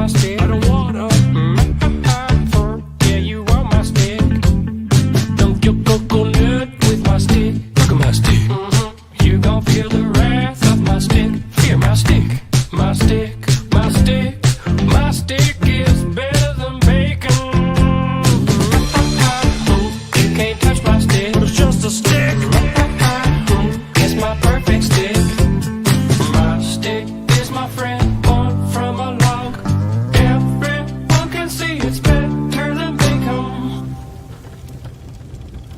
my stick. I don't wanna. Yeah, you want my stick. Dump your coconut with my stick. Look at my stick. You gon' feel the wrath of my stick. Fear my stick. My stick. My stick. My stick is better than bacon. You can't touch my stick. It's just a stick. It's my perfect stick. My stick is my friend, born from a log. Everyone can see it's better than bacon.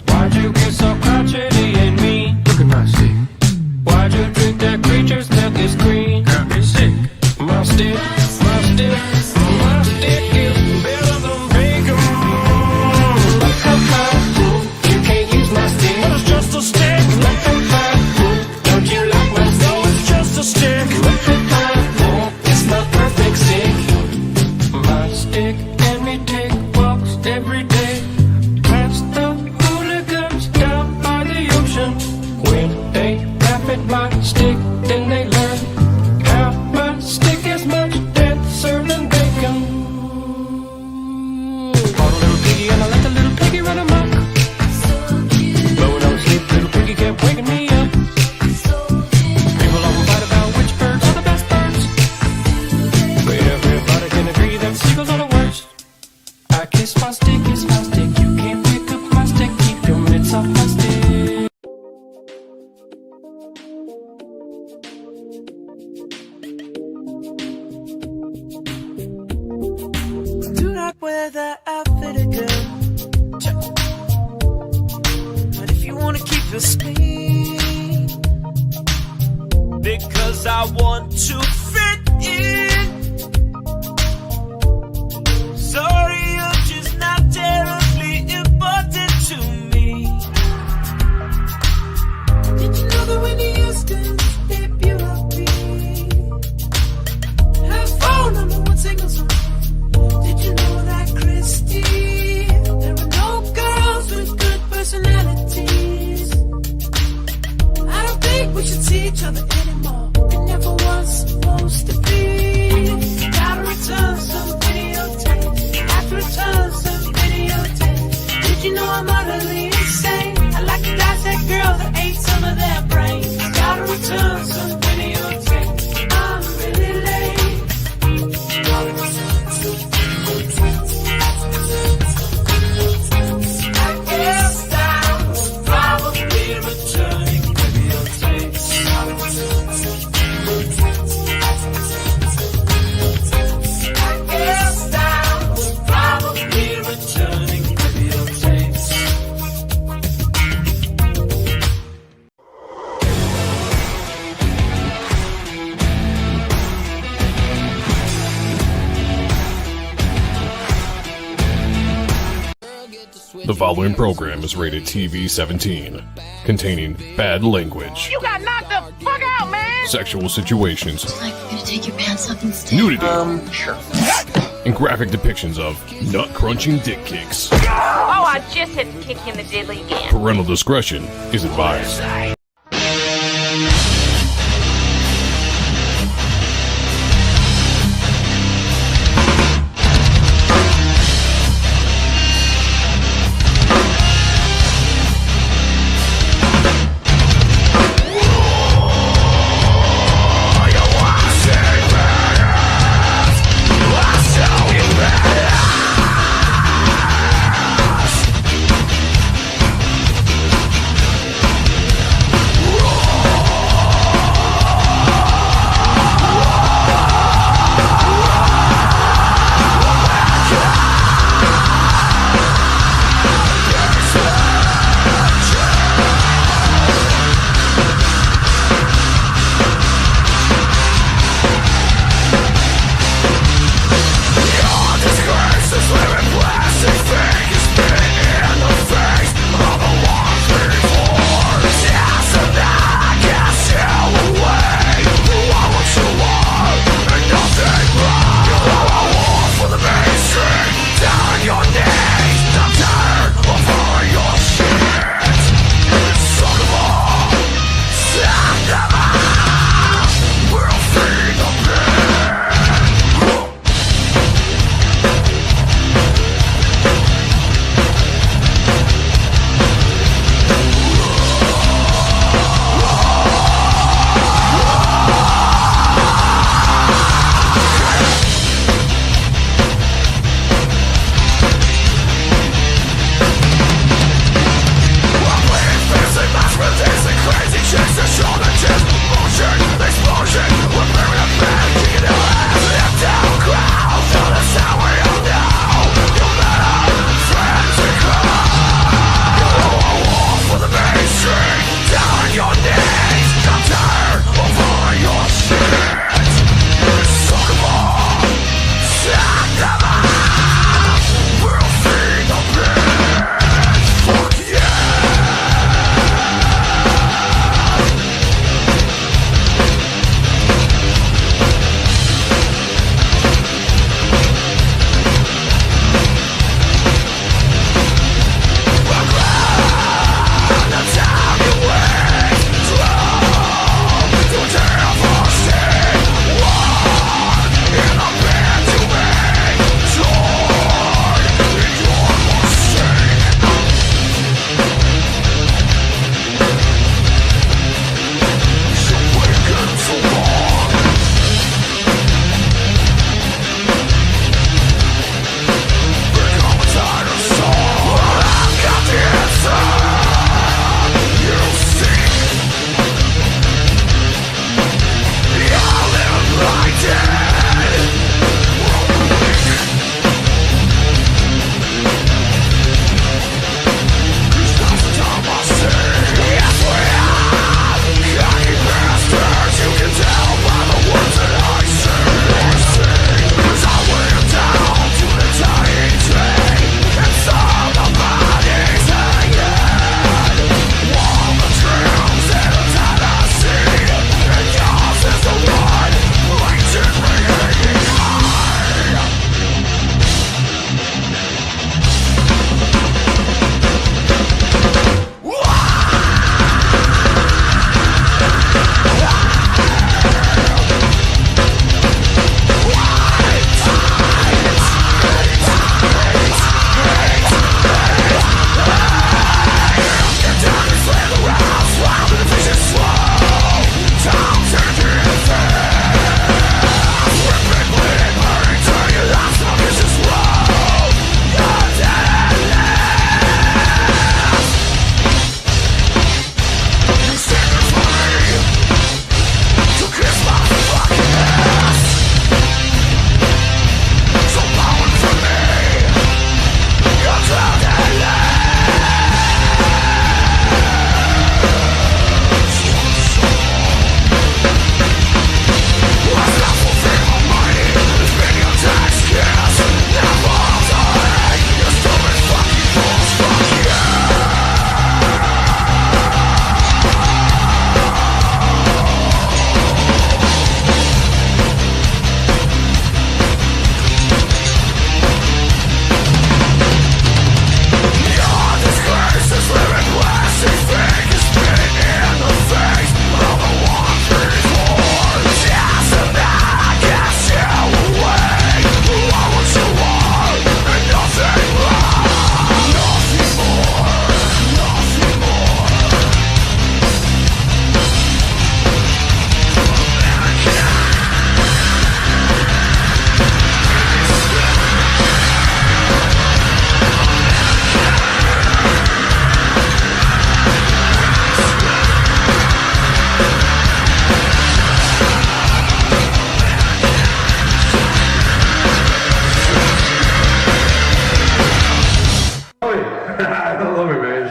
Why'd you get so crotchety and mean? Look at my stick. Why'd you drink that creature's milk is green? Got me sick. My stick, my stick, my stick is better than bacon. You can't use my stick. But it's just a stick. Don't you like my stick? No, it's just a stick. It's my perfect stick. My stick and me take walks every day. Past the hooligans down by the ocean. When they laugh at my stick, then they learn how my stick is much denser than bacon. Bought a little piggy and I let the little piggy run amok. Blowing on sleep, little piggy kept waking me up. People often fight about which birds are the best birds, but everybody can agree that seagulls are the worst. I kiss my stick, you can't pick up my stick. Keep your mitts off my stick. Do not wear that outfit again. But if you wanna keep your speed, because I want to fit in. Sorry, you're just not terribly important to me. Did you know that Whitney Houston hit puberty? Her phone number one single song. Did you know that Christy? There are no girls with good personalities. I don't think we should see each other anymore. It never was supposed to be. Gotta return some videotapes. Have to return some videotapes. Did you know I'm utterly insane? I like to dissect girls that ate some of their brains. Gotta return some videotapes. I'm really late. I guess I'm probably returning videotapes. I guess I'm probably returning videotapes. The following program is rated TV-17, containing bad language, You got knocked the fuck out, man! sexual situations, Like, you're gonna take your pants off instead? nudity, Sure. and graphic depictions of nut-crunching dick kicks. Oh, I just had to kick you in the diddly again. Parental discretion is advised.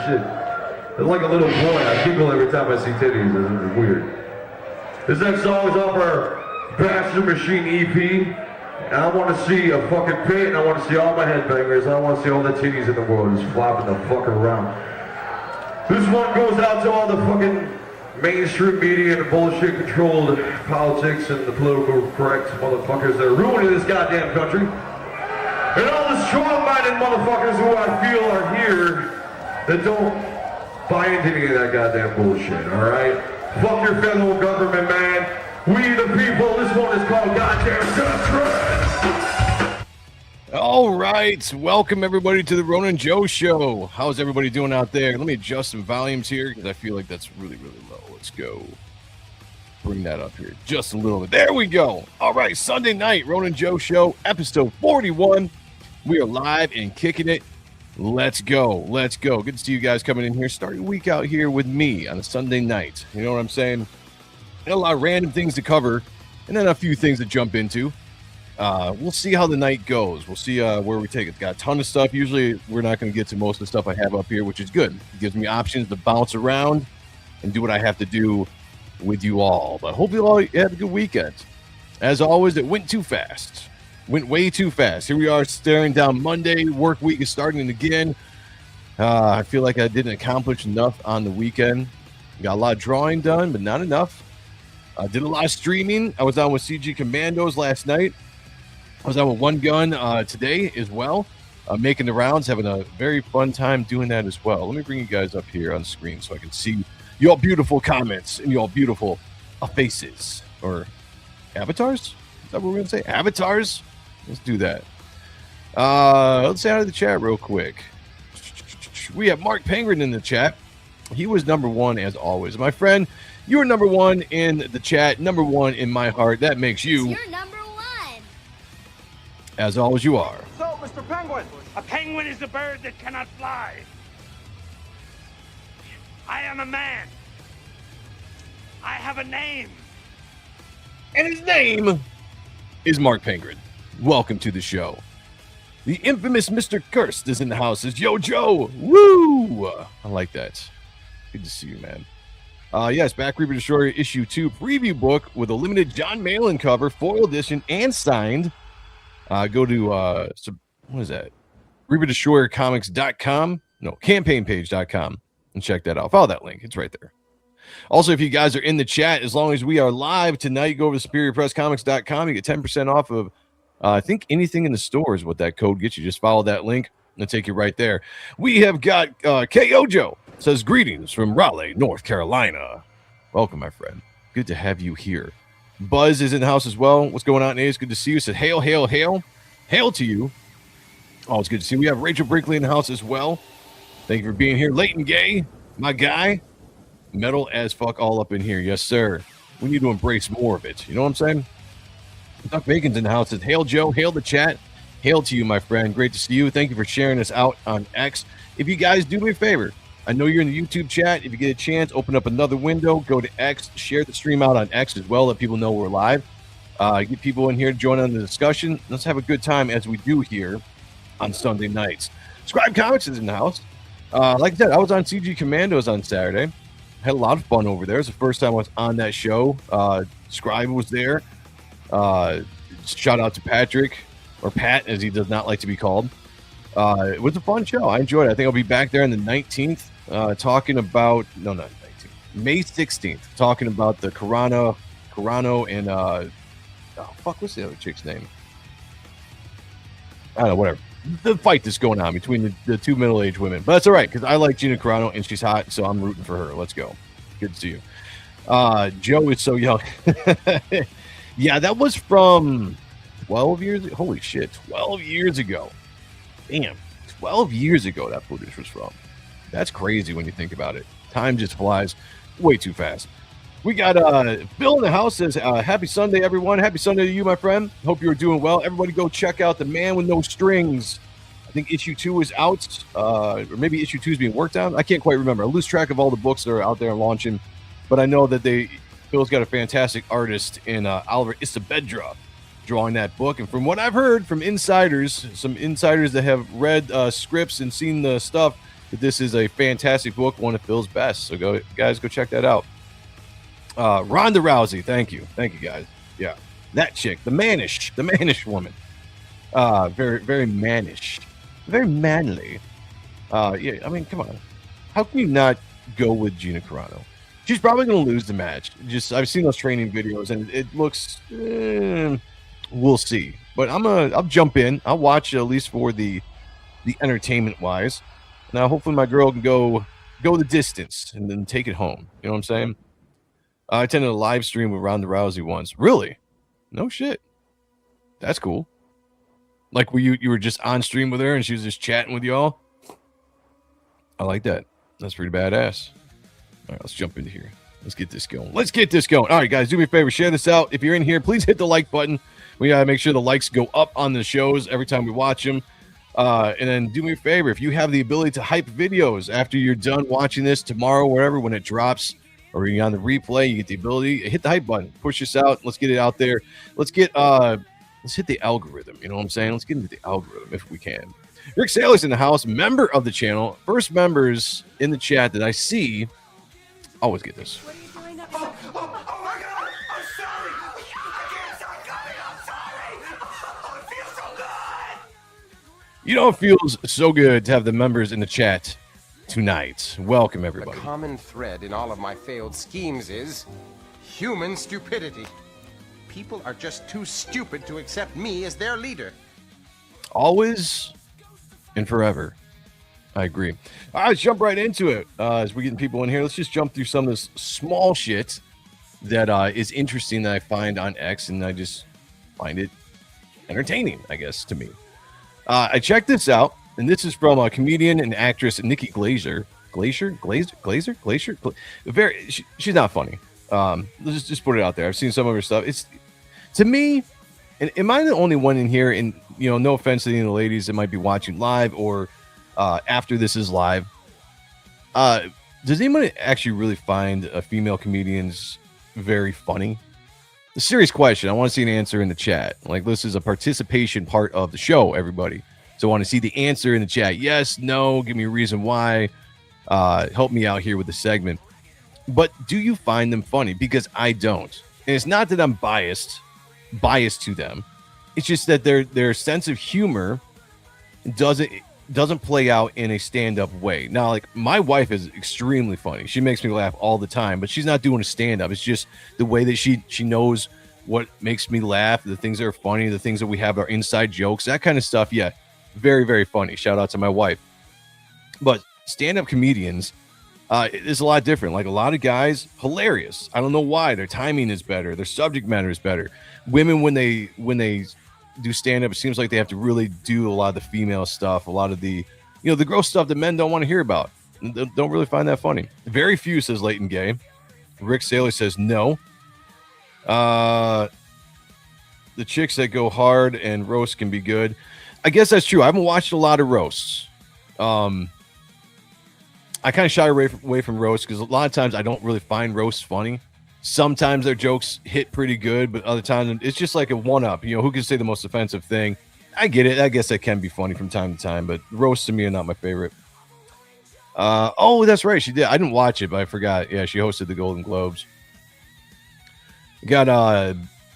shit. It's like a little boy. I giggle every time I see titties. It's weird. This next song is off our Bastard Machine EP. And I want to see a fucking pit, and I want to see all my headbangers. I want to see all the titties in the world just flopping the fuck around. This one goes out to all the fucking mainstream media and the bullshit controlled politics and the political correct motherfuckers that are ruining this goddamn country. And all the strong-minded motherfuckers who I feel are here that don't buy into any of that goddamn bullshit, alright? Fuck your federal government, man. We the people, this one is called Goddamn Death Threat. All right, welcome everybody to the Ronin Joe Show. How's everybody doing out there? Let me adjust some volumes here because I feel like that's really, really low. Let's go. Bring that up here just a little bit. There we go. All right, Sunday night, Ronin Joe Show, episode 41. We are live and kicking it. Let's go. Let's go. Good to see you guys coming in here. Starting the week out here with me on a Sunday night. You know what I'm saying? Got a lot of random things to cover and then a few things to jump into. We'll see how the night goes. We'll see where we take it. Got a ton of stuff. Usually we're not going to get to most of the stuff I have up here, which is good. It gives me options to bounce around and do what I have to do with you all. But hopefully you all had a good weekend. As always, it went too fast. Went way too fast. Here we are staring down Monday. Work week is starting again. I feel like I didn't accomplish enough on the weekend. Got a lot of drawing done, but not enough. I did a lot of streaming. I was on with CG Commandos last night. I was on with One Gun today as well. Making the rounds, having a very fun time doing that as well. Let me bring you guys up here on screen so I can see your beautiful comments and your beautiful faces. Or avatars? Is that what we're going to say? Avatars? Let's do that. Let's say out of the chat real quick. We have Mark Penguin in the chat. He was number one as always. My friend, you are number one in the chat, number one in my heart. That makes you. You're number one. As always, you are. So, Mr. Penguin, a penguin is a bird that cannot fly. I am a man. I have a name. And his name is Mark Penguin. Welcome to the show. The infamous Mr. Cursed is in the house. Is Yo Joe. Woo! I like that. Good to see you, man. Yes, Back Reaper Destroyer issue 2 preview book with a limited John Malin cover, foil edition, and signed. Go to what is that? ReaperDestroyerComics.com. No, campaignpage.com and check that out. Follow that link. It's right there. Also, if you guys are in the chat, as long as we are live tonight, go over to SuperiorPressComics.com. You get 10% off of, I think, anything in the store is what that code gets you. Just follow that link and take you right there. We have got K.O. Joe. Says, greetings from Raleigh, North Carolina. Welcome, my friend. Good to have you here. Buzz is in the house as well. What's going on, Ace? Good to see you. Said, hail, hail, hail. Hail to you. Oh, it's good to see you. We have Rachel Brinkley in the house as well. Thank you for being here. Leighton Gay, my guy. Metal as fuck all up in here. Yes, sir. We need to embrace more of it. You know what I'm saying? Duck Bacon's in the house. Says, hail, Joe. Hail the chat. Hail to you, my friend. Great to see you. Thank you for sharing us out on X. If you guys do me a favor, I know you're in the YouTube chat. If you get a chance, open up another window, go to X, share the stream out on X as well, let people know we're live. Get people in here to join on the discussion. Let's have a good time as we do here on Sunday nights. Scribe Comics is in the house. Like I said, I was on CG Commandos on Saturday. Had a lot of fun over there. It's the first time I was on that show. Scribe was there. Shout out to Patrick, or Pat, as he does not like to be called. It was a fun show. I enjoyed it. I think I'll be back there on the 19th, talking about May 16th, talking about the Carano and what's the other chick's name? I don't know, whatever. The fight that's going on between the two middle-aged women. But that's all right, because I like Gina Carano, and she's hot, so I'm rooting for her. Let's go. Good to see you. Joe is so young. Yeah, that was from 12 years ago. Holy shit, 12 years ago. Damn, 12 years ago that footage was from. That's crazy when you think about it. Time just flies way too fast. We got Bill in the house says, happy Sunday, everyone. Happy Sunday to you, my friend. Hope you're doing well. Everybody go check out The Man with No Strings. I think issue 2 is out, or maybe issue 2 is being worked on. I can't quite remember. I lose track of all the books that are out there and launching, but I know that Bill's got a fantastic artist in Oliver Isabedra drawing that book. And from what I've heard from insiders, some insiders that have read scripts and seen the stuff, But this is a fantastic book, one of Phil's best. So go check that out. Ronda Rousey, thank you guys. Yeah, that chick, the mannish woman. Very, very mannish, very manly. Yeah, I mean, come on, how can you not go with Gina Carano? She's probably going to lose the match. I've seen those training videos, and it looks. We'll see, but I'll jump in. I'll watch at least for the entertainment wise. Now, hopefully, my girl can go the distance and then take it home. You know what I'm saying? I attended a live stream with Ronda Rousey once. Really? No shit. That's cool. Like, you were just on stream with her and she was just chatting with y'all? I like that. That's pretty badass. All right, let's jump into here. Let's get this going. All right, guys, do me a favor. Share this out. If you're in here, please hit the like button. We got to make sure the likes go up on the shows every time we watch them. And then do me a favor. If you have the ability to hype videos after you're done watching this tomorrow, wherever, when it drops, or you're on the replay, you get the ability, hit the hype button. Push this out. Let's get it out there. Let's hit the algorithm. You know what I'm saying? Let's get into the algorithm if we can. Rick Saylor's in the house, member of the channel. First members in the chat that I see. Always get this. Oh my God! I'm sorry! I can't stop coming! I'm sorry! Oh, it feels so good! You know, it feels so good to have the members in the chat tonight. Welcome, everybody. The common thread in all of my failed schemes is human stupidity. People are just too stupid to accept me as their leader. Always and forever. I agree. All right, let's jump right into it. As we're getting people in here, let's just jump through some of this small shit that is interesting that I find on X, and I just find it entertaining, I guess, to me. I checked this out, and this is from a comedian and actress, Nikki Glaser. Glaser? She's not funny. Let's just put it out there. I've seen some of her stuff. It's, to me, and am I the only one in here, and, you know, no offense to any of the ladies that might be watching live or after this is live, does anyone actually really find female comedians very funny? A serious question. I want to see an answer in the chat. Like, this is a participation part of the show, everybody. So I want to see the answer in the chat. Yes, no, give me a reason why. Help me out here with the segment. But do you find them funny? Because I don't. And it's not that I'm biased to them. It's just that their sense of humor doesn't play out in a stand-up way. Now, like, my wife is extremely funny. She makes me laugh all the time, but she's not doing a stand-up. It's just the way that she knows what makes me laugh, the things that are funny, the things that we have, our inside jokes, that kind of stuff. Yeah, very, very funny. Shout out to my wife. But stand-up comedians is a lot different. Like, a lot of guys, hilarious. I don't know why. Their timing is better. Their subject matter is better. Women, when they do stand up, it seems like they have to really do a lot of the female stuff, a lot of the, you know, the gross stuff that men don't want to hear about. Don't really find that funny. Very few, says Leighton Gay. Rick Saylor says no. The chicks that go hard and roast can be good. I guess that's true. I haven't watched a lot of roasts. I kind of shy away from roasts because a lot of times I don't really find roasts funny. Sometimes their jokes hit pretty good, but other times it's just like a one-up. You know, who can say the most offensive thing? I get it. I guess that can be funny from time to time, but roasts to me are not my favorite. Oh, that's right. She did. I didn't watch it, but I forgot. Yeah, she hosted the Golden Globes. We got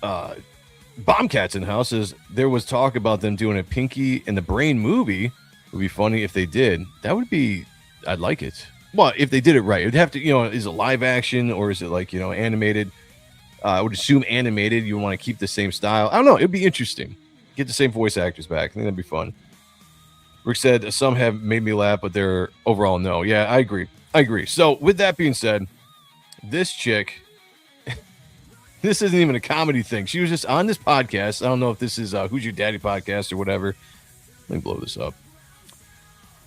Bombcats in the house. Says there was talk about them doing a Pinky and the Brain movie. It would be funny if they did. That would be, I'd like it. Well, if they did it right, it'd have to, you know, is it live action or is it like, you know, animated? I would assume animated. You want to keep the same style. I don't know. It'd be interesting. Get the same voice actors back. I think that'd be fun. Rick said some have made me laugh, but they're overall no. Yeah, I agree. So with that being said, this chick, this isn't even a comedy thing. She was just on this podcast. I don't know if this is Who's Your Daddy podcast or whatever. Let me blow this up.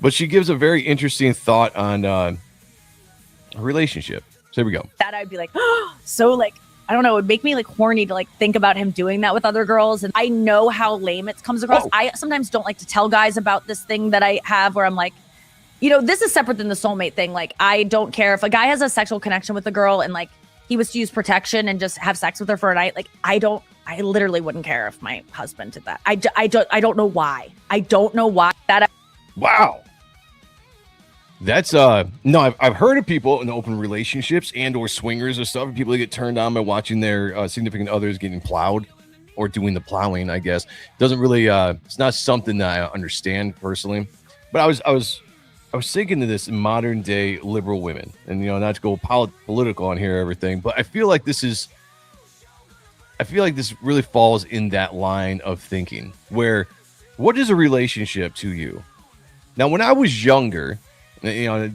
But she gives a very interesting thought on a relationship. So here we go. That I'd be like, oh, so like, I don't know, it would make me like horny to like think about him doing that with other girls. And I know how lame it comes across. Oh. I sometimes don't like to tell guys about this thing that I have where I'm like, you know, this is separate than the soulmate thing. Like, I don't care if a guy has a sexual connection with a girl and like he was to use protection and just have sex with her for a night. Like, I literally wouldn't care if my husband did that. I don't know why. I don't know why that. Wow. That's no, I've heard of people in open relationships and or swingers or stuff. People that get turned on by watching their significant others getting plowed or doing the plowing. I guess doesn't really. It's not something that I understand personally. But I was thinking of this in modern day liberal women, and not to go political on here, or everything. But I feel like this really falls in that line of thinking. Where, what is a relationship to you? Now, when I was younger.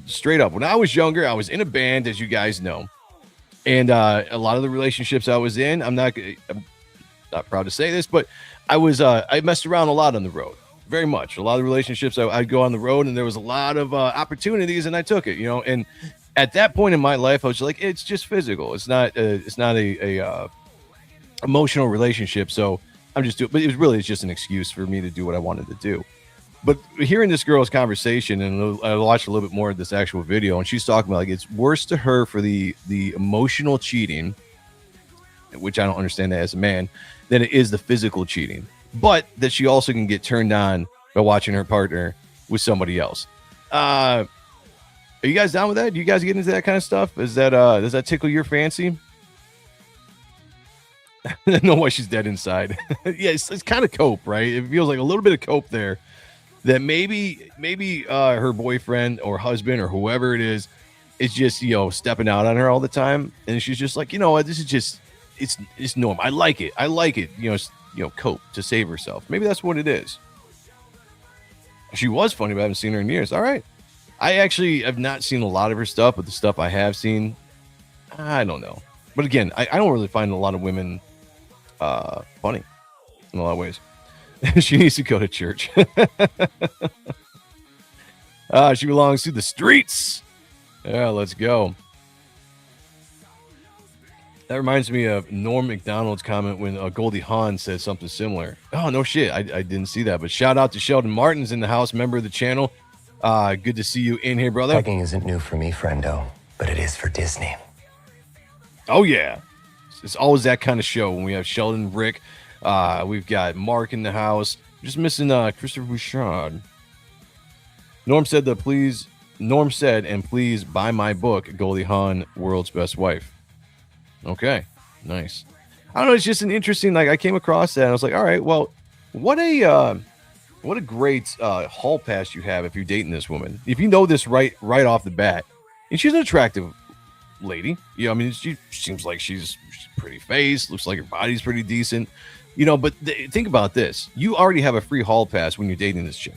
Straight up, when I was younger, I was in a band, as you guys know, and a lot of the relationships I was in, I'm not proud to say this, but I messed around a lot on the road, very much. A lot of the relationships I'd go on the road, and there was a lot of opportunities, and I took it, And at that point in my life, I was like, it's just physical. It's not a emotional relationship. So I'm just doing. But it's just an excuse for me to do what I wanted to do. But hearing this girl's conversation, and I watched a little bit more of this actual video, and she's talking about it's worse to her for the emotional cheating, which I don't understand that as a man, than it is the physical cheating. But that she also can get turned on by watching her partner with somebody else. Are you guys down with that? Do you guys get into that kind of stuff? Does that tickle your fancy? I know why she's dead inside. Yeah, it's kind of cope, right? It feels like a little bit of cope there. That maybe her boyfriend or husband or whoever it is just stepping out on her all the time, and she's just like, this is just it's normal. I like it. Cope to save herself. Maybe that's what it is. She was funny, but I haven't seen her in years. All right, I actually have not seen a lot of her stuff, but the stuff I have seen, I don't know. But again, I don't really find a lot of women funny in a lot of ways. She needs to go to church. She belongs to the streets. Yeah, let's go. That reminds me of Norm McDonald's comment when Goldie Hawn said something similar. Oh, no shit. I didn't see that. But shout out to Sheldon Martin's in the house, member of the channel. Good to see you in here, brother. Hiking isn't new for me, friendo, but it is for Disney. Oh, yeah. It's always that kind of show when we have Sheldon, Rick. We've got Mark in the house. Just missing Christopher Bouchard. Norm said, and please buy my book, Goldie Hawn, World's Best Wife. Okay, nice. I don't know. It's just an interesting. I came across that, and I was like, all right, well, what a great hall pass you have if you're dating this woman. If you know this right off the bat, and she's an attractive lady. She seems like she's pretty face. Looks like her body's pretty decent. But think about this. You already have a free hall pass when you're dating this chick.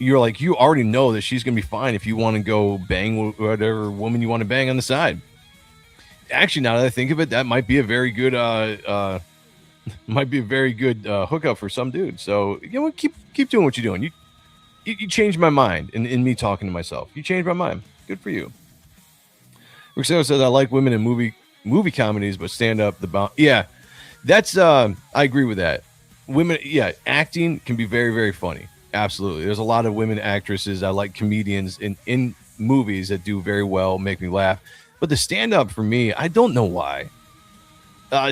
You already know that she's going to be fine if you want to go bang whatever woman you want to bang on the side. Actually, now that I think of it, that might be a very good hookup for some dude. So, keep doing what you're doing. You changed my mind in me talking to myself. You changed my mind. Good for you. Roxana says, I like women in movie comedies, but stand up yeah. That's I agree with that. Women, yeah, acting can be very, very funny. Absolutely. There's a lot of women actresses. I like comedians in movies that do very well, make me laugh. But the stand-up for me, I don't know why.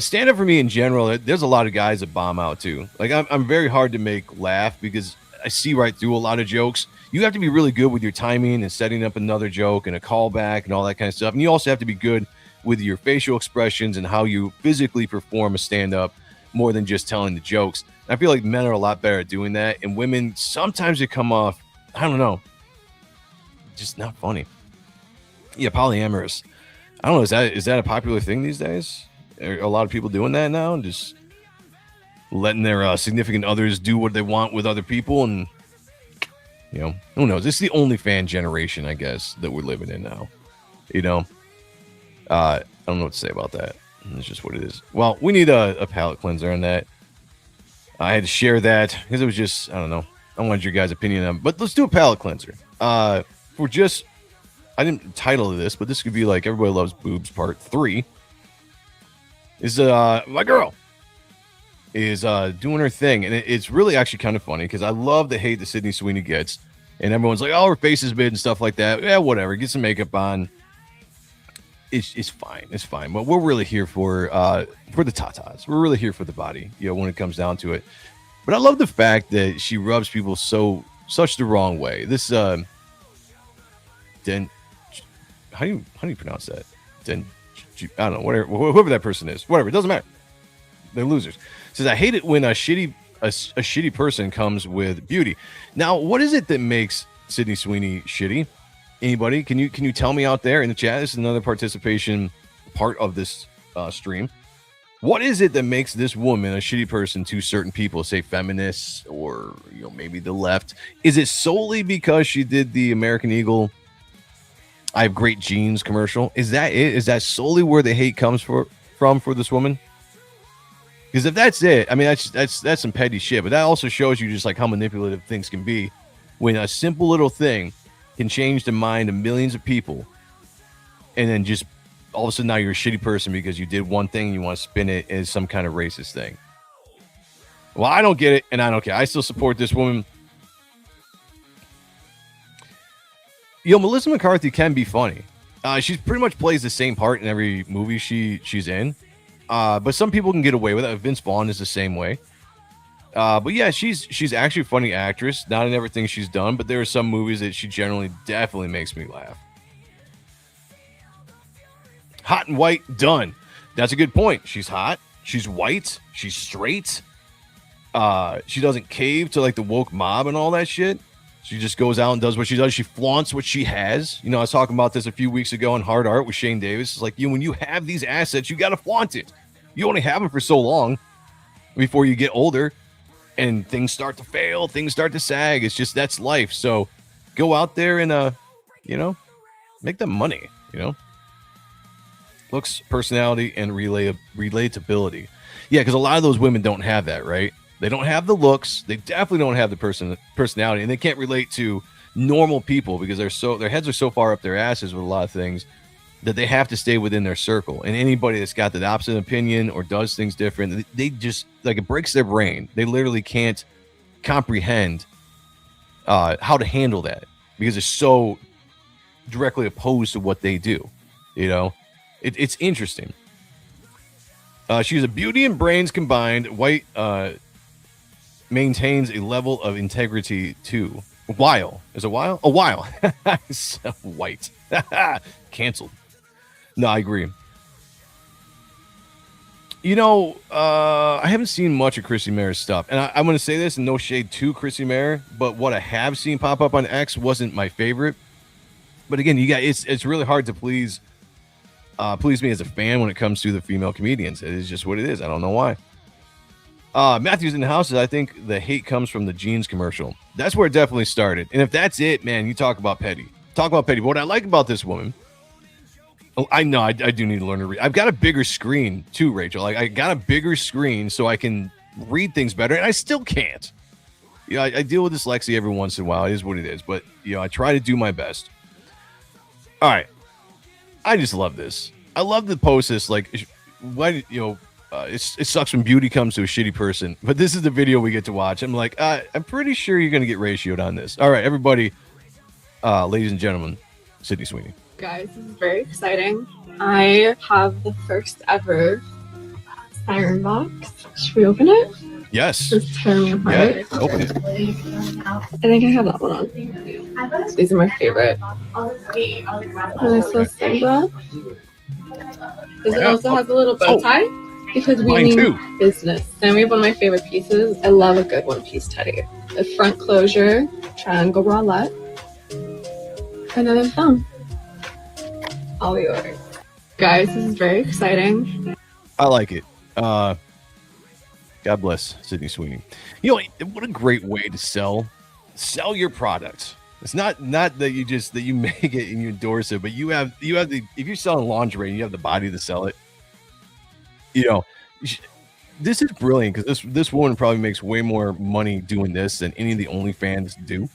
Stand-up for me in general, there's a lot of guys that bomb out too. I'm very hard to make laugh because I see right through a lot of jokes. You have to be really good with your timing and setting up another joke and a callback and all that kind of stuff. And you also have to be good with your facial expressions and how you physically perform a stand-up more than just telling the jokes. And I feel like men are a lot better at doing that. And women, sometimes they come off, I don't know, just not funny. Yeah, polyamorous. I don't know, is that a popular thing these days? Are a lot of people doing that now and just letting their significant others do what they want with other people? And, who knows? It's the OnlyFans generation, I guess, that we're living in now. I don't know what to say about that. It's just what it is. Well, we need a palate cleanser on that. I had to share that because it was just, I don't know. I wanted your guys' opinion on it. But let's do a palate cleanser. I didn't title this, but this could be like Everybody Loves Boobs Part 3. Is my girl is doing her thing. And it's really actually kind of funny because I love the hate that Sydney Sweeney gets. And everyone's like, oh, her face is big and stuff like that. Yeah, whatever. Get some makeup on. It's fine. It's fine. But we're really here for the tatas. We're really here for the body, when it comes down to it. But I love the fact that she rubs people such the wrong way. This how do you pronounce that? I don't know, whatever, whoever that person is, whatever, it doesn't matter. They're losers. Says, I hate it when a shitty person comes with beauty. Now, what is it that makes Sydney Sweeney shitty? Anybody? Can you tell me out there in the chat? This is another participation part of this stream. What is it that makes this woman a shitty person to certain people, say feminists or maybe the left? Is it solely because she did the American Eagle I have great genes commercial? Is that it? Is that solely where the hate comes from for this woman? Because if that's it, I mean, that's some petty shit. But that also shows you just like how manipulative things can be when a simple little thing can change the mind of millions of people, and then just all of a sudden now you're a shitty person because you did one thing and you want to spin it as some kind of racist thing. Well, I don't get it, and I don't care. I still support this woman. Melissa McCarthy can be funny. She pretty much plays the same part in every movie she's in. But some people can get away with it. Vince Vaughn is the same way. But yeah, she's actually a funny actress. Not in everything she's done, but there are some movies that she definitely makes me laugh. Hot and white, done. That's a good point. She's hot. She's white. She's straight. She doesn't cave to like the woke mob and all that shit. She just goes out and does what she does. She flaunts what she has. I was talking about this a few weeks ago in Hard Art with Shane Davis. It's like, when you have these assets, you got to flaunt it. You only have them for so long before you get older and things start to fail. Things start to sag. It's just, that's life. So go out there and, make them money, Looks, personality, and relatability. Yeah, because a lot of those women don't have that, right? They don't have the looks. They definitely don't have the personality, and they can't relate to normal people because their heads are so far up their asses with a lot of things that they have to stay within their circle. And anybody that's got the opposite opinion or does things different, they just like, it breaks their brain. They literally can't comprehend how to handle that because they're so directly opposed to what they do. It's interesting. She's a beauty and brains combined. White maintains a level of integrity too. While is a while? A while. So white. Canceled. No, I agree. I haven't seen much of Chrissy Mayer's stuff, and I'm going to say this, and no shade to Chrissy Mayer, but what I have seen pop up on X wasn't my favorite. But again, you guys, it's really hard to please me as a fan when it comes to the female comedians. It is just what it is. I don't know why. Matthew's in the house. I think the hate comes from the jeans commercial. That's where it definitely started. And if that's it, man, you talk about petty. But what I like about this woman, I know I do need to learn to read. I've got a bigger screen too, Rachel. Like, I got a bigger screen so I can read things better, and I still can't. I deal with dyslexia every once in a while. It is what it is. But I try to do my best. All right. I just love this. I love the post this, like, why, it sucks when beauty comes to a shitty person, but this is the video we get to watch. I'm like, I'm pretty sure you're going to get ratioed on this. All right, everybody, ladies and gentlemen, Sydney Sweeney. Guys, this is very exciting. I have the first ever iron box. Should we open it? Yes. Just tear me apart. Yeah, open it. I think I have that one on. These are my favorite. And this little sunglass. It also has a little bow tie because we mean business. And we have one of my favorite pieces. I love a good one-piece teddy. The front closure, triangle bralette, and then a thumb. All the orders. Guys, this is very exciting. I like it. God bless Sydney Sweeney. What a great way to sell your product. It's not that you make it and you endorse it, but you have the, if you're selling lingerie and you have the body to sell it, this is brilliant because this woman probably makes way more money doing this than any of the OnlyFans do.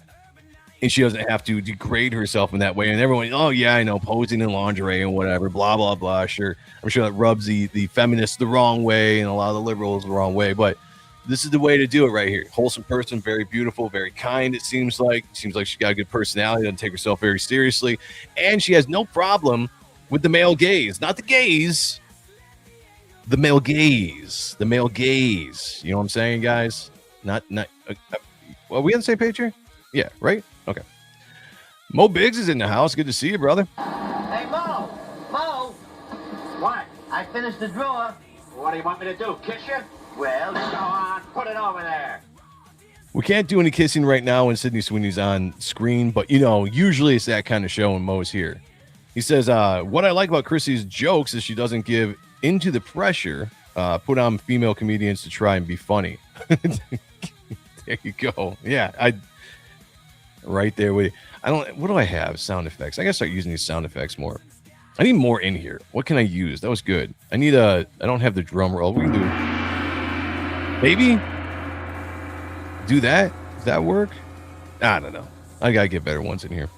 And she doesn't have to degrade herself in that way. And everyone, oh yeah, I know, posing in lingerie and whatever, blah, blah, blah. Sure. I'm sure that rubs the feminists the wrong way and a lot of the liberals the wrong way. But this is the way to do it right here. Wholesome person, very beautiful, very kind, it seems like. Seems like she's got a good personality, doesn't take herself very seriously. And she has no problem with the male gaze. Not the gaze. The male gaze. The male gaze. You know what I'm saying, guys? Not are we on the same page here? Yeah, right? Okay. Mo Biggs is in the house. Good to see you, brother. Hey, Mo! Mo! What? I finished the drawer. What do you want me to do, kiss you? Well, go on, put it over there. We can't do any kissing right now when Sydney Sweeney's on screen, but, usually it's that kind of show when Mo's here. He says, what I like about Chrissy's jokes is she doesn't give into the pressure put on female comedians to try and be funny. There you go. Yeah, right there with you. What do I have? Sound effects. I gotta start using these sound effects more. I need more in here. What can I use? That was good. I don't have the drum roll. We can do maybe do that. Does that work? I don't know. I gotta get better ones in here.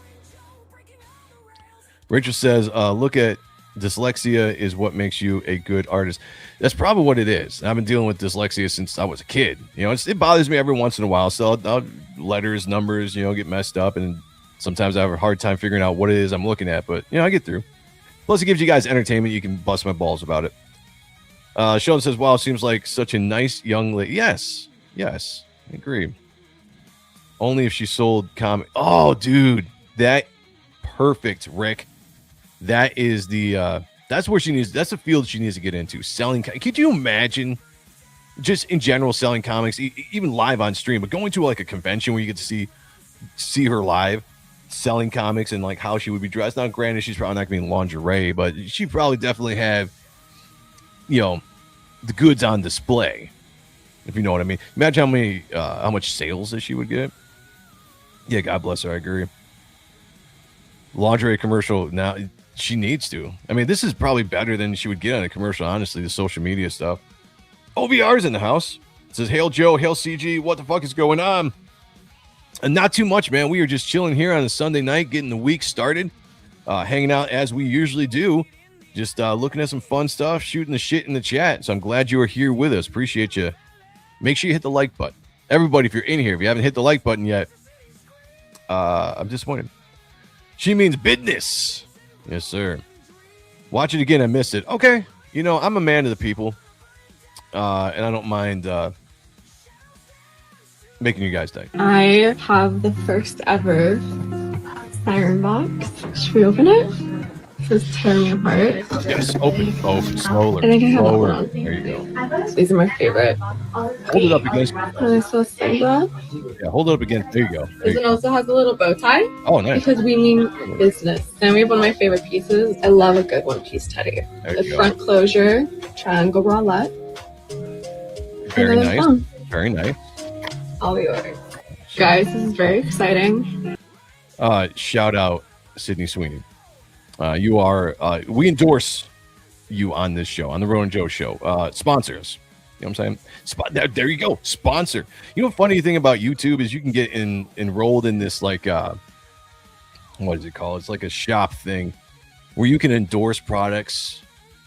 Rachel says, look at dyslexia is what makes you a good artist. That's probably what it is. I've been dealing with dyslexia since I was a kid. It bothers me every once in a while. So letters, numbers, get messed up. And sometimes I have a hard time figuring out what it is I'm looking at. But, I get through. Plus, it gives you guys entertainment. You can bust my balls about it. Sean says, wow, seems like such a nice young lady. Yes, I agree. Only if she sold comic. Oh, dude, that perfect, Rick. That is that's where she needs. That's the field she needs to get into. Selling. Could you imagine, just in general, selling comics, even live on stream, but going to like a convention where you get to see her live, selling comics and like how she would be dressed. Now, granted, she's probably not going to be in lingerie, but she probably definitely have, the goods on display, if you know what I mean. Imagine how much sales that she would get. Yeah, God bless her. I agree. Lingerie commercial now. She needs to. I mean, this is probably better than she would get on a commercial, honestly, the social media stuff. OVR's in the house. It says, hail Joe, hail CG. What the fuck is going on? And not too much, man. We are just chilling here on a Sunday night, getting the week started, hanging out as we usually do, just looking at some fun stuff, shooting the shit in the chat. So I'm glad you are here with us. Appreciate you. Make sure you hit the like button. Everybody, if you're in here, if you haven't hit the like button yet, I'm disappointed. She means business. Yes, sir. Watch it again. I missed it. Okay. I'm a man of the people. And I don't mind making you guys day. I have the first ever siren box. Should we open it? This is tearing me apart. Yes, open, slower. I think I have that slower. one. There you go. These are my favorite. Hold it up again. And I saw Sandra. Yeah, hold it up again. There you go. This one also has a little bow tie. Oh, nice. Because we mean business. And we have one of my favorite pieces. I love a good one-piece teddy. The front closure, triangle bralette. Very nice. Very nice. All the orders. Guys, this is very exciting. Shout out Sydney Sweeney. You are, we endorse you on this show, on the Ronin Joe show. Sponsor us. You know what I'm saying? There you go. Sponsor. Funny thing about YouTube is you can get enrolled in this, like, what is it called? It's like a shop thing where you can endorse products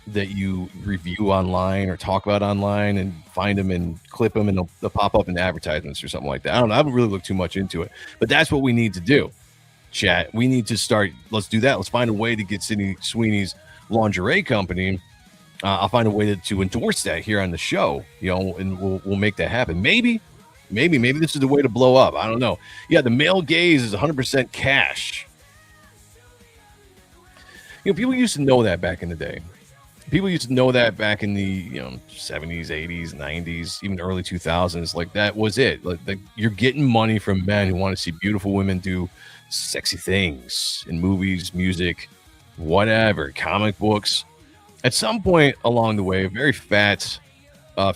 that you review online or talk about online and find them and clip them and they'll pop up in advertisements or something like that. I don't know. I haven't really looked too much into it, but that's what we need to do. Chat. We need to start. Let's do that. Let's find a way to get Sydney Sweeney's lingerie company. I'll find a way to endorse that here on the show, and we'll make that happen. Maybe this is the way to blow up. I don't know. Yeah, the male gaze is 100% cash. People used to know that back in the day. People used to know that back in the 70s, 80s, 90s, even early 2000s. Like that was it. Like you're getting money from men who want to see beautiful women do sexy things in movies, music, whatever, comic books. At some point along the way, a very fat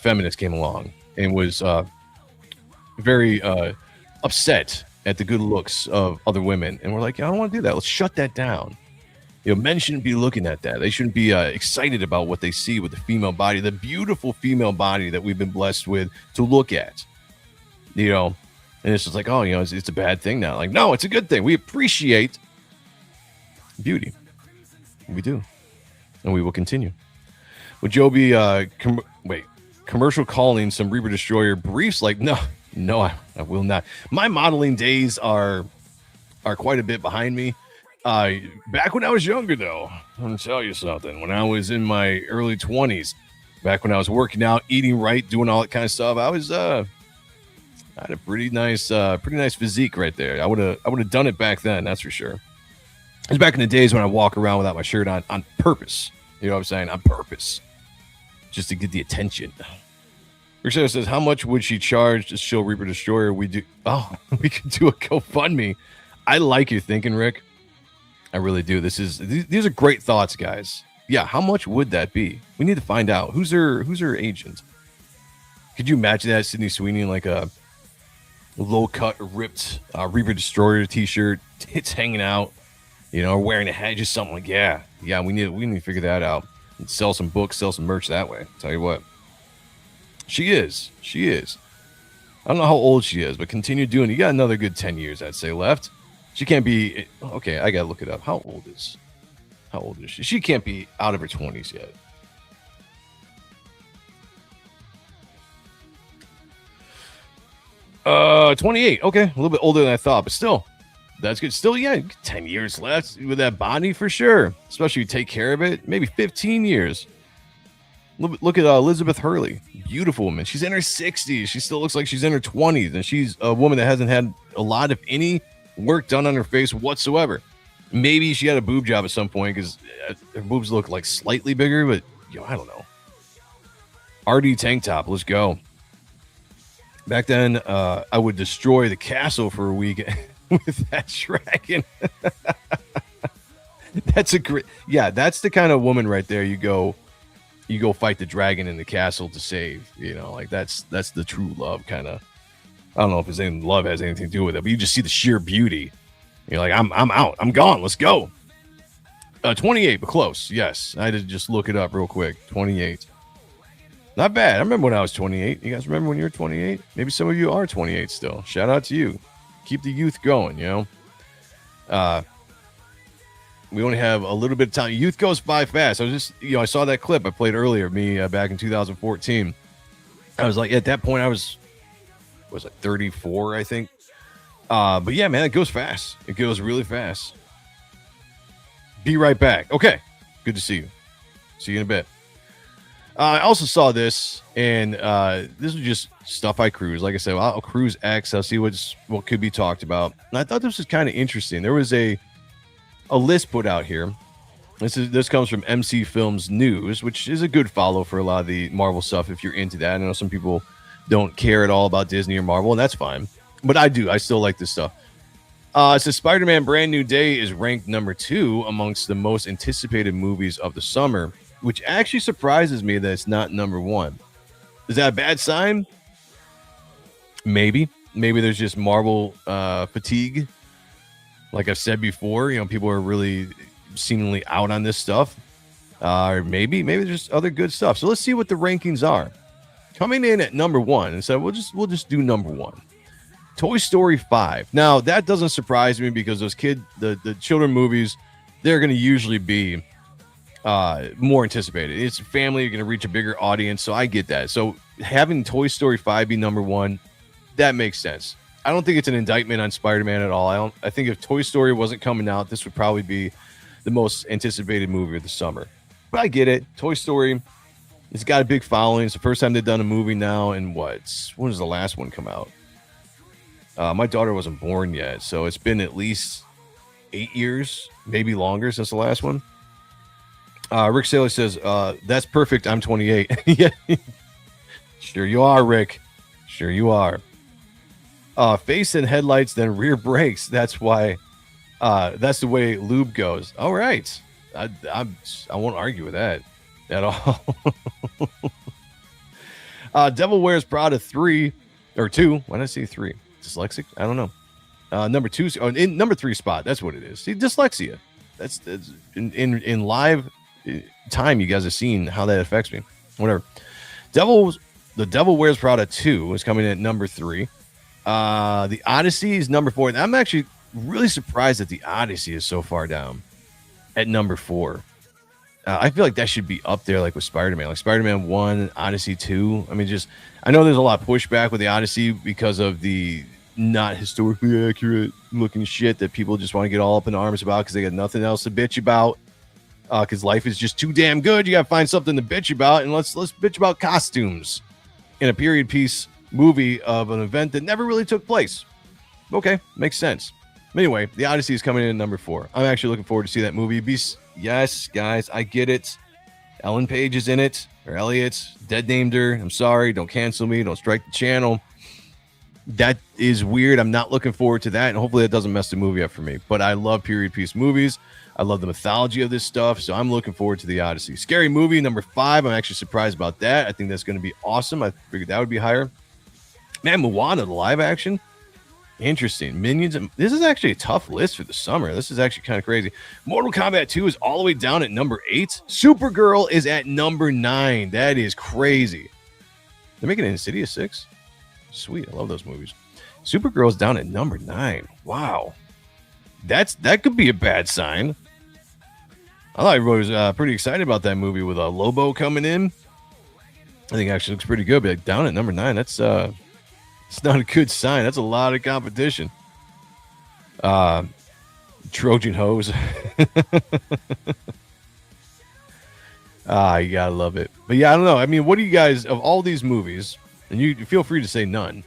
feminist came along and was very upset at the good looks of other women. And we're like, I don't want to do that. Let's shut that down. Men shouldn't be looking at that. They shouldn't be excited about what they see with the female body, the beautiful female body that we've been blessed with to look at. And it's just like, oh, it's a bad thing now. Like, no, it's a good thing. We appreciate beauty. We do. And we will continue. Would Joe be commercial calling some Reaper Destroyer briefs? Like, no, I will not. My modeling days are quite a bit behind me. Back when I was younger, though, I'm going to tell you something. When I was in my early 20s, back when I was working out, eating right, doing all that kind of stuff, I I had a pretty nice physique right there. I would have done it back then. That's for sure. It was back in the days when I walk around without my shirt on purpose. You know what I'm saying? On purpose, just to get the attention. Rick says, "How much would she charge to show Reaper Destroyer?" We could do a GoFundMe. I like your thinking, Rick. I really do. These are great thoughts, guys. Yeah, how much would that be? We need to find out. Who's her agent? Could you imagine that Sydney Sweeney in like a low cut, ripped Reaper Destroyer t-shirt, tits hanging out, you know, or wearing a hat, just something like we need to figure that out and sell some books, sell some merch that way. Tell you what, she is. I don't know how old she is, but continue doing it. You got another good 10 years, I'd say, left. She can't be okay. I gotta look it up. How old is she? She can't be out of her 20s yet. Uh, 28. Okay, a little bit older than I thought, but still, that's good. Still, 10 years left with that body for sure. Especially if you take care of it. Maybe 15 years. Look at Elizabeth Hurley, beautiful woman. She's in her 60s. She still looks like she's in her 20s, and she's a woman that hasn't had a lot of any work done on her face whatsoever. Maybe she had a boob job at some point because her boobs look like slightly bigger, but I don't know. RD tank top, let's go. Back then, I would destroy the castle for a week with that dragon. That's a great, that's the kind of woman right there. You go fight the dragon in the castle to save. You know, like that's the true love kind of. I don't know if love has anything to do with it, but you just see the sheer beauty. You're like, I'm out, I'm gone, let's go. 28, but close. Yes, I had to just look it up real quick. 28. Not bad. I remember when I was 28. You guys remember when you were 28? Maybe some of you are 28 still. Shout out to you. Keep the youth going, you know. We only have a little bit of time. Youth goes by fast. I was just, I saw that clip I played earlier, me back in 2014. I was like, at that point, I was like 34, I think. But yeah, man, it goes fast. It goes really fast. Be right back. Okay. Good to see you. See you in a bit. I also saw this, and this was just stuff I cruise. Like I said, I'll cruise X. I'll see what could be talked about. And I thought this was kind of interesting. There was a list put out here. This comes from MC Films News, which is a good follow for a lot of the Marvel stuff if you're into that. I know some people don't care at all about Disney or Marvel, and that's fine. But I do. I still like this stuff. It says Spider-Man Brand New Day is ranked number 2 amongst the most anticipated movies of the summer, which actually surprises me that it's not number 1. Is that a bad sign? Maybe there's just Marvel fatigue. Like I've said before, people are really seemingly out on this stuff. Or maybe there's other good stuff. So let's see what the rankings are. Coming in at number 1, and so we'll just do number 1. Toy Story 5. Now that doesn't surprise me because those the children movies, they're going to usually be more anticipated. It's family, you're going to reach a bigger audience, so I get that. So having Toy Story 5 be number 1, that makes sense. I don't think it's an indictment on Spider-Man at all. I think if Toy Story wasn't coming out, this would probably be the most anticipated movie of the summer. But I get it. Toy Story, it's got a big following. It's the first time they've done a movie now, and when was the last one come out? My daughter wasn't born yet, so it's been at least 8 years, maybe longer since the last one. Rick Saylor says, that's perfect. I'm 28. Yeah. Sure you are, Rick. Sure you are. Face and headlights, then rear brakes. That's why. That's the way lube goes. All right. I won't argue with that at all. Devil Wears Prada 3 or 2. Why did I say 3? Dyslexic? I don't know. Number 2 in number 3 spot. That's what it is. See, dyslexia. That's in live time. You guys have seen how that affects me. Whatever. The Devil Wears Prada 2 is coming in at number 3. The Odyssey is number 4. I'm actually really surprised that the Odyssey is so far down at number 4. I feel like that should be up there, like with Spider-Man, like Spider-Man 1, Odyssey 2. I mean, I know there's a lot of pushback with the Odyssey because of the not historically accurate looking shit that people just want to get all up in arms about because they got nothing else to bitch about. Because life is just too damn good. You got to find something to bitch about, and let's bitch about costumes in a period piece movie of an event that never really took place. Okay, makes sense. Anyway, The Odyssey is coming in at number 4. I'm actually looking forward to see that movie. Yes, guys, I get it. Ellen Page is in it, or Elliot. Dead named her. I'm sorry. Don't cancel me. Don't strike the channel. That is weird. I'm not looking forward to that, and hopefully that doesn't mess the movie up for me. But I love period piece movies. I love the mythology of this stuff, so I'm looking forward to The Odyssey. Scary Movie, number 5. I'm actually surprised about that. I think that's going to be awesome. I figured that would be higher. Man, Moana, the live action. Interesting. Minions. This is actually a tough list for the summer. This is actually kind of crazy. Mortal Kombat 2 is all the way down at number 8. Supergirl is at number 9. That is crazy. They're making an Insidious 6. Sweet. I love those movies. Supergirl's down at number 9. Wow. That could be a bad sign. I thought everybody was pretty excited about that movie with Lobo coming in. I think it actually looks pretty good, but down at number 9, that's it's not a good sign. That's a lot of competition. Trojan hose. You gotta love it. But yeah, I don't know. I mean, what do you guys, of all these movies, and you feel free to say none.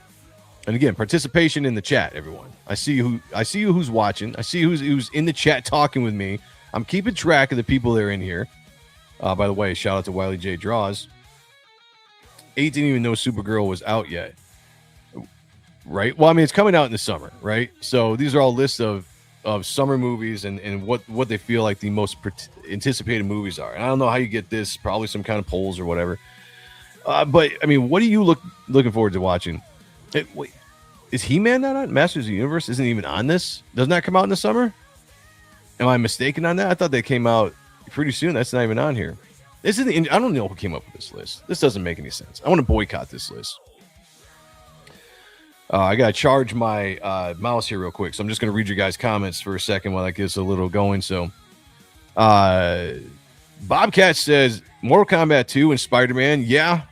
And again, participation in the chat, everyone. I see you who's watching. I see who's in the chat talking with me. I'm keeping track of the people that are in here. By the way, shout out to Wiley J Draws. 8 didn't even know Supergirl was out yet. Right. Well, I mean, it's coming out in the summer, right? So these are all lists of summer movies and what they feel like the most anticipated movies are. And I don't know how you get this, probably some kind of polls or whatever. But I mean, what are you looking forward to watching? Wait, is He-Man not on? Masters of the Universe isn't even on this? Doesn't that come out in the summer? Am I mistaken on that? I thought they came out pretty soon. That's not even on here. This is I don't know who came up with this list. This doesn't make any sense. I want to boycott this list. I got to charge my mouse here real quick. So I'm just going to read your guys' comments for a second while that gets a little going. So Bobcat says Mortal Kombat 2 and Spider-Man. Yeah.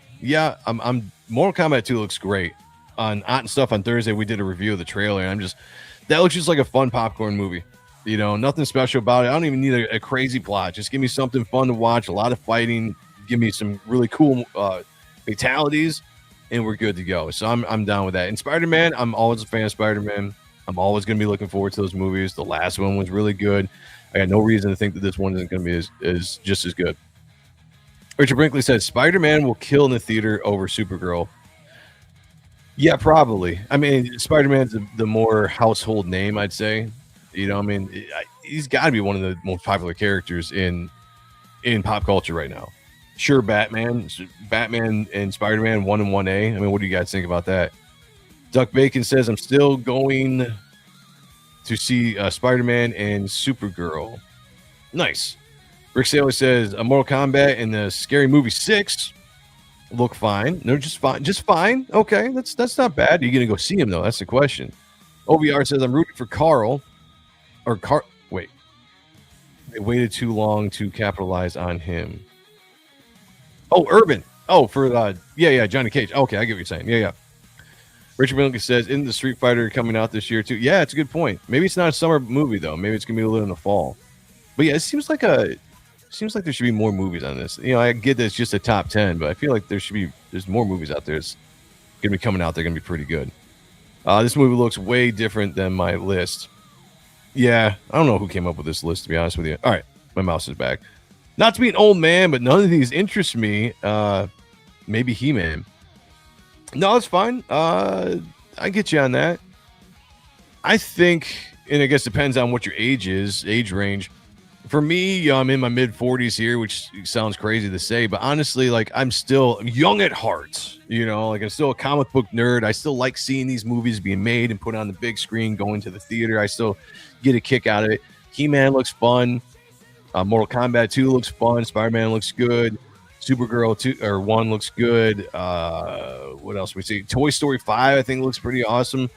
I'm Mortal Kombat 2 looks great. On Hot and Stuff on Thursday, we did a review of the trailer. And that looks just like a fun popcorn movie. You know, nothing special about it. I don't even need a crazy plot. Just give me something fun to watch. A lot of fighting. Give me some really cool fatalities. And we're good to go. So I'm down with that. And Spider-Man, I'm always a fan of Spider-Man. I'm always going to be looking forward to those movies. The last one was really good. I got no reason to think that this one isn't going to be as just as good. Richard Brinkley says Spider-Man will kill in the theater over Supergirl. Yeah, probably. I mean, Spider-Man's the more household name, I'd say. You know, I mean, he's got to be one of the most popular characters in pop culture right now. Sure, Batman and Spider-Man 1 and 1A. I mean, what do you guys think about that? Duck Bacon says, I'm still going to see Spider-Man and Supergirl. Nice. Rick Saylor says, Mortal Kombat and the Scary Movie 6 look fine. No, just fine. Just fine. Okay, that's not bad. Are you going to go see him, though? That's the question. OVR says, I'm rooting for Carl. Wait. They waited too long to capitalize on him. Oh, Urban. Oh, for Johnny Cage. Okay, I get what you're saying. Yeah. Richard Milton says, isn't the Street Fighter coming out this year too? Yeah, it's a good point. Maybe it's not a summer movie though. Maybe it's gonna be a little in the fall. But yeah, it seems like there should be more movies on this. You know, I get that it's just a top 10, but I feel like there's more movies out there. It's gonna be coming out. They're gonna be pretty good. This movie looks way different than my list. Yeah, I don't know who came up with this list, to be honest with you. All right, my mouse is back. Not to be an old man, but none of these interest me. Maybe He-Man. No, it's fine. I get you on that. I think, and I guess depends on what your age range. For me, I'm in my mid 40s here, which sounds crazy to say, but honestly, like I'm still young at heart. You know, like I'm still a comic book nerd. I still like seeing these movies being made and put on the big screen, going to the theater. I still get a kick out of it. He-Man looks fun. Mortal Kombat 2 looks fun. Spider-Man looks good. Supergirl 1 looks good. What else we see? Toy Story 5 I think looks pretty awesome.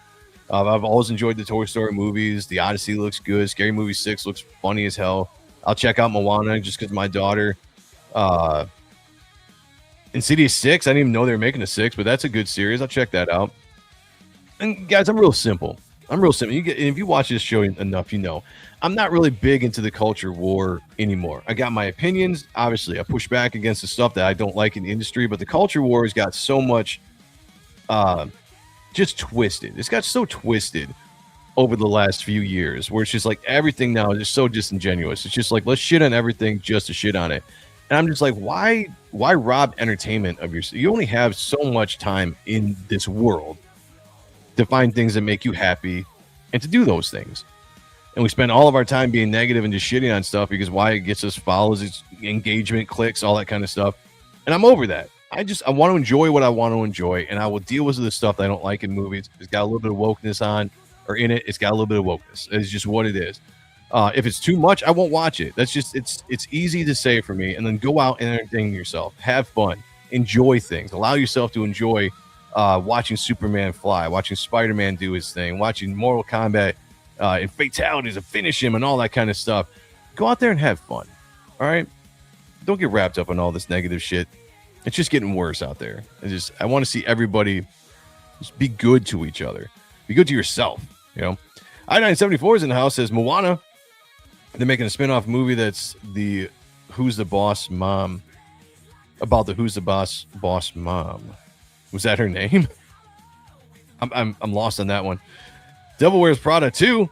I've always enjoyed the Toy Story movies. The Odyssey looks good. Scary Movie 6 looks funny as hell. I'll check out Moana just because my daughter. Insidious 6, I didn't even know they were making a 6, but that's a good series. I'll check that out. And guys, I'm real simple. If you watch this show enough, you know I'm not really big into the culture war anymore. I got my opinions. Obviously, I push back against the stuff that I don't like in the industry, but the culture war has got so much just twisted. It's got so twisted over the last few years, where it's just like everything now is just so disingenuous. It's just like, let's shit on everything just to shit on it. And I'm just like, why rob entertainment of yourself? You only have so much time in this world to find things that make you happy and to do those things. And we spend all of our time being negative and just shitting on stuff because why it gets us follows, it's engagement, clicks, all that kind of stuff. And I'm over that. I want to enjoy what I want to enjoy, and I will deal with the stuff that I don't like in movies. It's got a little bit of wokeness on, or in it, it's got a little bit of wokeness. It's just what it is. If it's too much, I won't watch it. That's just it's easy to say for me. And then go out and entertain yourself, have fun, enjoy things, allow yourself to enjoy watching Superman fly, watching Spider-Man do his thing, watching Mortal Kombat and fatalities and finish him and all that kind of stuff. Go out there and have fun. All right, don't get wrapped up in all this negative shit. It's just getting worse out there. I want to see everybody just be good to each other, be good to yourself. You know, I-974 is in the house, says Moana. They're making a spin-off movie that's the Who's the Boss Mom, about the Who's the Boss Mom. Was that her name? I'm lost on that one. Devil Wears Prada 2.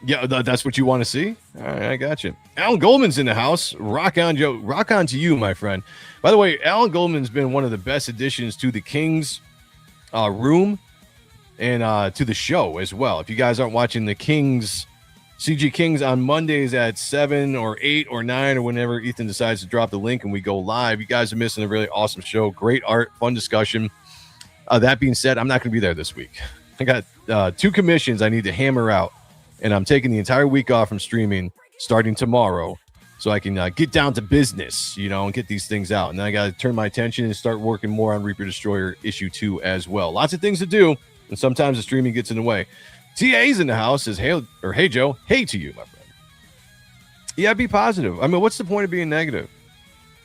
Yeah, that's what you want to see? All right, I got you. Alan Goldman's in the house. Rock on, Joe. Rock on to you, my friend. By the way, Alan Goldman's been one of the best additions to the King's room and to the show as well. If you guys aren't watching the King's, CG Kings on Mondays at 7 or 8 or 9 or whenever Ethan decides to drop the link and we go live, you guys are missing a really awesome show. Great art, fun discussion. That being said, I'm not going to be there this week. I got 2 commissions I need to hammer out, and I'm taking the entire week off from streaming starting tomorrow so I can get down to business, you know, and get these things out. And then I got to turn my attention and start working more on Reaper Destroyer issue 2 as well. Lots of things to do, and sometimes the streaming gets in the way. TA's in the house, says, hey Joe, hey to you, my friend. Yeah, be positive. I mean, what's the point of being negative?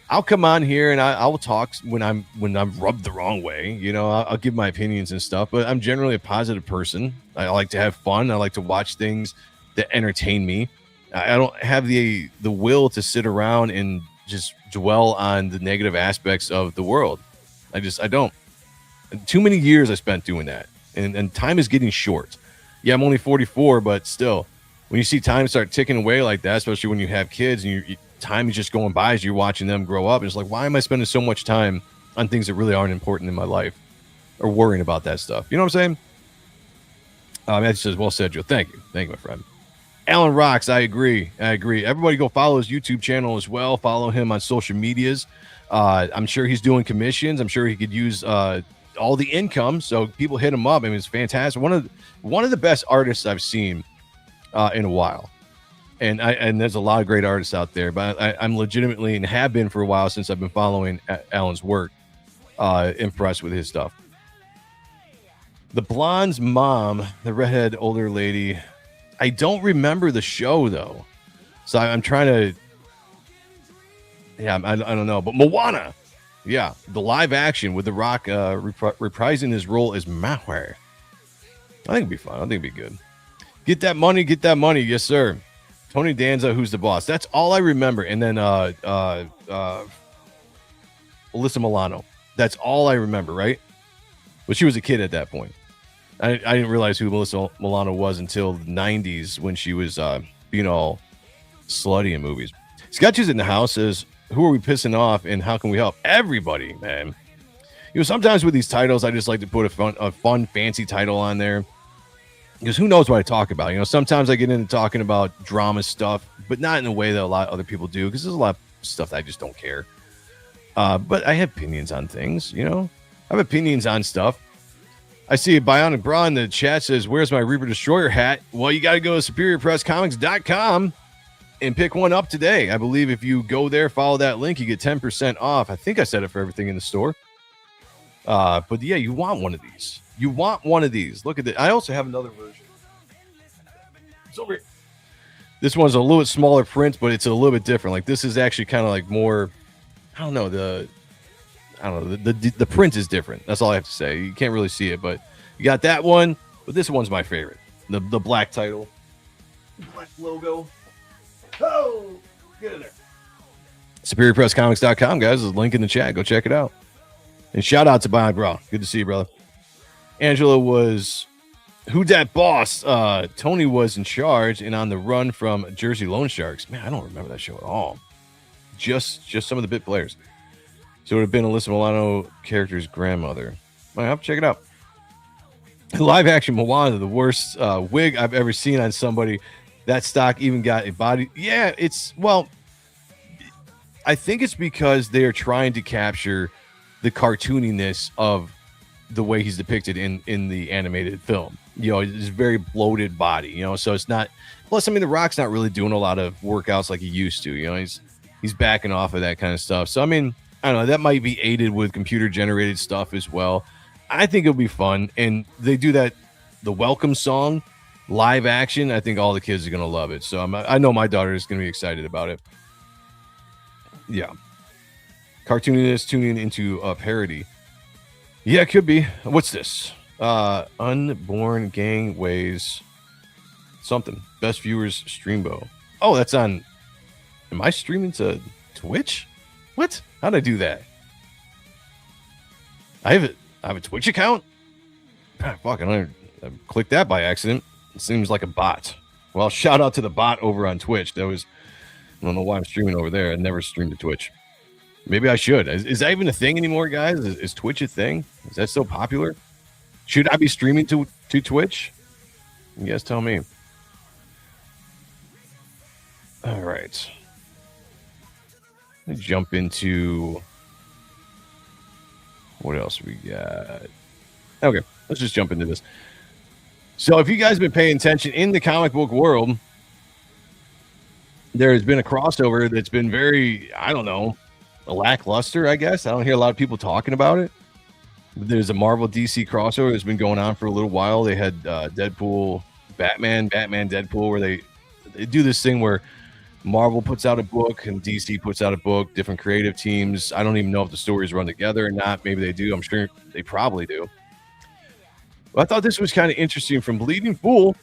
I'll come on here and I will talk when I'm rubbed the wrong way. You know, I'll give my opinions and stuff, but I'm generally a positive person. I like to have fun. I like to watch things that entertain me. I don't have the will to sit around and just dwell on the negative aspects of the world. I don't. Too many years I spent doing that, and time is getting short. Yeah, I'm only 44, but still, when you see time start ticking away like that, especially when you have kids and time is just going by as you're watching them grow up, and it's like, why am I spending so much time on things that really aren't important in my life or worrying about that stuff? You know what I'm saying? Matthew says, well said, Joe. Thank you, my friend. Alan rocks. I agree. Everybody go follow his YouTube channel as well. Follow him on social medias. I'm sure he's doing commissions. I'm sure he could use all the income, so people hit him up. I mean, it's fantastic. One of the best artists I've seen in a while, and there's a lot of great artists out there, but I'm legitimately, and have been for a while since I've been following Alan's work, impressed with his stuff. The blonde's mom, the redhead older lady, I don't remember the show though, so I'm trying to, I don't know, but Moana. Yeah, the live action with The Rock reprising his role as Maui. I think it'd be fun. I think it'd be good. Get that money. Yes, sir. Tony Danza, Who's the Boss? That's all I remember. And then Alyssa Milano. That's all I remember, right? But she was a kid at that point. I didn't realize who Alyssa Milano was until the 90s when she was being all slutty in movies. Sketches in the house says, who are we pissing off and how can we help? Everybody, man. You know, sometimes with these titles, I just like to put a fun, fancy title on there because who knows what I talk about. You know, sometimes I get into talking about drama stuff, but not in a way that a lot of other people do because there's a lot of stuff that I just don't care. But I have opinions on things, you know. I have opinions on stuff. I see a Bionic Bra in the chat says, where's my Reaper Destroyer hat? Well, you got to go to SuperiorPressComics.com and pick one up today. I believe if you go there, follow that link, you get 10% off. I think I said it for everything in the store. But yeah, you want one of these. You want one of these. Look at it. I also have another version. It's over here. This one's a little bit smaller print, but it's a little bit different. Like this is actually kind of like more, I don't know, the print is different. That's all I have to say. You can't really see it, but you got that one. But this one's my favorite. The black title, black logo. Oh, get in there. SuperiorPressComics.com, guys. There's a link in the chat. Go check it out. And shout out to Bionic Bra. Good to see you, brother. Angela was Who Dat Boss. Tony was in charge and on the run from Jersey Loan Sharks. Man, I don't remember that show at all. Just some of the bit players. So it would have been Alyssa Milano character's grandmother. I have to check it out. Live action Moana, the worst wig I've ever seen on somebody. That stock even got a body. Yeah, I think it's because they are trying to capture the cartooniness of the way he's depicted in the animated film. You know, it's very bloated body, you know, so it's not. Plus, I mean, The Rock's not really doing a lot of workouts like he used to. You know, he's backing off of that kind of stuff. So, I mean, I don't know. That might be aided with computer generated stuff as well. I think it'll be fun. And they do that, the welcome song, live action. I think all the kids are going to love it. So I know my daughter is going to be excited about it. Yeah. Cartooniness tuning into a parody. Yeah, it could be. What's this? Unborn Gang Weighs something. Best viewers Streambo. Oh, that's on. Am I streaming to Twitch? What? How'd I do that? I have a Twitch account? Fuck, I clicked that by accident. It seems like a bot. Well, shout out to the bot over on Twitch. I don't know why I'm streaming over there. I never streamed to Twitch. Maybe I should. Is that even a thing anymore, guys? Is Twitch a thing? Is that still popular? Should I be streaming to Twitch? You guys tell me. All right. Let me jump into what else we got. Okay, let's just jump into this. So if you guys have been paying attention in the comic book world, there has been a crossover that's been very, I don't know, lackluster, I guess. I don't hear a lot of people talking about it. There's a Marvel DC crossover that's been going on for a little while. They had Deadpool, Batman, Deadpool, where they do this thing where Marvel puts out a book and DC puts out a book, different creative teams. I don't even know if the stories run together or not. Maybe they do. I'm sure they probably do. But I thought this was kind of interesting from Bleeding Fool.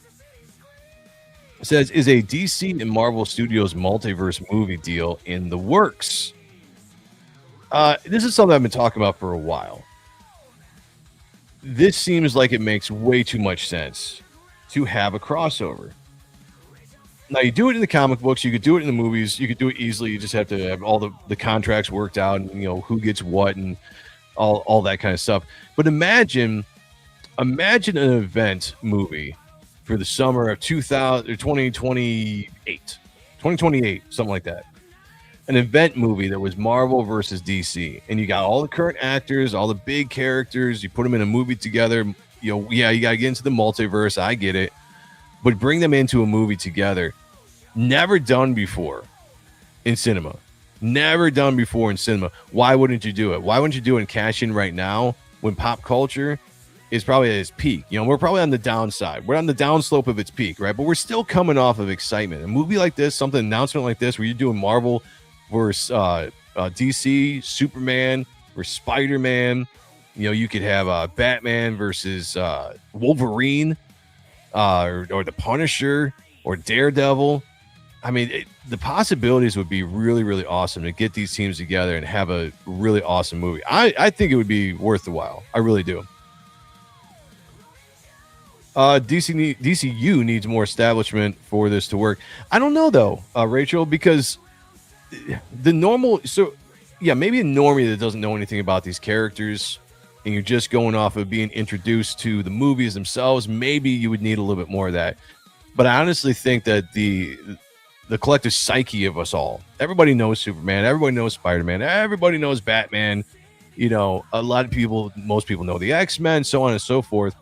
It says, is a DC and Marvel Studios multiverse movie deal in the works? This is something I've been talking about for a while. This seems like it makes way too much sense to have a crossover. Now, you do it in the comic books, you could do it in the movies, you could do it easily. You just have to have all the contracts worked out and, you know, who gets what and all that kind of stuff. But imagine an event movie for the summer of 2028, something like that. An event movie that was Marvel versus DC, and you got all the current actors, all the big characters. You put them in a movie together. You know, yeah, you got to get into the multiverse. I get it, but bring them into a movie together. Never done before in cinema. Never done before in cinema. Why wouldn't you do it? Why wouldn't you do it and cash in right now when pop culture is probably at its peak? You know, we're probably on the downside. We're on the downslope of its peak, right? But we're still coming off of excitement. A movie like this, something announcement like this, where you're doing Marvel versus DC, Superman versus Spider-Man. You know, you could have Batman versus Wolverine, or the Punisher, or Daredevil. I mean, the possibilities would be really, really awesome to get these teams together and have a really awesome movie. I think it would be worth the while. I really do. DCU needs more establishment for this to work. I don't know, though, Rachel, because the normal, so yeah, maybe a normie that doesn't know anything about these characters and you're just going off of being introduced to the movies themselves, maybe you would need a little bit more of that. But I honestly think that the collective psyche of us all, everybody knows Superman, everybody knows Spider-Man, everybody knows Batman, you know, a lot of people, most people know the X-Men, so on and so forth.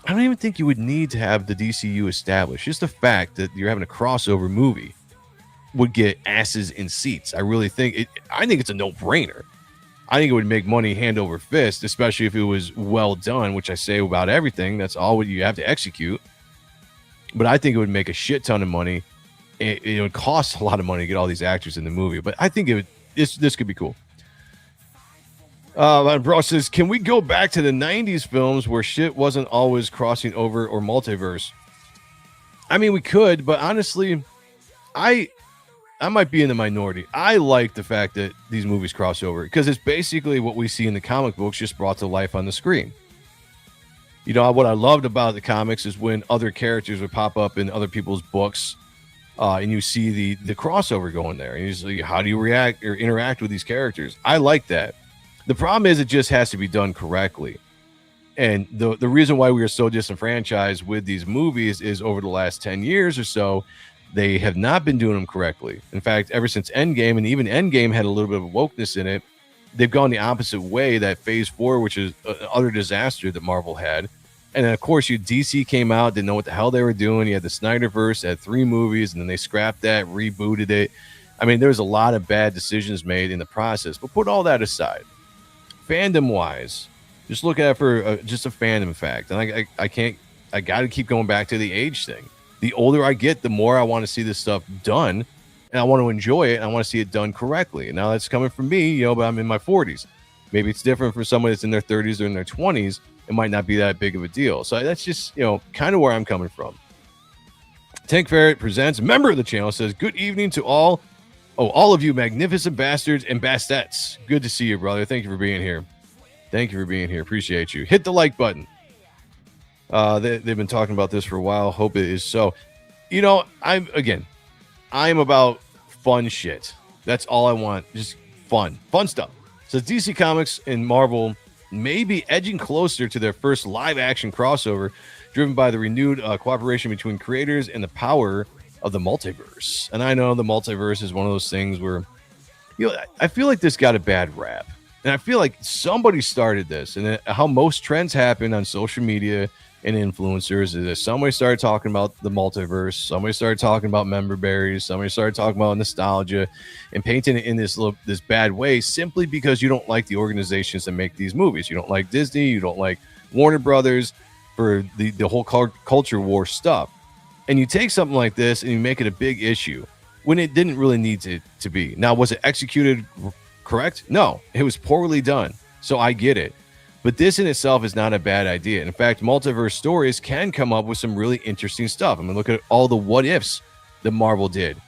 I don't even think you would need to have the DCU established. Just the fact that you're having a crossover movie would get asses in seats. I really think I think it's a no-brainer. I think it would make money hand over fist, especially if it was well done, which I say about everything. That's all you have to execute. But I think it would make a shit ton of money. It would cost a lot of money to get all these actors in the movie. But I think this could be cool. Bro says, can we go back to the 90s films where shit wasn't always crossing over or multiverse? I mean, we could, but honestly, I might be in the minority. I like the fact that these movies cross over because it's basically what we see in the comic books just brought to life on the screen. You know, what I loved about the comics is when other characters would pop up in other people's books, and you see the crossover going there. And you see, how do you react or interact with these characters? I like that. The problem is it just has to be done correctly. And the reason why we are so disenfranchised with these movies is over the last 10 years or so, they have not been doing them correctly. In fact, ever since Endgame, and even Endgame had a little bit of wokeness in it, they've gone the opposite way. That Phase 4, which is another disaster that Marvel had. And then, of course, DC came out, didn't know what the hell they were doing. You had the Snyderverse, had 3 movies, and then they scrapped that, rebooted it. I mean, there was a lot of bad decisions made in the process. But put all that aside. Fandom-wise, just look at it for just a fandom fact. And I got to keep going back to the age thing. The older I get, the more I want to see this stuff done. And I want to enjoy it, and I want to see it done correctly. And now that's coming from me, but I'm in my 40s. Maybe it's different for someone that's in their 30s or in their 20s. It might not be that big of a deal. So that's just, kind of where I'm coming from. Tank Ferret presents, member of the channel, says, good evening to all of you magnificent bastards and bastettes. Good to see you, brother. Thank you for being here. Thank you for being here. Appreciate you. Hit the like button. They've been talking about this for a while. Hope it is so. I'm about fun shit. That's all I want. Just fun stuff. So DC Comics and Marvel may be edging closer to their first live action crossover, driven by the renewed cooperation between creators and the power of the multiverse. And I know the multiverse is one of those things where, I feel like this got a bad rap. And I feel like somebody started this. And how most trends happen on social media and influencers is that somebody started talking about the multiverse, somebody started talking about member berries, somebody started talking about nostalgia and painting it in this bad way simply because you don't like the organizations that make these movies. You don't like Disney, you don't like Warner Brothers for the whole culture war stuff. And you take something like this and you make it a big issue when it didn't really need to be. Now, was it executed correct? No, it was poorly done. So I get it. But this in itself is not a bad idea. In fact, multiverse stories can come up with some really interesting stuff. I mean, look at all the what ifs that Marvel did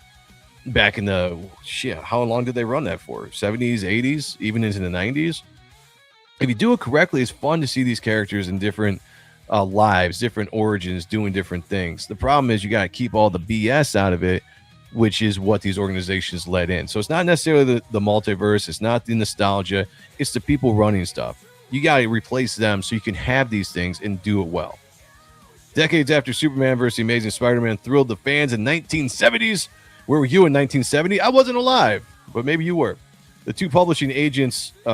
back in the how long did they run that for? 70s, 80s, even into the 90s? If you do it correctly, it's fun to see these characters in different lives, different origins, doing different things. The problem is you got to keep all the BS out of it, which is what these organizations let in. So it's not necessarily the multiverse. It's not the nostalgia. It's the people running stuff. You got to replace them so you can have these things and do it well. Decades after Superman vs. The Amazing Spider-Man thrilled the fans in 1970s. Where were you in 1970? I wasn't alive, but maybe you were. The two publishing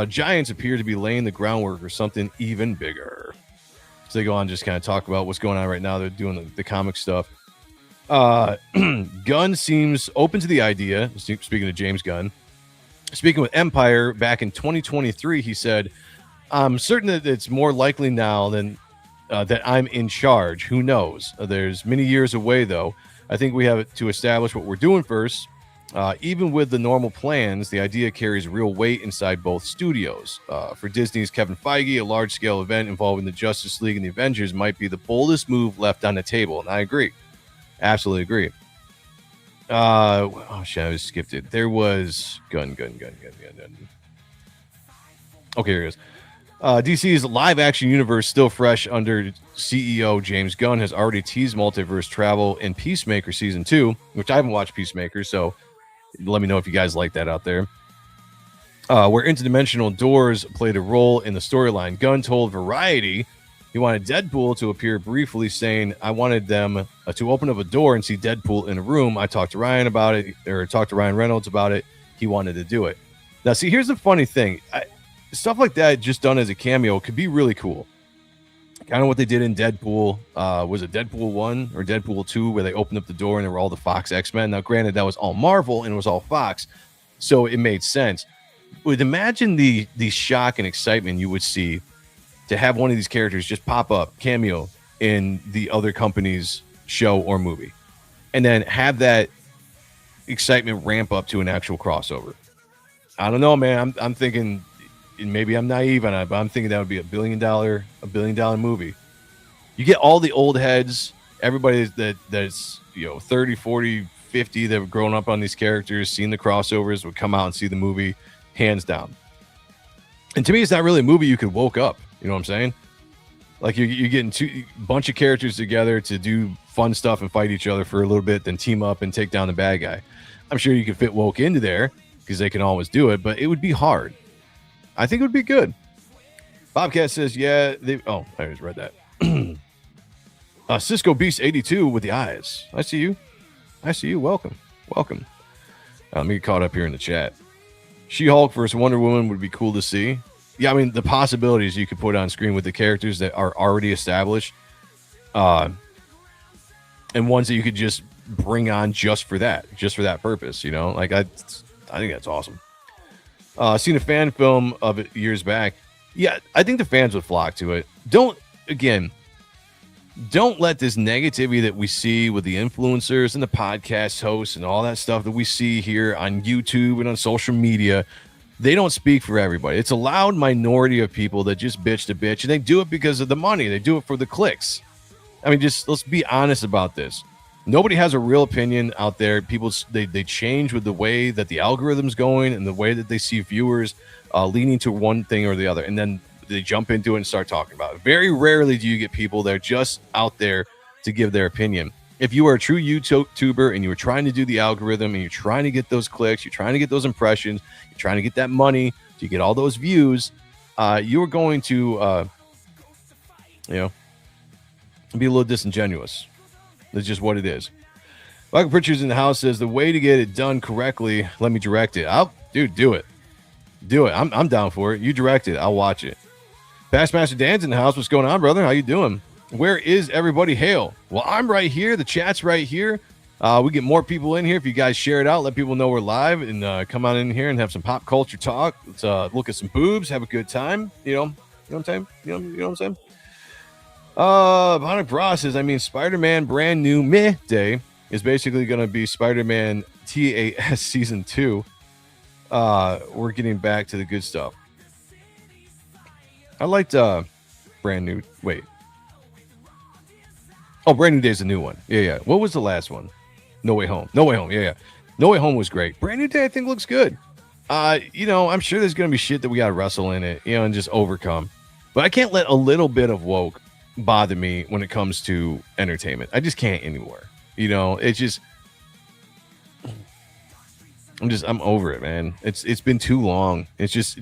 giants appear to be laying the groundwork for something even bigger. So they go on just kind of talk about what's going on right now. They're doing the comic stuff. Gunn seems open to the idea. Speaking of James Gunn, speaking with Empire back in 2023, he said, I'm certain that it's more likely now than that I'm in charge. Who knows? There's many years away, though. I think we have to establish what we're doing first. Even with the normal plans, the idea carries real weight inside both studios. For Disney's Kevin Feige, a large-scale event involving the Justice League and the Avengers might be the boldest move left on the table. And I agree. Absolutely agree. I just skipped it. There was gun. Okay, here it is. DC's live-action universe, still fresh under CEO James Gunn, has already teased multiverse travel in Peacemaker Season 2, which I haven't watched Peacemaker, so let me know if you guys like that out there. Where interdimensional doors played a role in the storyline. Gunn told Variety he wanted Deadpool to appear briefly, saying, I wanted them to open up a door and see Deadpool in a room. I talked to Ryan about it, or talked to Ryan Reynolds about it. He wanted to do it. Now, see, here's the funny thing. Stuff like that just done as a cameo could be really cool. Kind of what they did in Deadpool. Was it Deadpool 1 or Deadpool 2 where they opened up the door and there were all the Fox X-Men? Now, granted, that was all Marvel and it was all Fox, so it made sense. But imagine the shock and excitement you would see to have one of these characters just pop up, cameo, in the other company's show or movie. And then have that excitement ramp up to an actual crossover. I don't know, man. I'm thinking... And maybe I'm naive on it, but I'm thinking that would be a $1 billion movie. You get all the old heads, everybody that's 30, 40, 50 that have grown up on these characters, seen the crossovers, would come out and see the movie, hands down. And to me, it's not really a movie you could woke up. You know what I'm saying? Like you're getting a bunch of characters together to do fun stuff and fight each other for a little bit, then team up and take down the bad guy. I'm sure you could fit woke into there because they can always do it, but it would be hard. I think it would be good. Bobcat says, yeah. I just read that. Cisco Beast 82 with the eyes. I see you. Welcome. Let me get caught up here in the chat. She-Hulk versus Wonder Woman would be cool to see. Yeah, I mean, the possibilities you could put on screen with the characters that are already established, and ones that you could just bring on just for that purpose, Like, I think that's awesome. Seen a fan film of it years back. Yeah, I think the fans would flock to it. Don't let this negativity that we see with the influencers and the podcast hosts and all that stuff that we see here on YouTube and on social media. They don't speak for everybody. It's a loud minority of people that just bitch to bitch, and they do it because of the money. They do it for the clicks. I mean, just let's be honest about this. Nobody has a real opinion out there. People, they change with the way that the algorithm's going and the way that they see viewers leaning to one thing or the other, and then they jump into it and start talking about it. Very rarely do you get people that are just out there to give their opinion. If you are a true YouTuber and you're trying to do the algorithm and you're trying to get those clicks, you're trying to get those impressions, you're trying to get that money to get all those views, you're going to, be a little disingenuous. That's just what it is. Michael Pritchard's in the house says the way to get it done correctly, let me direct it. Dude, do it. I'm down for it. You direct it. I'll watch it. Past Master Dan's in the house. What's going on, brother? How you doing? Where is everybody? Hail. Well, I'm right here. The chat's right here. We get more people in here. If you guys share it out, let people know we're live, and come on in here and have some pop culture talk. Let's look at some boobs, have a good time. You know what I'm saying? You know what I'm saying? Bionic Bra says, Spider-Man Brand New Meh Day is basically going to be Spider-Man TAS Season 2. We're getting back to the good stuff. I liked Brand New. Wait. Oh, Brand New Day is a new one. Yeah. What was the last one? No Way Home. Yeah. No Way Home was great. Brand New Day, I think, looks good. I'm sure there's going to be shit that we got to wrestle in it, and just overcome. But I can't let a little bit of woke bother me when it comes to entertainment. I just can't anymore. It's just... I'm over it, man. It's been too long. It's just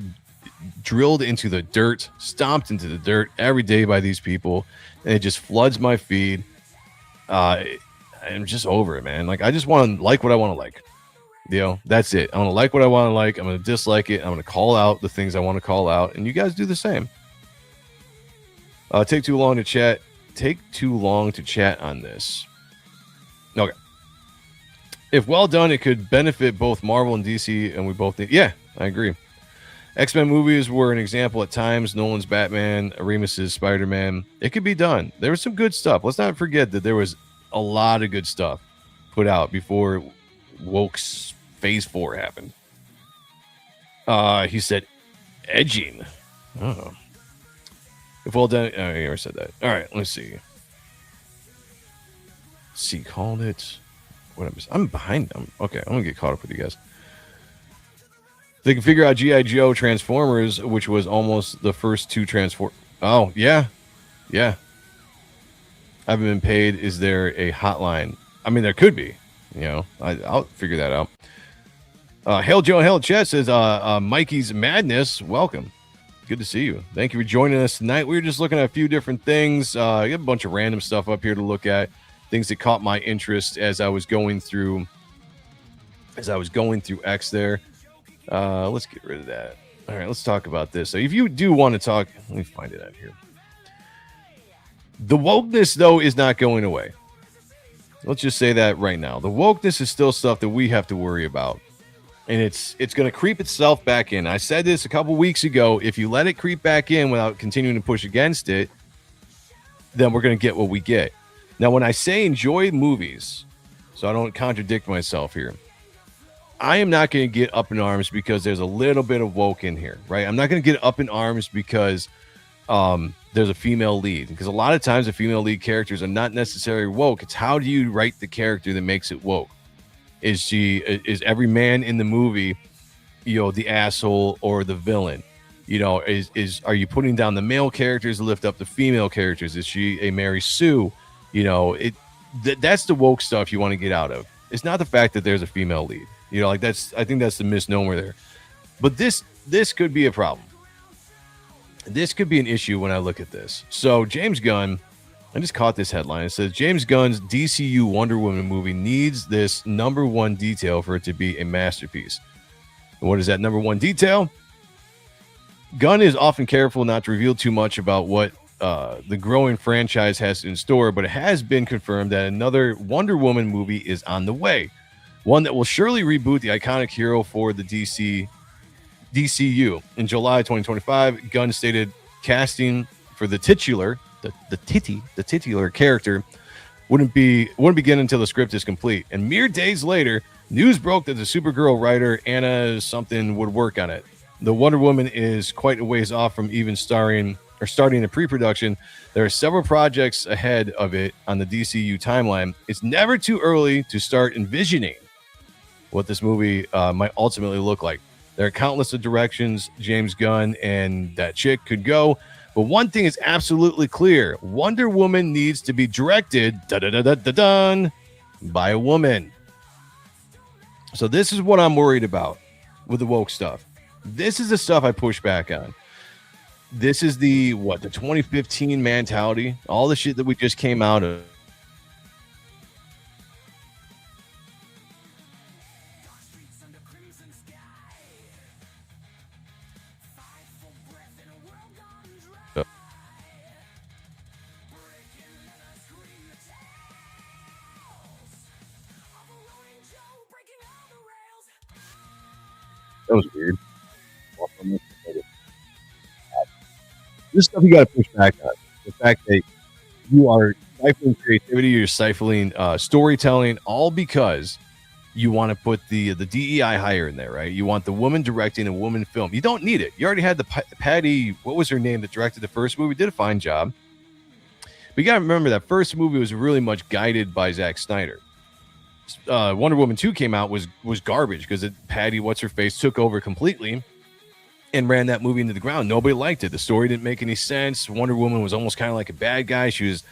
drilled into the dirt, stomped into the dirt every day by these people, and it just floods my feed. I'm just over it, man. Like, I just want to like what I want to like. That's it. I want to like what I want to like. I'm going to dislike it. I'm going to call out the things I want to call out, and you guys do the same. Take too long to chat. Take too long to chat on this. Okay. If well done, it could benefit both Marvel and DC, and we both need... Yeah, I agree. X-Men movies were an example at times. Nolan's Batman, Remus's Spider-Man. It could be done. There was some good stuff. Let's not forget that there was a lot of good stuff put out before woke's Phase 4 happened. He said, edging. Oh. If well done... Oh, I already said that. All right, let's see. C called it... I'm behind them. Okay, I'm gonna get caught up with you guys. They can figure out G.I. Joe Transformers, which was almost the first two Transform. Oh, yeah. I haven't been paid. Is there a hotline? There could be. I'll figure that out. Hail Joe, Hail Chet says, Mikey's Madness, welcome. Good to see you. Thank you for joining us tonight. We were just looking at a few different things. I got a bunch of random stuff up here to look at. Things that caught my interest as I was going through X there. Let's get rid of that. All right, let's talk about this. So if you do want to talk, let me find it out here. The wokeness, though, is not going away. Let's just say that right now. The wokeness is still stuff that we have to worry about. And it's going to creep itself back in. I said this a couple weeks ago. If you let it creep back in without continuing to push against it, then we're going to get what we get. Now, when I say enjoy movies, so I don't contradict myself here, I am not going to get up in arms because there's a little bit of woke in here, right? I'm not going to get up in arms because there's a female lead. Because a lot of times the female lead characters are not necessarily woke. It's how do you write the character that makes it woke? Is every man in the movie, the asshole or the villain? You know, are you putting down the male characters to lift up the female characters? Is she a Mary Sue? You know, that's the woke stuff you want to get out of. It's not the fact that there's a female lead. You know, like I think that's the misnomer there. But this could be a problem. This could be an issue when I look at this. So James Gunn, I just caught this headline. It says James Gunn's DCU Wonder Woman movie needs this number one detail for it to be a masterpiece. And what is that number one detail? Gunn is often careful not to reveal too much about what the growing franchise has in store, but it has been confirmed that another Wonder Woman movie is on the way. One that will surely reboot the iconic hero for the DCU. In July 2025, Gunn stated casting for the titular character wouldn't begin until the script is complete. And mere days later, news broke that the Supergirl writer Anna something would work on it. The Wonder Woman is quite a ways off from even starting a pre-production. There are several projects ahead of it on the DCU timeline. It's never too early to start envisioning what this movie might ultimately look like. There are countless of directions James Gunn and that chick could go, but one thing is absolutely clear: Wonder Woman needs to be directed by a woman. So this is what I'm worried about with the woke stuff. This is the stuff I push back on. This is the 2015 mentality, all the shit that we just came out of. That was weird. This stuff you got to push back on. The fact that you are stifling creativity, you're stifling storytelling, all because you want to put the DEI higher in there, right? You want the woman directing a woman film. You don't need it. You already had the Patty, what was her name, that directed the first movie, did a fine job. But you got to remember that first movie was really much guided by Zack Snyder. Wonder Woman 2 came out was garbage because Patty, what's her face, took over completely and ran that movie into the ground. Nobody liked it. The story didn't make any sense. Wonder Woman was almost kind of like a bad guy. She was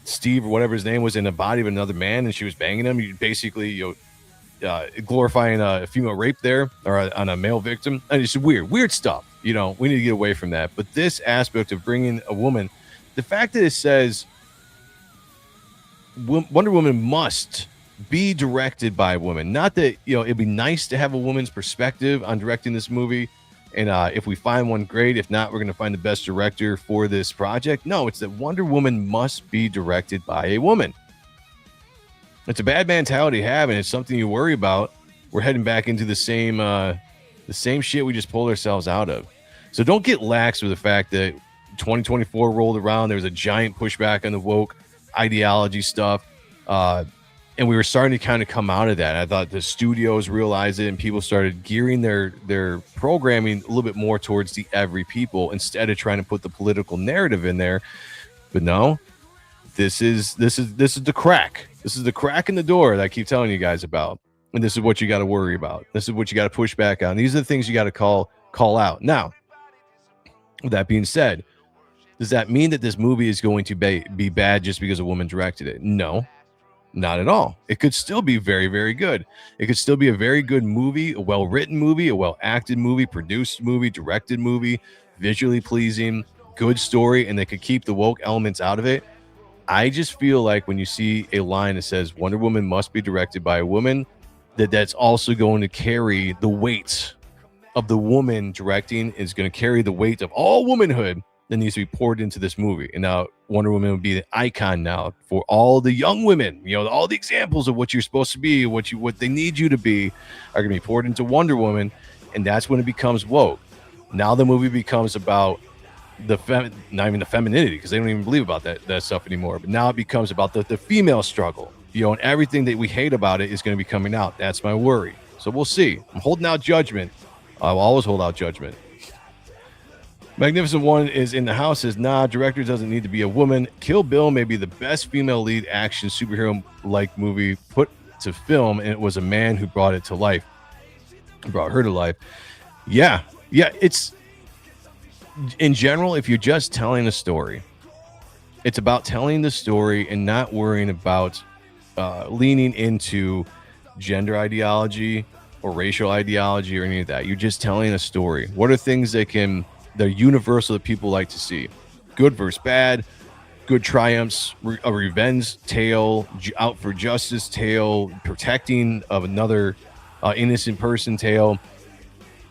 Steve or whatever his name was in the body of another man, and she was banging him. You basically glorifying a female rape there, or on a male victim. And it's weird stuff. You know, we need to get away from that. But this aspect of bringing a woman, the fact that it says Wonder Woman must be directed by a woman. Not that, it'd be nice to have a woman's perspective on directing this movie. And if we find one, great. If not, we're going to find the best director for this project. No, it's that Wonder Woman must be directed by a woman. It's a bad mentality to have, and it's something you worry about. We're heading back into the same shit we just pulled ourselves out of. So don't get lax with the fact that 2024 rolled around. There was a giant pushback on the woke ideology stuff. And we were starting to kind of come out of that. I thought the studios realized it, and people started gearing their programming a little bit more towards the every people instead of trying to put the political narrative in there. But no, this is the crack. This is the crack in the door that I keep telling you guys about. And this is what you got to worry about. This is what you got to push back on. These are the things you got to call out. Now, with that being said, does that mean that this movie is going to be bad just because a woman directed it? No. Not at all. It could still be very, very good. It could still be a very good movie, a well-written movie, a well-acted movie, produced movie, directed movie, visually pleasing, good story, and they could keep the woke elements out of it. I just feel like when you see a line that says Wonder Woman must be directed by a woman, that's also going to carry the weight of the woman directing, is going to carry the weight of all womanhood that needs to be poured into this movie. And now Wonder Woman would be the icon now for all the young women. All the examples of what you're supposed to be, what they need you to be, are going to be poured into Wonder Woman, and that's when it becomes woke. Now the movie becomes about not even the femininity, because they don't even believe about that stuff anymore. But now it becomes about the female struggle. And everything that we hate about it is going to be coming out. That's my worry. So we'll see. I'm holding out judgment. I will always hold out judgment. Magnificent One is in the house, says, nah, director doesn't need to be a woman. Kill Bill may be the best female lead action superhero-like movie put to film, and it was a man who brought it to life. Brought her to life. Yeah, Yeah, it's in general, if you're just telling a story, it's about telling the story and not worrying about leaning into gender ideology or racial ideology or any of that. You're just telling a story. What are things they're universal that people like to see? Good versus bad, good triumphs, a revenge tale, out for justice tale, protecting of another innocent person tale.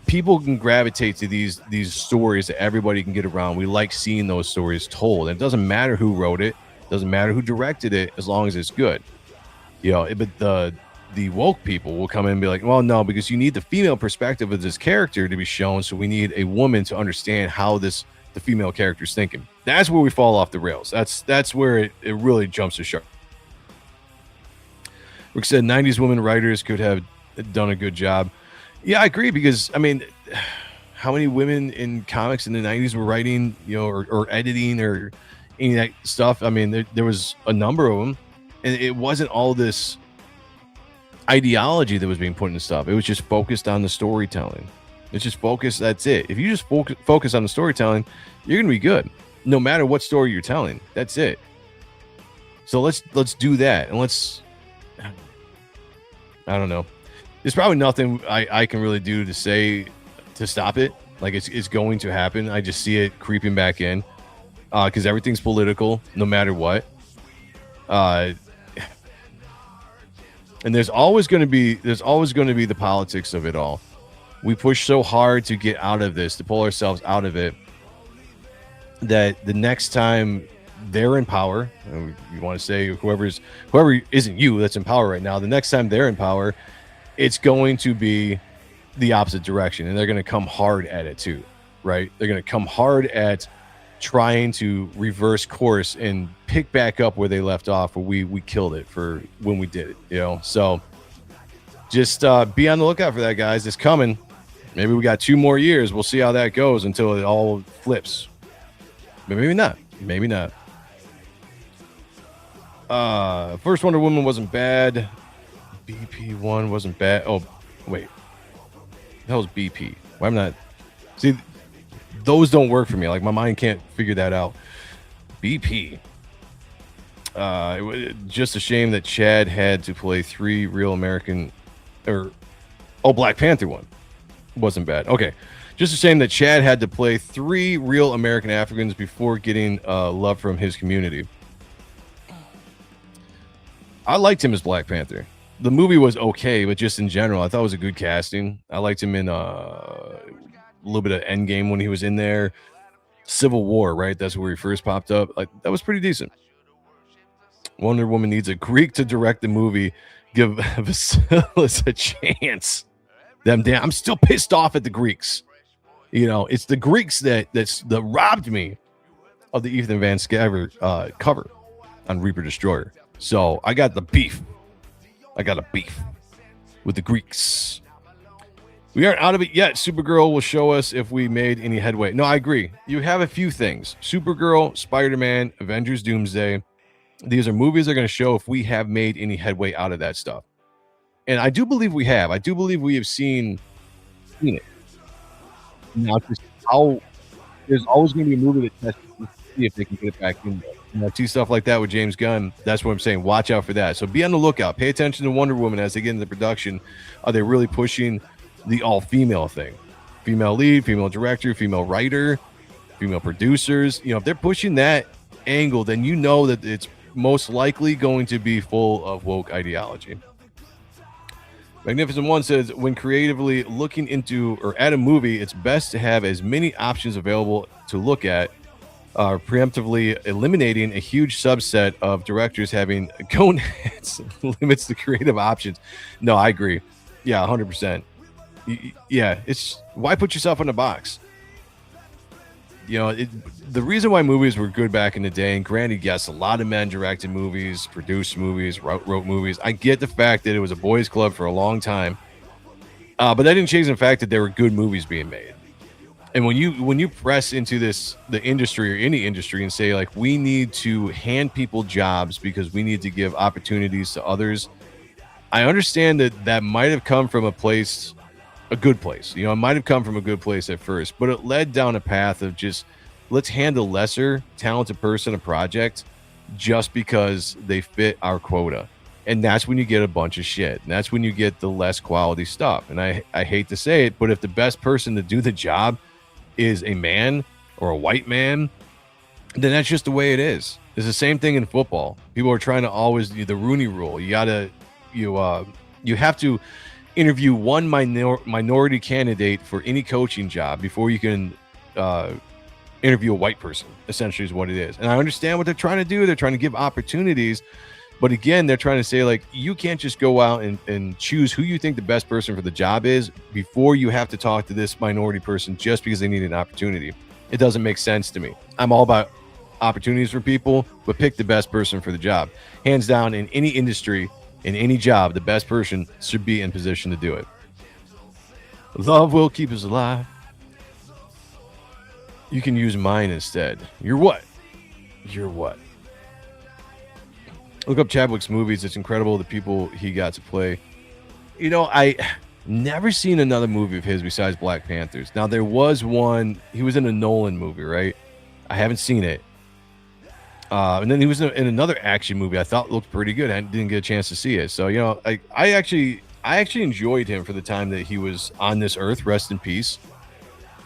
People can gravitate to these stories that everybody can get around. We like seeing those stories told. And it doesn't matter who wrote it, doesn't matter who directed it, as long as it's good. But the woke people will come in and be like, well, no, because you need the female perspective of this character to be shown, so we need a woman to understand how the female character is thinking. That's where we fall off the rails. That's where it really jumps the shark. Rick said 90s women writers could have done a good job. Yeah, I agree, because I mean, how many women in comics in the 90s were writing, or editing or any of that stuff? I mean, there was a number of them, and it wasn't all this ideology that was being put into stuff. It was just focused on the storytelling. It's just focused. That's it. If you just focus on the storytelling, you're gonna be good, no matter what story you're telling. That's it. So let's do that, and I don't know. There's probably nothing I can really do to stop it. Like it's going to happen. I just see it creeping back in, because everything's political, no matter what. And there's always going to be the politics of it all. We push so hard to get out of this, to pull ourselves out of it, that the next time they're in power, and you want to say whoever isn't you that's in power right now, the next time they're in power, it's going to be the opposite direction, and they're going to come hard at it too, right? They're going to come hard at trying to reverse course and pick back up where they left off, where we killed it for when we did it, So just be on the lookout for that, guys. It's coming. Maybe we got 2 more years. We'll see how that goes until it all flips. But maybe not. Maybe not. First Wonder Woman wasn't bad. BP1 wasn't bad. Oh, wait. The hell's BP? Why am I not? See, those don't work for me. Like, my mind can't figure that out. BP. It was just a shame that Chad had to play 3 real American, Black Panther one wasn't bad. Okay. Just a shame that Chad had to play 3 real American Africans before getting love from his community. I liked him as Black Panther. The movie was okay, but just in general, I thought it was a good casting. I liked him in a little bit of Endgame when he was in there. Civil War, right? That's where he first popped up. Like, that was pretty decent. Wonder Woman needs a Greek to direct the movie. Give Vasilis a chance. I'm still pissed off at the Greeks. It's the Greeks that robbed me of the Ethan Van Sciver cover on Reaper Destroyer. So I got the beef. I got a beef with the Greeks. We aren't out of it yet. Supergirl will show us if we made any headway. No, I agree. You have a few things. Supergirl, Spider-Man, Avengers Doomsday. These are movies that are going to show if we have made any headway out of that stuff. And I do believe we have. I do believe we have seen it. Now, just how there's always going to be a movie that tests to see if they can get it back in there. See stuff like that with James Gunn. That's what I'm saying. Watch out for that. So be on the lookout. Pay attention to Wonder Woman as they get into production. Are they really pushing the all-female thing? Female lead, female director, female writer, female producers. If they're pushing that angle, then you know that it's most likely going to be full of woke ideology. Magnificent One says, when creatively looking into or at a movie, it's best to have as many options available to look at, preemptively eliminating a huge subset of directors having gonads limits the creative options. No, I agree. Yeah, 100%. Yeah, it's why put yourself in a box? The reason why movies were good back in the day, and granted, yes, a lot of men directed movies, produced movies, wrote movies. I get the fact that it was a boys' club for a long time, but that didn't change the fact that there were good movies being made. And when you press into the industry or any industry and say, like, we need to hand people jobs because we need to give opportunities to others, I understand that might have come from a place a good place. You know, it might have come from a good place at first, but it led down a path of just let's hand a lesser talented person a project just because they fit our quota. And that's when you get a bunch of shit. And that's when you get the less quality stuff. And I hate to say it, but if the best person to do the job is a man or a white man, then that's just the way it is. It's the same thing in football. People are trying to always do the Rooney rule. You have to interview one minority candidate for any coaching job before you can interview a white person, essentially is what it is. And I understand what they're trying to do. They're trying to give opportunities. But again, they're trying to say, like, you can't just go out and choose who you think the best person for the job is before you have to talk to this minority person just because they need an opportunity. It doesn't make sense to me. I'm all about opportunities for people, but pick the best person for the job. Hands down, in any industry, in any job, the best person should be in position to do it. Love will keep us alive. You can use mine instead. You're what? You're what? Look up Chadwick's movies. It's incredible the people he got to play. You know, I never seen another movie of his besides Black Panthers. Now, there was one. He was in a Nolan movie, right? I haven't seen it. And then he was in another action movie I thought looked pretty good. I didn't get a chance to see it. So, you know, I actually enjoyed him for the time that he was on this earth. Rest in peace.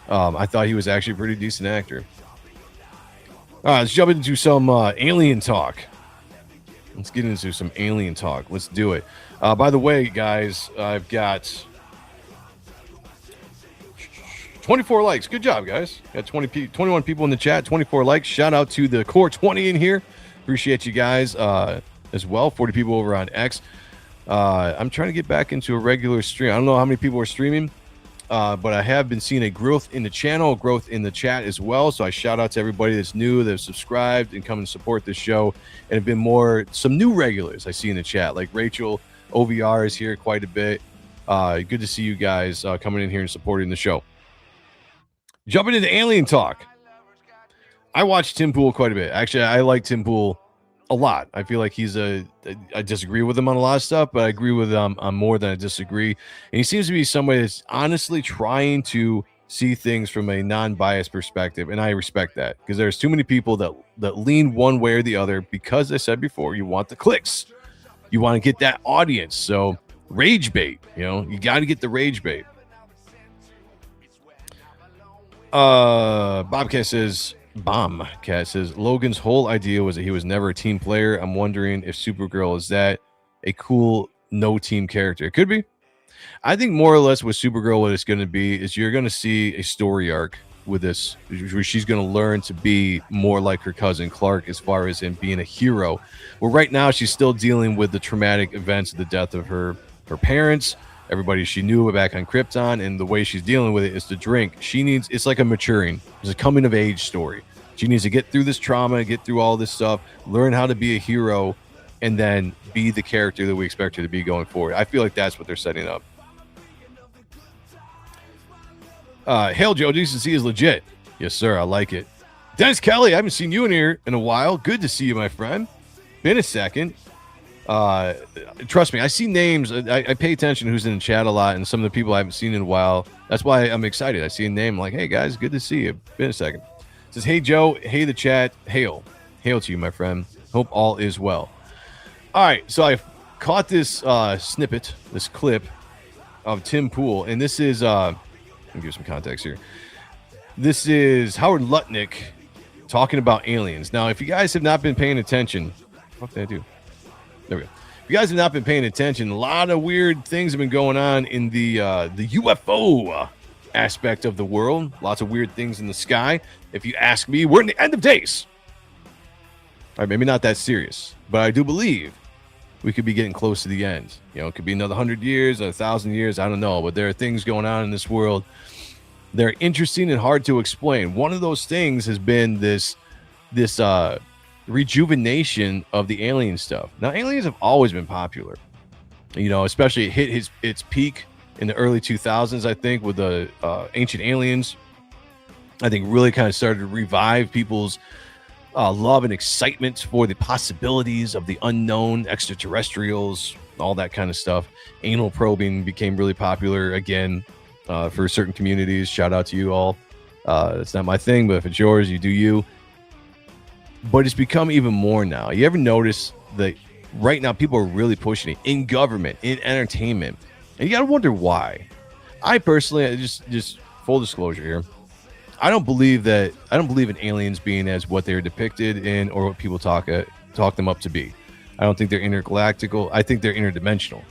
I thought he was actually a pretty decent actor. All right, let's jump into some alien talk. Let's get into some alien talk. Let's do it. By the way, guys, I've got 24 likes. Good job, guys. Got 21 people in the chat, 24 likes. Shout out to the core 20 in here. Appreciate you guys as well. 40 people over on X. I'm trying to get back into a regular stream. I don't know how many people are streaming, but I have been seeing a growth in the channel, growth in the chat as well. So I shout out to everybody that's new, that's subscribed and come and support this show. And have been some new regulars I see in the chat, like Rachel OVR is here quite a bit. Good to see you guys coming in here and supporting the show. Jumping into alien talk. I watched Tim Pool quite a bit. Actually, I like Tim Pool a lot. I feel like I disagree with him on a lot of stuff, but I agree with him on more than I disagree. And he seems to be somebody that's honestly trying to see things from a non-biased perspective. And I respect that, because there's too many people that lean one way or the other, because I said before, you want the clicks. You want to get that audience. So rage bait, you got to get the rage bait. Bombcat says Logan's whole idea was that he was never a team player. I'm wondering if Supergirl is that a cool no team character. It could be. I think more or less with Supergirl, what it's going to be is you're going to see a story arc with this, where she's going to learn to be more like her cousin Clark as far as in being a hero. Well, right now she's still dealing with the traumatic events of the death of her parents, everybody she knew back on Krypton, and the way she's dealing with it is to drink. It's like a maturing, it's a coming of age story. She needs to get through this trauma, get through all this stuff, learn how to be a hero, and then be the character that we expect her to be going forward. I feel like that's what they're setting up. Hail Joe, decency is legit. Yes, sir, I like it. Dennis Kelly, I haven't seen you in here in a while. Good to see you, my friend. Been a second. Trust me, I see names. I pay attention to who's in the chat a lot, and some of the people I haven't seen in a while. That's why I'm excited. I see a name like, hey guys, good to see you. Been a second. It says, hey Joe, hey the chat, hail to you, my friend. Hope all is well. All right, so I caught this snippet, this clip of Tim Pool, and this is let me give some context here. This is Howard Lutnick talking about aliens. Now, if you guys have not been paying attention, what did I do? There we go. If you guys have not been paying attention, a lot of weird things have been going on in the UFO aspect of the world. Lots of weird things in the sky. If you ask me, we're in the end of days. All right, maybe not that serious, but I do believe we could be getting close to the end. It could be another 100 years, 1,000 years. I don't know, but there are things going on in this world. They're interesting and hard to explain. One of those things has been this rejuvenation of the alien stuff. Now, aliens have always been popular, especially it hit its peak in the early 2000s, I think, with the Ancient Aliens. I think really kind of started to revive people's love and excitement for the possibilities of the unknown, extraterrestrials, all that kind of stuff. Anal probing became really popular again. for certain communities. Shout out to you all. It's not my thing, but if it's yours, you do you. But it's become even more now. You ever notice that right now people are really pushing it in government, in entertainment, and you gotta wonder why. I personally, just full disclosure here, I don't believe in aliens being as what they're depicted in or what people talk them up to be. I don't think they're intergalactical. I think they're interdimensional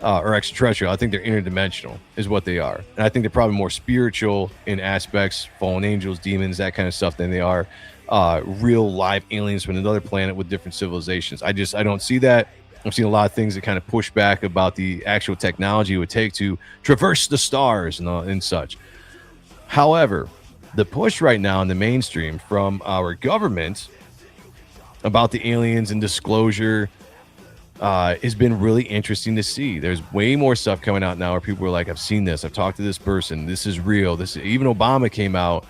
or extraterrestrial. I think they're interdimensional is what they are. And I think they're probably more spiritual in aspects, fallen angels, demons, that kind of stuff, than they are real live aliens from another planet with different civilizations. I don't see that. I've seen a lot of things that kind of push back about the actual technology it would take to traverse the stars and such. However, the push right now in the mainstream from our government about the aliens and disclosure has been really interesting to see. There's way more stuff coming out now where people are like, I've seen this, I've talked to this person, this is real. Even Obama came out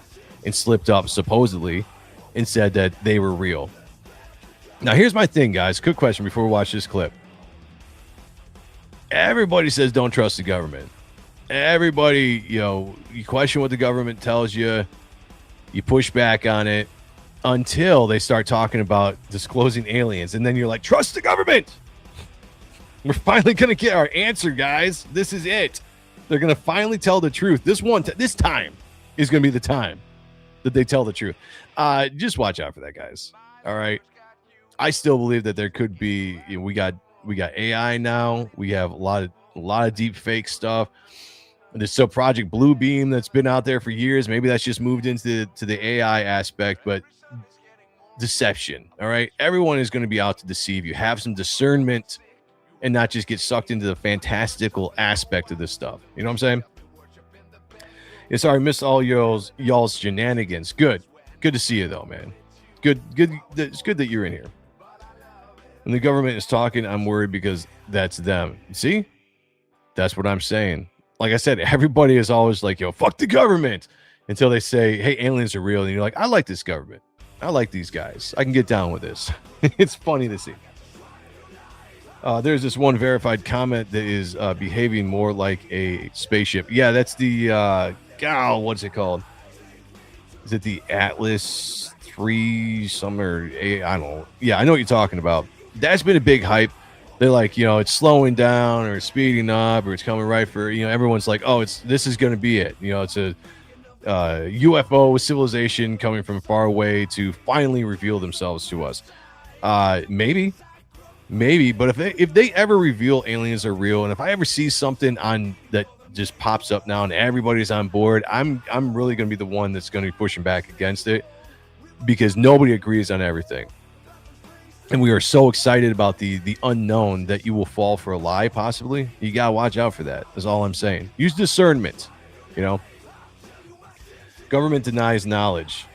and slipped up supposedly and said that they were real. Now here's my thing, guys. Quick question before we watch this clip. Everybody says don't trust the government. Everybody, you question what the government tells you, you push back on it until they start talking about disclosing aliens, and then you're like, trust the government. We're finally gonna get our answer, guys. This is it. They're gonna finally tell the truth. This time is gonna be the time that they tell the truth. Just watch out for that, guys. All right. I still believe that there could be. We got AI now. We have a lot of deep fake stuff. There's still Project Bluebeam that's been out there for years. Maybe that's just moved into the AI aspect, but deception. All right. Everyone is going to be out to deceive you. Have some discernment and not just get sucked into the fantastical aspect of this stuff. You know what I'm saying? Yeah, sorry, missed all y'all's shenanigans. Good to see you though, man. Good. It's good that you're in here. When the government is talking, I'm worried because that's them. See? That's what I'm saying. Like I said, everybody is always like, yo, fuck the government, until they say, hey, aliens are real. And you're like, I like this government. I like these guys. I can get down with this. It's funny to see. There's this one verified comment that is behaving more like a spaceship. Yeah, that's the, what's it called? Is it the Atlas 3 somewhere? I don't know. Yeah, I know what you're talking about. That's been a big hype. They're like, it's slowing down or it's speeding up or it's coming right for, everyone's like, oh, this is going to be it. It's a UFO civilization coming from far away to finally reveal themselves to us. Maybe, but if they ever reveal aliens are real, and if I ever see something on that just pops up now and everybody's on board, I'm really going to be the one that's going to be pushing back against it, because nobody agrees on everything. And we are so excited about the unknown that you will fall for a lie, possibly. You got to watch out for that. That's all I'm saying. Use discernment, Government denies knowledge.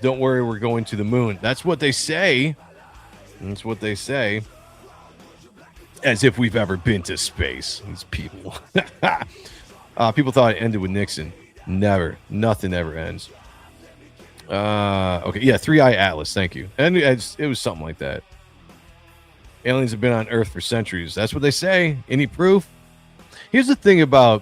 Don't worry, we're going to the moon. That's what they say. That's what they say. As if we've ever been to space. These people. People thought it ended with Nixon. Never. Nothing ever ends. Okay, yeah, 3-Eye Atlas, thank you. And it was something like that. Aliens have been on Earth for centuries. That's what they say. Any proof? Here's the thing about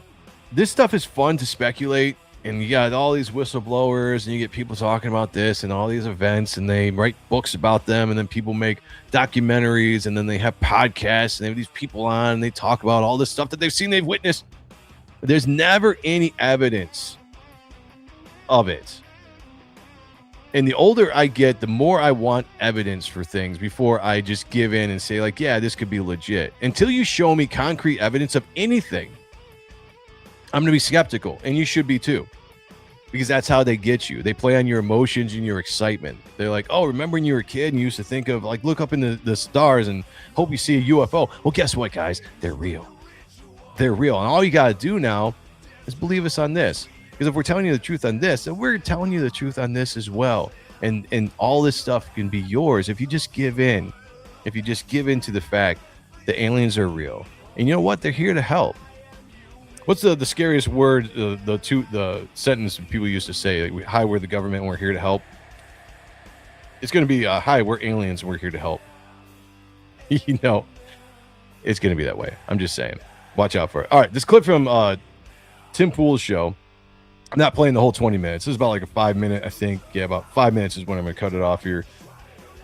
this stuff is fun to speculate, and you got all these whistleblowers, and you get people talking about this and all these events, and they write books about them, and then people make documentaries, and then they have podcasts, and they have these people on, and they talk about all this stuff that they've seen, they've witnessed. But there's never any evidence of it. And the older I get, the more I want evidence for things before I just give in and say, like, yeah, this could be legit. Until you show me concrete evidence of anything, I'm going to be skeptical. And you should be too. Because that's how they get you. They play on your emotions and your excitement. They're like, oh, remember when you were a kid and you used to think of, like, look up in the stars and hope you see a UFO. Well, guess what, guys? They're real. They're real. And all you got to do now is believe us on this. Because if we're telling you the truth on this, then we're telling you the truth on this as well. And all this stuff can be yours if you just give in. If you just give in to the fact that aliens are real. And you know what? They're here to help. What's the scariest word, the sentence people used to say? Like, hi, we're the government and we're here to help. It's going to be, hi, we're aliens and we're here to help. It's going to be that way. I'm just saying. Watch out for it. All right, this clip from Tim Pool's show. I'm not playing the whole 20 minutes. This is about like a 5-minute, I think. Yeah, about 5 minutes is when I'm going to cut it off here,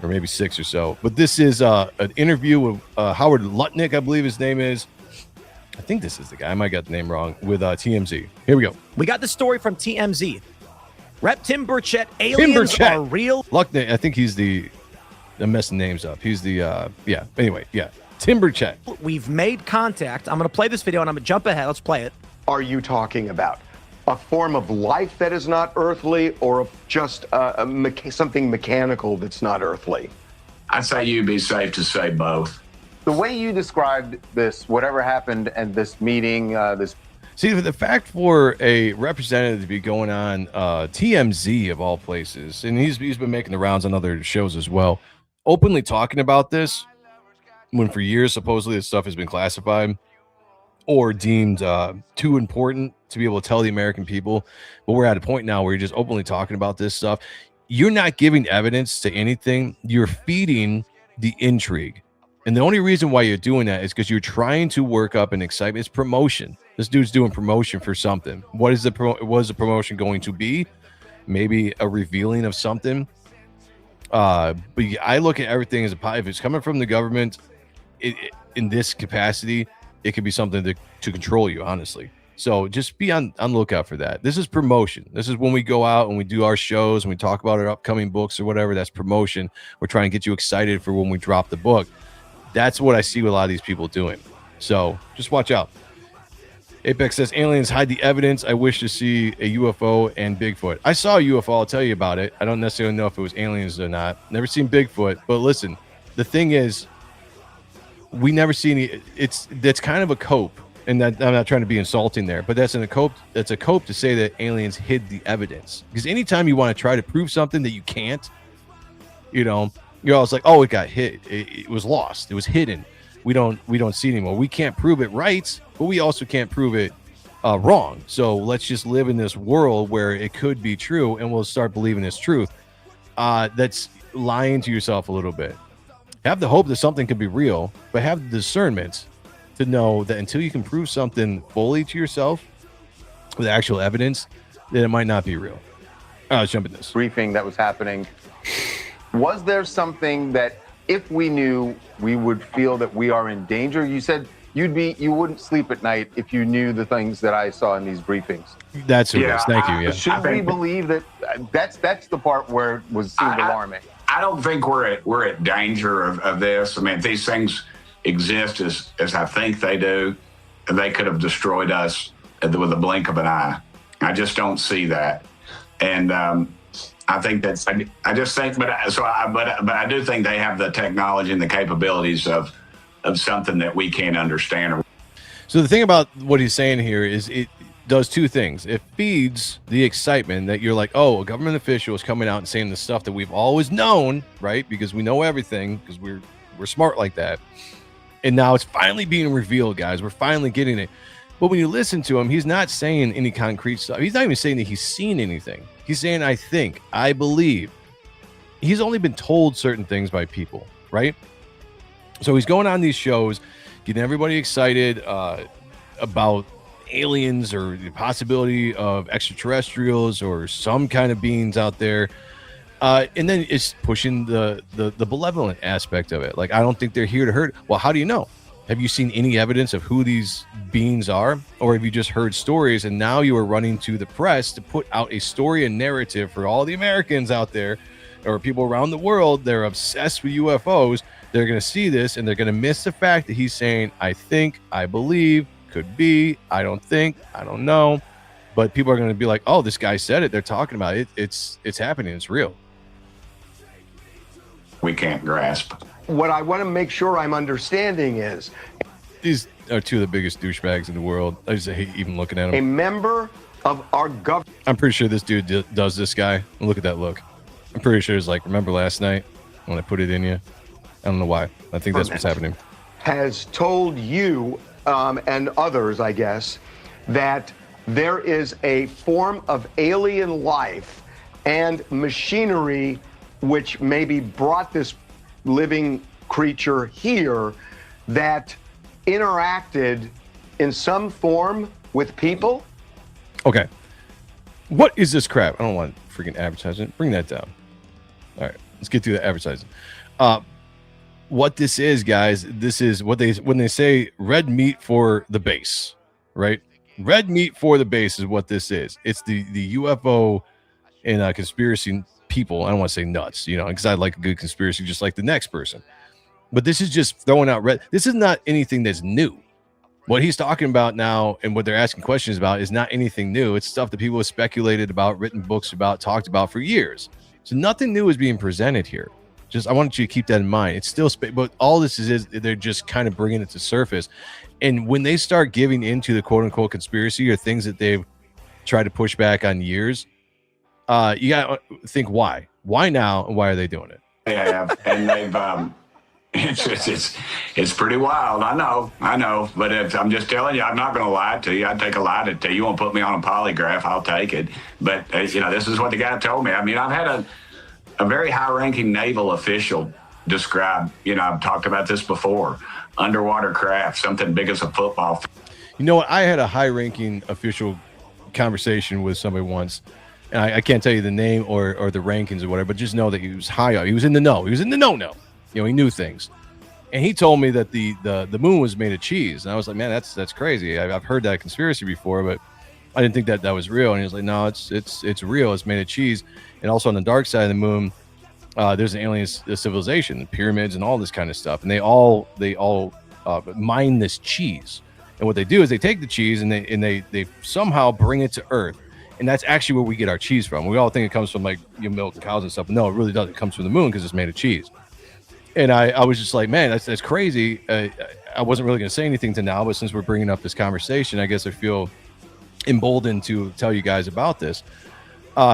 or maybe 6 or so. But this is an interview with Howard Lutnick, I believe his name is. I think this is the guy. I might get the name wrong, with TMZ. Here we go. We got the story from TMZ. Rep Tim Burchett, aliens are real. Lutnick, I think he's I'm messing names up. He's the, yeah. Anyway, yeah. Tim Burchett. We've made contact. I'm going to play this video, and I'm going to jump ahead. Let's play it. Are you talking about a form of life that is not earthly, or just something mechanical that's not earthly? I'd say you'd be safe to say both. The way you described this, whatever happened at this meeting, this. See, the fact for a representative to be going on TMZ of all places, and he's been making the rounds on other shows as well, openly talking about this, when for years supposedly this stuff has been classified or deemed too important to be able to tell the American people. But we're at a point now where you're just openly talking about this stuff. You're not giving evidence to anything. You're feeding the intrigue. And the only reason why you're doing that is because you're trying to work up an excitement. It's promotion. This dude's doing promotion for something. What is the promotion going to be? Maybe a revealing of something. But I look at everything as if it's coming from the government in this capacity, it could be something to control you, honestly. So just be on lookout for that. This is promotion. This is when we go out and we do our shows and we talk about our upcoming books or whatever. That's promotion. We're trying to get you excited for when we drop the book. That's what I see with a lot of these people doing. So just watch out. Apex says, aliens hide the evidence. I wish to see a UFO and Bigfoot. I saw a UFO. I'll tell you about it. I don't necessarily know if it was aliens or not. Never seen Bigfoot. But listen, the thing is, we never see any. That's kind of a cope, and that I'm not trying to be insulting there, but that's a cope to say that aliens hid the evidence. Because anytime you want to try to prove something that you can't, you're always like, oh, it got hit, it was lost, it was hidden. We don't see it anymore. We can't prove it right, but we also can't prove it wrong. So let's just live in this world where it could be true, and we'll start believing it's truth. That's lying to yourself a little bit. Have the hope that something could be real, but have the discernment to know that until you can prove something fully to yourself with actual evidence, then it might not be real. Let's jump in this briefing that was happening. Was there something that if we knew, we would feel that we are in danger? You said you wouldn't sleep at night if you knew the things that I saw in these briefings. That's who it is. Thank you. Yeah. Should we believe that? That's the part where it seemed alarming. I don't think we're at danger of this. I mean, if these things exist as I think they do, they could have destroyed us with a blink of an eye. I just don't see that, and I think that's. I just think, but I do think they have the technology and the capabilities of something that we can't understand. So the thing about what he's saying here is it does two things. It feeds the excitement that you're like, oh, a government official is coming out and saying the stuff that we've always known, right? Because we know everything, because we're smart like that. And now it's finally being revealed, guys. We're finally getting it. But when you listen to him, he's not saying any concrete stuff. He's not even saying that he's seen anything. He's saying, I think, I believe. He's only been told certain things by people, right? So he's going on these shows, getting everybody excited about aliens or the possibility of extraterrestrials or some kind of beings out there. And then it's pushing the malevolent aspect of it. Like, I don't think they're here to hurt. Well, how do you know? Have you seen any evidence of who these beings are? Or have you just heard stories and now you are running to the press to put out a story and narrative for all the Americans out there or people around the world? They're obsessed with UFOs. They're going to see this and they're going to miss the fact that he's saying, I think, I believe, could be, I don't think, I don't know. But people are going to be like, oh, this guy said it. They're talking about it. It's happening. It's real. We can't grasp. What I want to make sure I'm understanding is these are two of the biggest douchebags in the world. I just hate even looking at them. A member of our government. I'm pretty sure this dude does this guy. Look at that look. I'm pretty sure it's like, remember last night when I put it in you? I don't know why. I think that's what's happening. Has told you and others, I guess, that there is a form of alien life and machinery which maybe brought this living creature here that interacted in some form with people? Okay. What is this crap? I don't want freaking advertising. Bring that down. All right, let's get through the advertising. What this is, guys, this is what when they say red meat for the base, right? Red meat for the base is what this is. It's the UFO and conspiracy people. I don't want to say nuts, because I like a good conspiracy just like the next person. But this is just throwing out red. This is not anything that's new. What he's talking about now and what they're asking questions about is not anything new. It's stuff that people have speculated about, written books about, talked about for years. So nothing new is being presented here. Just I want you to keep that in mind. It's still, but all this is they're just kind of bringing it to surface. And when they start giving into the quote unquote conspiracy or things that they've tried to push back on years, you got to think why now and why are they doing it? Yeah, and they've it's pretty wild. I know, but I'm just telling you, I'm not going to lie to you. I'd take a lie to you. You won't put me on a polygraph, I'll take it. But this is what the guy told me. I mean, I've had a very high-ranking naval official describe. I've talked about this before. Underwater craft, something big as a football. I had a high-ranking official conversation with somebody once, and I can't tell you the name or the rankings or whatever, but just know that he was high up. He was in the know. He was in the no. He knew things, and he told me that the moon was made of cheese, and I was like, man, that's crazy. I've heard that conspiracy before, but I didn't think that was real. And he was like, no, it's real. It's made of cheese, and also on the dark side of the moon, there's an alien civilization, the pyramids, and all this kind of stuff, and they all mine this cheese. And what they do is they take the cheese and they somehow bring it to Earth, and that's actually where we get our cheese from. We all think it comes from like milk and cows and stuff, but no, it really doesn't. It comes from the moon because it's made of cheese. And I was just like, man, that's crazy. I wasn't really going to say anything to now, but since we're bringing up this conversation, I guess I feel emboldened to tell you guys about this.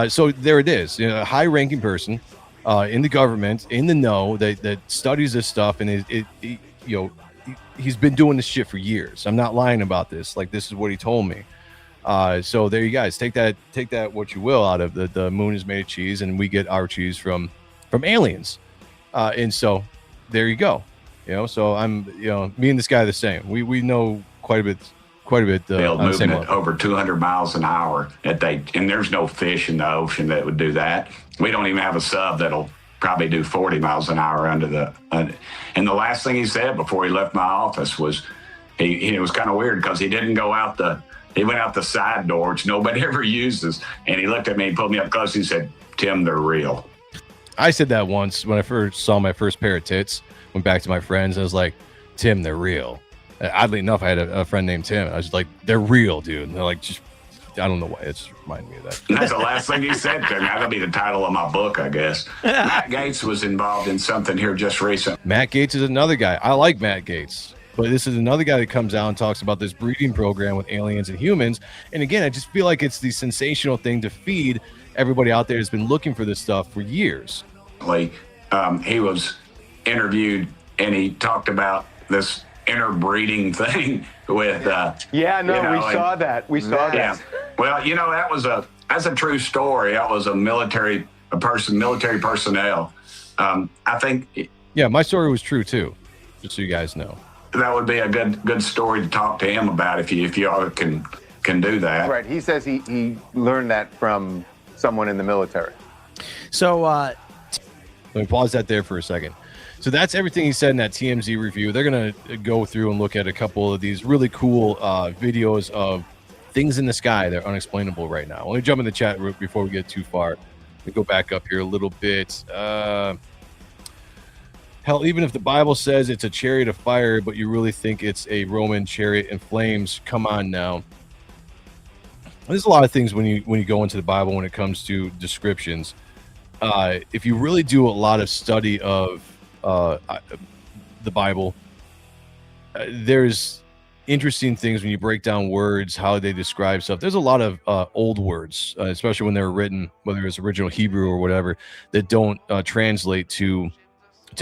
So there it is, a high-ranking person in the government, in the know, that studies this stuff, and he's been doing this shit for years. I'm not lying about this. Like, this is what he told me. So there you guys, take that what you will out of the moon is made of cheese, and we get our cheese from aliens. And so there you go. So I'm, me and this guy are the same. We know quite a bit. Moving at over 200 miles an hour and there's no fish in the ocean that would do that. We don't even have a sub that'll probably do 40 miles an hour and the last thing he said before he left my office was, it was kind of weird because he didn't go out he went out the side door, which nobody ever uses. And he looked at me and pulled me up close. And he said, Tim, they're real. I said that once when I first saw my first pair of tits. Went back to my friends. I was like, Tim, they're real. Oddly enough, I had a friend named Tim. I was like, they're real, dude. And they're like, I don't know why. It just reminded me of that. That's the last thing he said to me. That'll be the title of my book, I guess. Matt Gaetz was involved in something here just recently. Matt Gaetz is another guy. I like Matt Gaetz. But this is another guy that comes out and talks about this breeding program with aliens and humans. And again, I just feel like it's the sensational thing to feed everybody out there who's been looking for this stuff for years. He was interviewed and he talked about this interbreeding thing with we saw that. Well, that's a true story. That was a military personnel. I think my story was true too, just so you guys know. That would be a good story to talk to him about if you all can do that. Right. He says he learned that from someone in the military. So let me pause that there for a second. So that's everything he said in that TMZ review. They're going to go through and look at a couple of these really cool videos of things in the sky that are unexplainable right now. Let me jump in the chat before we get too far. We go back up here a little bit. Hell, even if the Bible says it's a chariot of fire, but you really think it's a Roman chariot in flames, come on now. There's a lot of things when you go into the Bible when it comes to descriptions. If you really do a lot of study of the Bible, there's interesting things when you break down words, how they describe stuff. There's a lot of old words, especially when they're written, whether it's original Hebrew or whatever, that don't translate to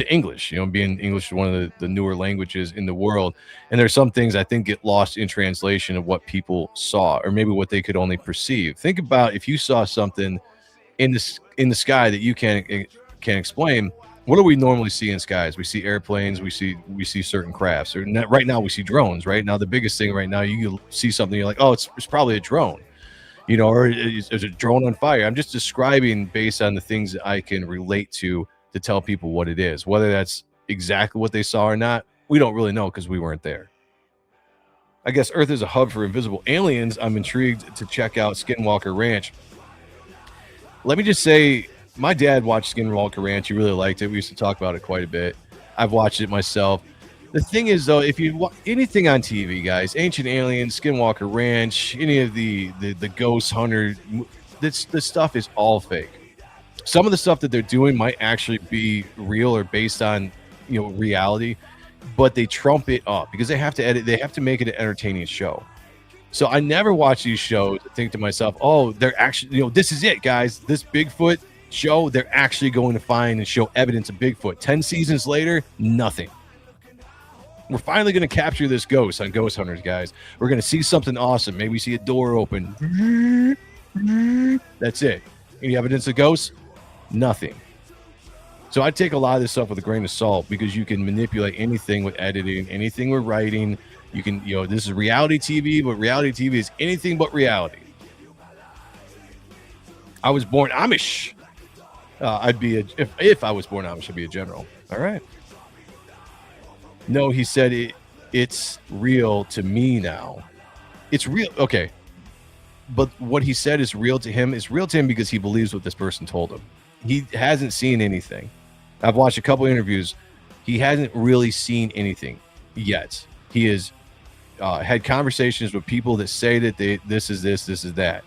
English, being English is one of the newer languages in the world. And there's some things I think get lost in translation of what people saw, or maybe what they could only perceive. Think about if you saw something in the sky that you can't explain. What do we normally see in skies? We see airplanes, we see certain crafts. Or right now we see drones. Right now, the biggest thing right now, you see something, you're like, oh, it's probably a drone. or is a drone on fire? I'm just describing based on the things that I can relate to tell people what it is. Whether that's exactly what they saw or not, we don't really know because we weren't there. I guess Earth is a hub for invisible aliens. I'm intrigued to check out Skinwalker Ranch. Let me just say, my dad watched Skinwalker Ranch. He really liked it. We used to talk about it quite a bit. I've watched it myself. The thing is, though, if you watch anything on TV, guys, Ancient Aliens, Skinwalker Ranch, any of the Ghost Hunter, this stuff is all fake. Some of the stuff that they're doing might actually be real or based on, reality, but they trump it up because they have to edit. They have to make it an entertaining show. So I never watch these shows and think to myself, oh, they're actually, this is it, guys. This Bigfoot show, they're actually going to find and show evidence of Bigfoot. 10 seasons later, nothing. We're finally going to capture this ghost on Ghost Hunters, guys. We're going to see something awesome. Maybe we see a door open. That's it. Any evidence of ghosts? Nothing. So I take a lot of this stuff with a grain of salt because you can manipulate anything with editing, anything with writing. You can, this is reality TV, but reality TV is anything but reality. I was born Amish. I'd be if I was born Amish, I'd be a general. All right. No, he said it's real to me now. It's real. Okay. But what he said is real to him. It's real to him because he believes what this person told him. He hasn't seen anything. I've watched a couple interviews. He hasn't really seen anything yet. He has had conversations with people that say that this is this is that.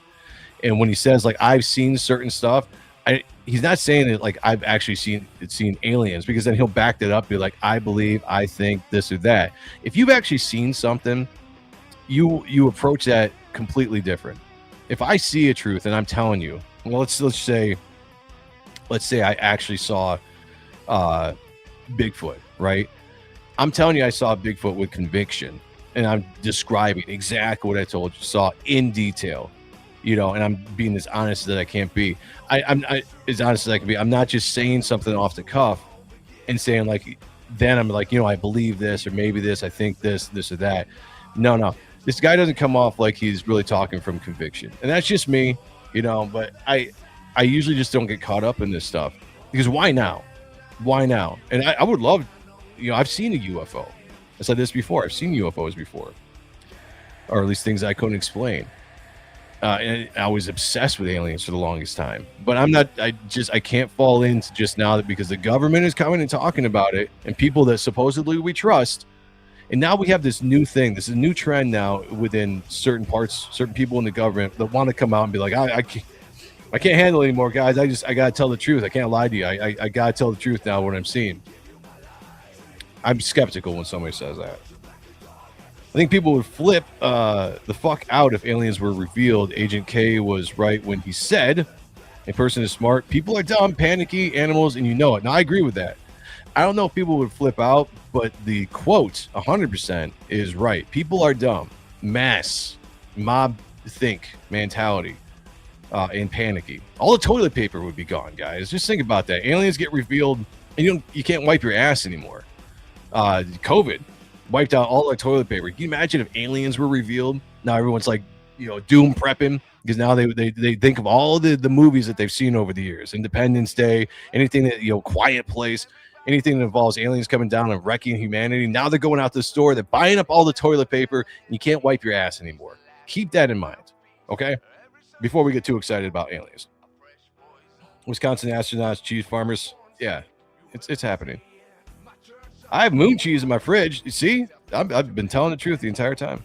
And when he says, like, I've seen certain stuff, he's not saying that, like, I've actually seen aliens, because then he'll back that up, be like, I believe, I think this or that. If you've actually seen something, you approach that completely different. If I see a truth and I'm telling you, well, let's say I actually saw Bigfoot, right? I'm telling you I saw Bigfoot with conviction, and I'm describing exactly what I told you, saw in detail, and I'm being as honest as I can't be. I'm as honest as I can be. I'm not just saying something off the cuff and saying, like, then I'm like, I believe this, or maybe this, I think this or that. No. This guy doesn't come off like he's really talking from conviction. And that's just me, but I usually just don't get caught up in this stuff, because why now? And I would love, I've seen a UFO. I said this before. I've seen UFOs before, or at least things I couldn't explain. And I was obsessed with aliens for the longest time, but I can't fall into just now that because the government is coming and talking about it, and people that supposedly we trust. And now we have this new thing. This is a new trend now within certain people in the government that want to come out and be like, I can't handle it anymore, guys. I got to tell the truth. I can't lie to you. I got to tell the truth now, what I'm seeing. I'm skeptical when somebody says that. I think people would flip the fuck out if aliens were revealed. Agent K was right when he said, a person is smart. People are dumb, panicky, animals, and you know it. Now, I agree with that. I don't know if people would flip out, but the quote 100% is right. People are dumb. Mob think mentality. And panicky. All the toilet paper would be gone, guys. Just think about that. Aliens get revealed, and you can't wipe your ass anymore. COVID wiped out all the toilet paper. Can you imagine if aliens were revealed? Now everyone's like, doom prepping, because now they think of all the movies that they've seen over the years. Independence Day, anything that, Quiet Place, anything that involves aliens coming down and wrecking humanity. Now they're going out to the store, they're buying up all the toilet paper, and you can't wipe your ass anymore. Keep that in mind, okay? Before we get too excited about aliens. Wisconsin astronauts, cheese farmers. Yeah, it's happening. I have moon cheese in my fridge. You see? I've been telling the truth the entire time.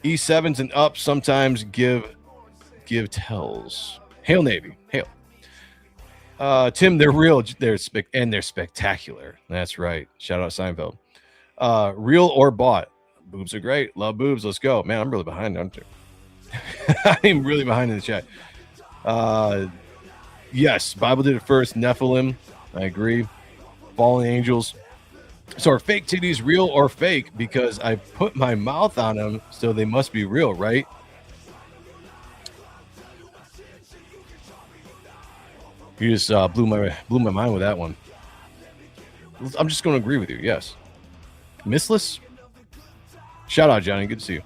E7s and up sometimes give tells. Hail Navy. Hail. Tim, they're real. They're spectacular. That's right. Shout out Seinfeld. Real or bought. Boobs are great. Love boobs. Let's go. Man, I'm really behind, aren't you? I'm really behind in the chat. Yes, Bible did it first. Nephilim. I agree. Fallen angels. So are fake titties real or fake? Because I put my mouth on them, so they must be real, right? You just blew my mind with that one. I'm just going to agree with you. Yes. Missless. Shout out, Johnny. Good to see you.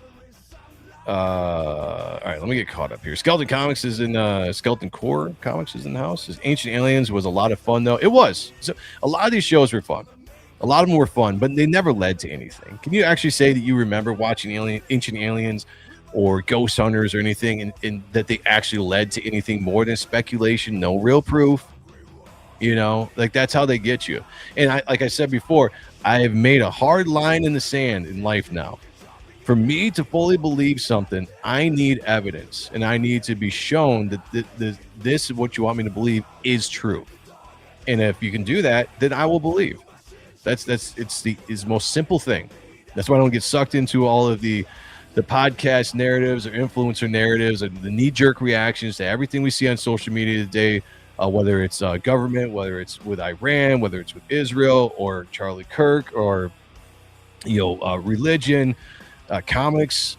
All right, let me get caught up here. Skeleton Comics is in Skeleton Core Comics is in the house. Ancient Aliens was a lot of fun though. It was. So a lot of these shows were fun. A lot of them were fun, but they never led to anything. Can you actually say that you remember watching Ancient Aliens or Ghost Hunters or anything, and that they actually led to anything more than speculation, no real proof? You know, like that's how they get you. And like I said before, I have made a hard line in the sand in life now. For me to fully believe something, I need evidence, and I need to be shown that this is what you want me to believe is true. And if you can do that, then I will believe. It's the most simple thing. That's why I don't get sucked into all of the podcast narratives or influencer narratives and the knee-jerk reactions to everything we see on social media today, whether it's government, whether it's with Iran, whether it's with Israel or Charlie Kirk, or religion, comics,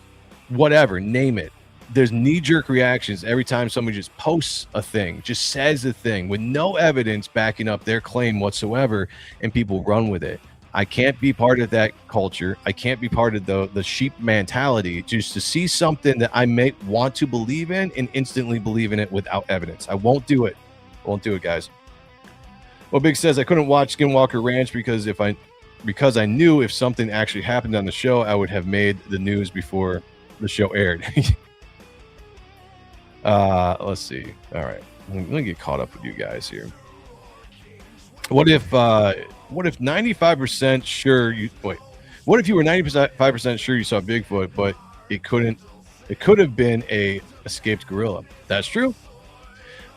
whatever, name it. There's knee-jerk reactions every time somebody just posts a thing, just says a thing with no evidence backing up their claim whatsoever, and people run with it. I can't be part of that culture. I can't be part of the sheep mentality just to see something that I may want to believe in and instantly believe in it without evidence. I won't do it. Won't do it, guys. Well, Big says I couldn't watch Skinwalker Ranch because I knew if something actually happened on the show, I would have made the news before the show aired. Let's see. All right, let me get caught up with you guys here. What if 95% sure you wait? What if you were 95% sure you saw Bigfoot, but it could have been a escaped gorilla? That's true.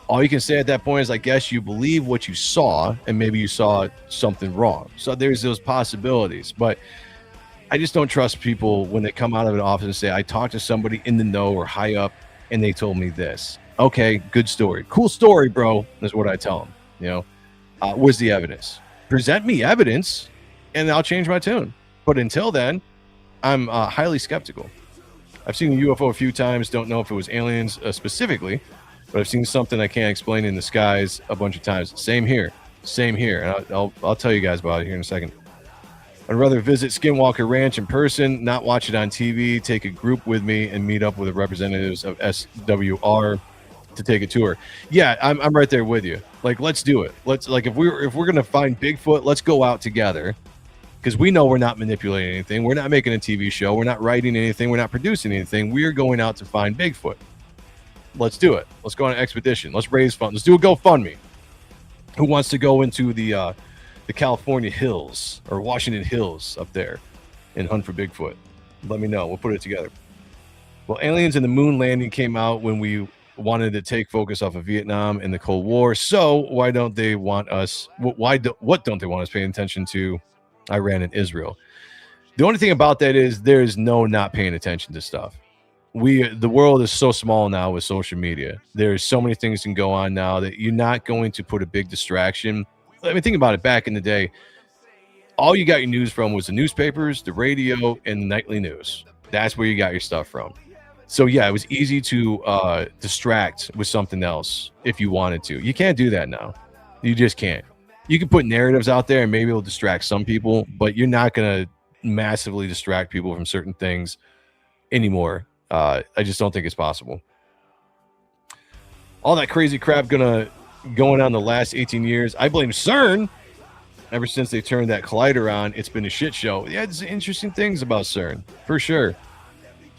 All you can say at that point is, I guess you believe what you saw, and maybe you saw something wrong. So there's those possibilities, but I just don't trust people when they come out of an office and say, I talked to somebody in the know or high up, and they told me this. Okay, good story. Cool story, bro. That's what I tell them. Where's the evidence? Present me evidence, and I'll change my tune. But until then, I'm highly skeptical. I've seen a UFO a few times. Don't know if it was aliens specifically, but I've seen something I can't explain in the skies a bunch of times. Same here. And I'll tell you guys about it here in a second. I'd rather visit Skinwalker Ranch in person, not watch it on TV, take a group with me, and meet up with the representatives of SWR to take a tour. Yeah, I'm right there with you. Like, let's do it. Let's, like, if we're gonna find Bigfoot, let's go out together, because we know we're not manipulating anything. We're not making a TV show. We're not writing anything. We're not producing anything. We are going out to find Bigfoot. Let's do it. Let's go on an expedition. Let's raise funds. Let's do a GoFundMe. Who wants to go into the California hills or Washington hills up there and hunt for Bigfoot? Let me know. We'll put it together. Well, Aliens and the Moon Landing came out when we wanted to take focus off of Vietnam and the Cold War. So why don't they want us? What don't they want us paying attention to Iran and Israel? The only thing about that is there's no not paying attention to stuff. The world is so small now with social media. There's so many things can go on now that you're not going to put a big distraction. I mean, think about it. Back in the day, all you got your news from was the newspapers, the radio, and the nightly news. That's where you got your stuff from. So yeah, it was easy to distract with something else if you wanted to. You can't do that now. You just can't. You can put narratives out there and maybe it'll distract some people, but you're not going to massively distract people from certain things anymore. I just don't think it's possible. All that crazy crap going on the last 18 years. I blame CERN. Ever since they turned that collider on, it's been a shit show. Yeah, there's interesting things about CERN. For sure.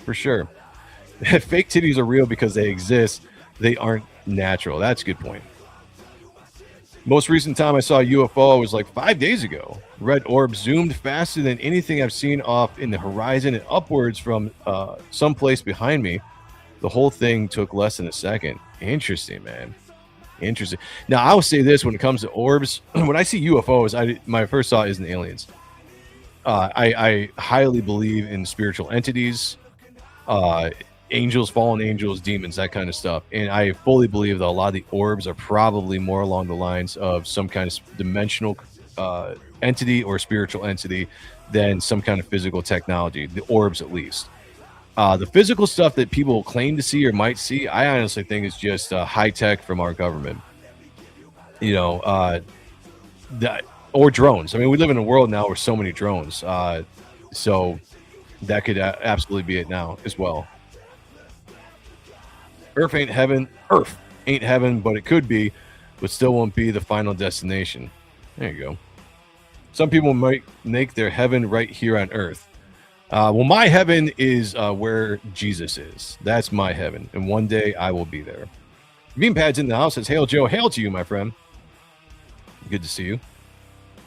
Fake titties are real because they exist. They aren't natural. That's a good point. Most recent time I saw a UFO was like 5 days ago. Red orb zoomed faster than anything I've seen off in the horizon and upwards from someplace behind me. The whole thing took less than a second. Interesting, man. Interesting. Now, I will say this when it comes to orbs. When I see UFOs, my first thought isn't aliens. I highly believe in spiritual entities, angels, fallen angels, demons, that kind of stuff. And I fully believe that a lot of the orbs are probably more along the lines of some kind of dimensional entity or spiritual entity than some kind of physical technology, the orbs at least. The physical stuff that people claim to see or might see, I honestly think is just high tech from our government. Or drones. I mean, we live in a world now where so many drones. So that could absolutely be it now as well. Earth ain't heaven. Earth ain't heaven, but it could be, but still won't be the final destination. There you go. Some people might make their heaven right here on earth. Well, my heaven is where Jesus is. That's my heaven, and one day I will be there. Beanpad's in the house. Says, "Hail, Joe. Hail to you, my friend. Good to see you."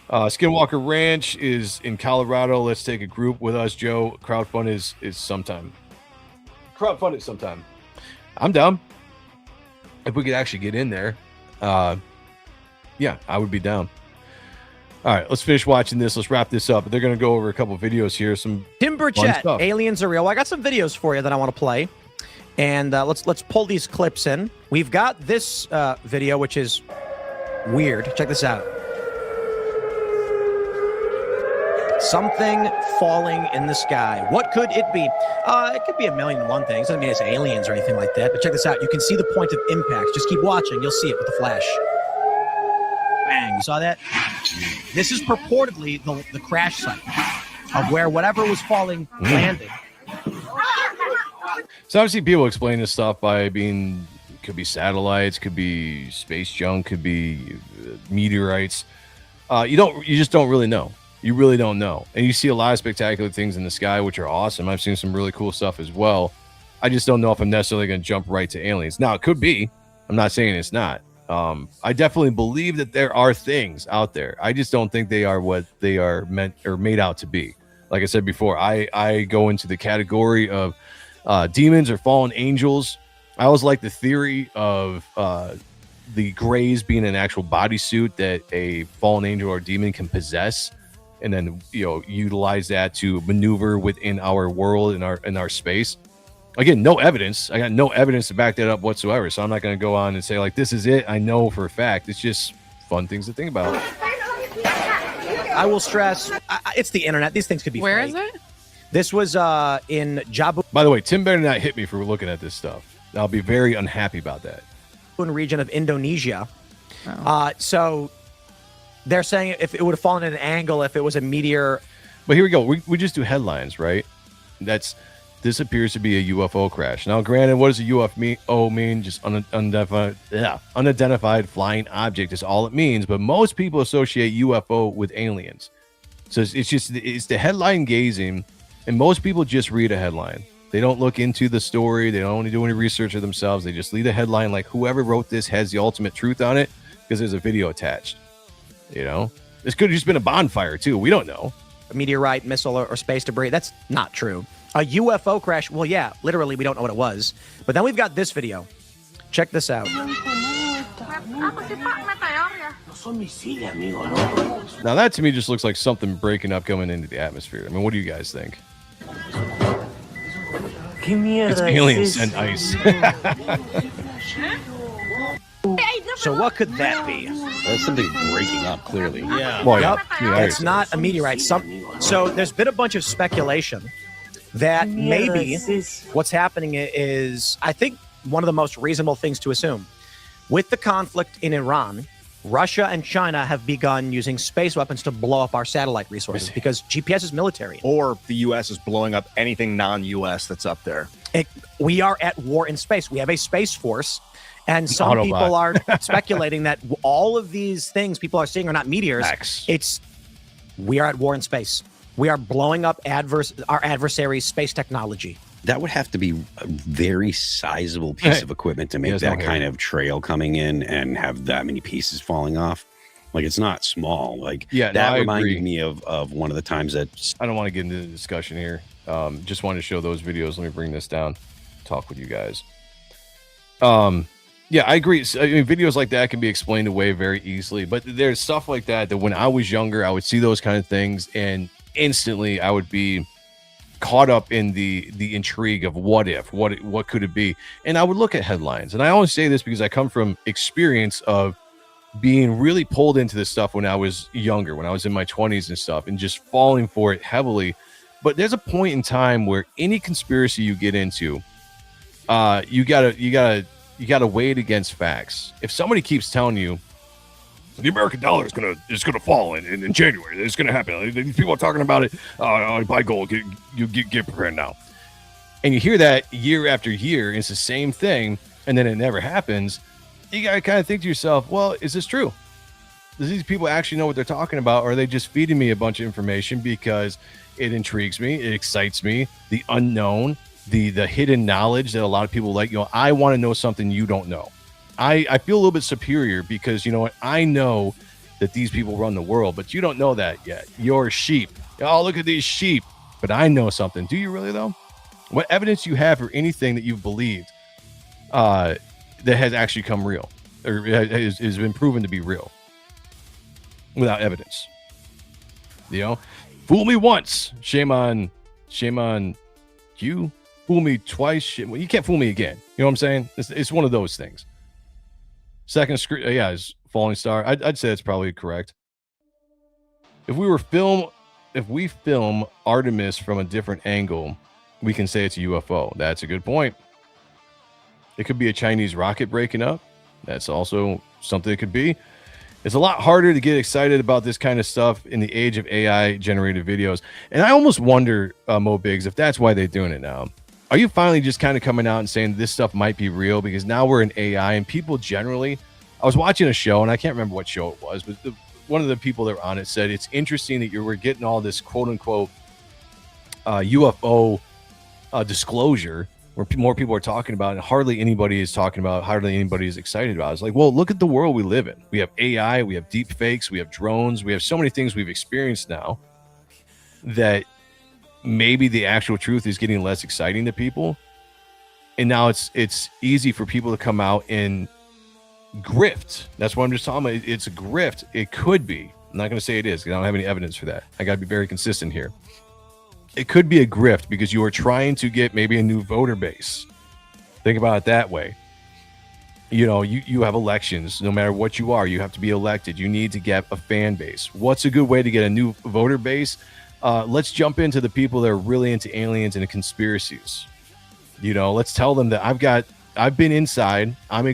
Skinwalker Ranch is in Colorado. Let's take a group with us, Joe. Crowdfund is sometime. Crowdfund it sometime. I'm down. If we could actually get in there, yeah, I would be down. All right, let's finish watching this. Let's wrap this up. They're going to go over a couple videos here. Some Tim Burchett, Aliens Are Real. Well, I got some videos for you that I want to play, and let's pull these clips in. We've got this video, which is weird. Check this out. Something falling in the sky. What could it be? It could be a million and one things. Doesn't mean it's aliens or anything like that. But check this out. You can see the point of impact. Just keep watching. You'll see it with the flash. Bang. You saw that? This is purportedly the crash site of where whatever was falling landed. So obviously people explain this stuff by being, could be satellites, could be space junk, could be meteorites. You just don't really know. You really don't know. And you see a lot of spectacular things in the sky, which are awesome. I've seen some really cool stuff as well. I just don't know if I'm necessarily going to jump right to aliens. Now, it could be. I'm not saying it's not. I definitely believe that there are things out there. I just don't think they are what they are meant or made out to be. Like I said before, I go into the category of demons or fallen angels. I always like the theory of the Greys being an actual bodysuit that a fallen angel or demon can possess, and then utilize that to maneuver within our world, in our space. Again, no evidence. I got no evidence to back that up whatsoever, so I'm not going to go on and say like this is it. I know for a fact. It's just fun things to think about. I will stress, it's the internet. These things could be Where fake. is it? This was in Jabu. By the way, Tim better not hit me for looking at this stuff. I'll be very unhappy about that. Region of Indonesia. So they're saying if it would have fallen at an angle, if it was a meteor. But here we go. We just do headlines, right? This appears to be a UFO crash. Now, granted, what does a UFO mean? Just unidentified flying object is all it means. But most people associate UFO with aliens. So it's the headline gazing, and most people just read a headline. They don't look into the story. They don't do any research of themselves. They just leave a headline like whoever wrote this has the ultimate truth on it because there's a video attached. This could have just been a bonfire too. We don't know. A meteorite, missile, or space debris. That's not true. A UFO crash. Well, yeah, literally, we don't know what it was. But then we've got this video. Check this out. Now that to me just looks like something breaking up coming into the atmosphere. I mean, what do you guys think? It's aliens and ice. So what could that be? That's something breaking up, clearly. Yeah. Well, Yep. yeah, It's not a meteorite. So there's been a bunch of speculation that maybe what's happening is, I think, one of the most reasonable things to assume. With the conflict in Iran, Russia and China have begun using space weapons to blow up our satellite resources because GPS is military. Or the U.S. is blowing up anything non-U.S. that's up there. We are at war in space. We have a space force. And some people are speculating that all of these things people are seeing are not meteors. We are at war in space. We are blowing up our adversary's space technology. That would have to be a very sizable piece of equipment to make that kind of trail coming in and have that many pieces falling off. Like, it's not small. Like, that reminded me of one of the times that... I don't want to get into the discussion here. Just wanted to show those videos. Let me bring this down. Talk with you guys. Yeah, I agree. I mean, videos like that can be explained away very easily, but there's stuff like that when I was younger, I would see those kind of things, and instantly I would be caught up in the intrigue of what could it be, and I would look at headlines. And I always say this because I come from experience of being really pulled into this stuff when I was younger, when I was in my 20s and stuff, and just falling for it heavily. But there's a point in time where any conspiracy you get into, you gotta weigh it against facts. If somebody keeps telling you the American dollar is gonna fall in January, it's gonna happen. These people are talking about it. Buy gold. Get prepared now. And you hear that year after year. It's the same thing. and then it never happens, you got to kind of think to yourself, well, is this true? Does these people actually know what they're talking about? Or are they just feeding me a bunch of information because it intrigues me, it excites me, the unknown, the hidden knowledge that a lot of people like? I want to know something you don't know. I feel a little bit superior because, you know what, I know that these people run the world, but you don't know that yet. You're sheep. Oh, look at these sheep. But I know something. Do you really, though? What evidence do you have for anything that you've believed that has actually come real or has been proven to be real without evidence? Fool me once, shame on you. Fool me twice, well, you can't fool me again. You know what I'm saying? It's one of those things. Second screen, is Falling Star. I'd say that's probably correct. If we film Artemis from a different angle, we can say it's a UFO. That's a good point. It could be a Chinese rocket breaking up. That's also something it could be. It's a lot harder to get excited about this kind of stuff in the age of AI generated videos. And I almost wonder, Mo Biggs, if that's why they're doing it now. Are you finally just kind of coming out and saying this stuff might be real? Because now we're in AI and people generally, I was watching a show and I can't remember what show it was, but one of the people that were on it said, it's interesting that we're getting all this quote unquote UFO disclosure where more people are talking about it, and hardly anybody is talking about, hardly anybody is excited about it. It's like, well, look at the world we live in. We have AI, we have deep fakes, we have drones, we have so many things we've experienced now that maybe the actual truth is getting less exciting to people. And now it's easy for people to come out and grift. That's what I'm just talking about. It's a grift. It could be. I'm not going to say it is because I don't have any evidence for that. I got to be very consistent here. It could be a grift because you are trying to get maybe a new voter base. Think about it that way. You have elections. No matter what you are, you have to be elected. You need to get a fan base. What's a good way to get a new voter base? Let's jump into the people that are really into aliens and conspiracies. Let's tell them that I've been inside. I'm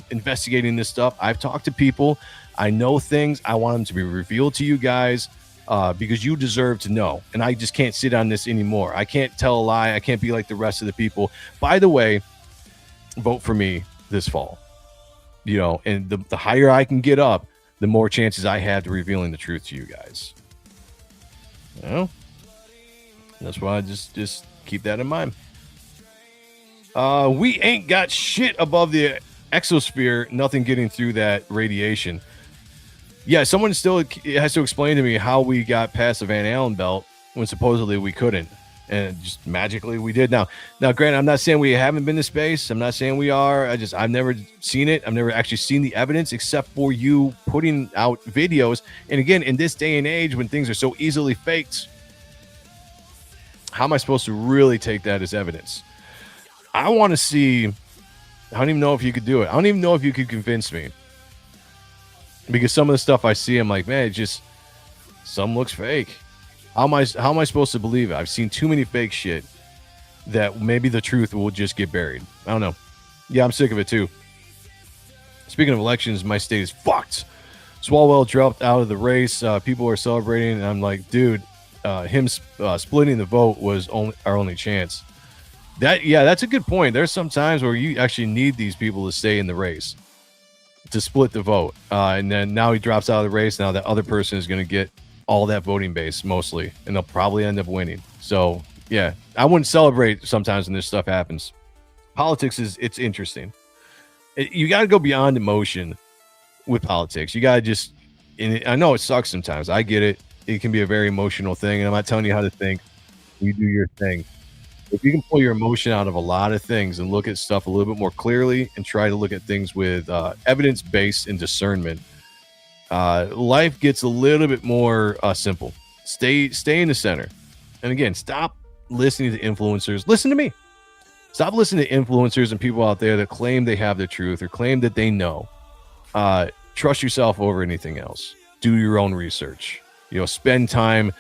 investigating this stuff. I've talked to people. I know things. I want them to be revealed to you guys because you deserve to know. And I just can't sit on this anymore. I can't tell a lie. I can't be like the rest of the people. By the way, vote for me this fall. And the higher I can get up, the more chances I have to revealing the truth to you guys. That's why I just keep that in mind. We ain't got shit above the exosphere, nothing getting through that radiation. Yeah, someone still has to explain to me how we got past the Van Allen belt when supposedly we couldn't, and just magically we did. Now granted, I'm not saying we haven't been to space. I'm not saying we are. I've never seen it. I've never actually seen the evidence except for you putting out videos. And again, in this day and age when things are so easily faked, how am I supposed to really take that as evidence? I want to see. I don't even know if you could do it. I don't even know if you could convince me, because some of the stuff I see, I'm like, man, it just some looks fake. How am I supposed to believe it? I've seen too many fake shit that maybe the truth will just get buried. I don't know. Yeah, I'm sick of it too. Speaking of elections, my state is fucked. Swalwell dropped out of the race. People are celebrating, and I'm like, dude, him splitting the vote was our only chance. That's a good point. There's some times where you actually need these people to stay in the race to split the vote. And then now he drops out of the race. Now that other person is going to get all that voting base mostly, and they'll probably end up winning. So yeah, I wouldn't celebrate sometimes when this stuff happens. Politics it's interesting. You got to go beyond emotion with politics. You got to and I know it sucks sometimes. I get it. It can be a very emotional thing, and I'm not telling you how to think. You do your thing. If you can pull your emotion out of a lot of things and look at stuff a little bit more clearly and try to look at things with evidence-based and discernment, life gets a little bit more simple. Stay in the center. And again, stop listening to influencers. Listen to me. Stop listening to influencers and people out there that claim they have the truth or claim that they know. Trust yourself over anything else. Do your own research. Spend time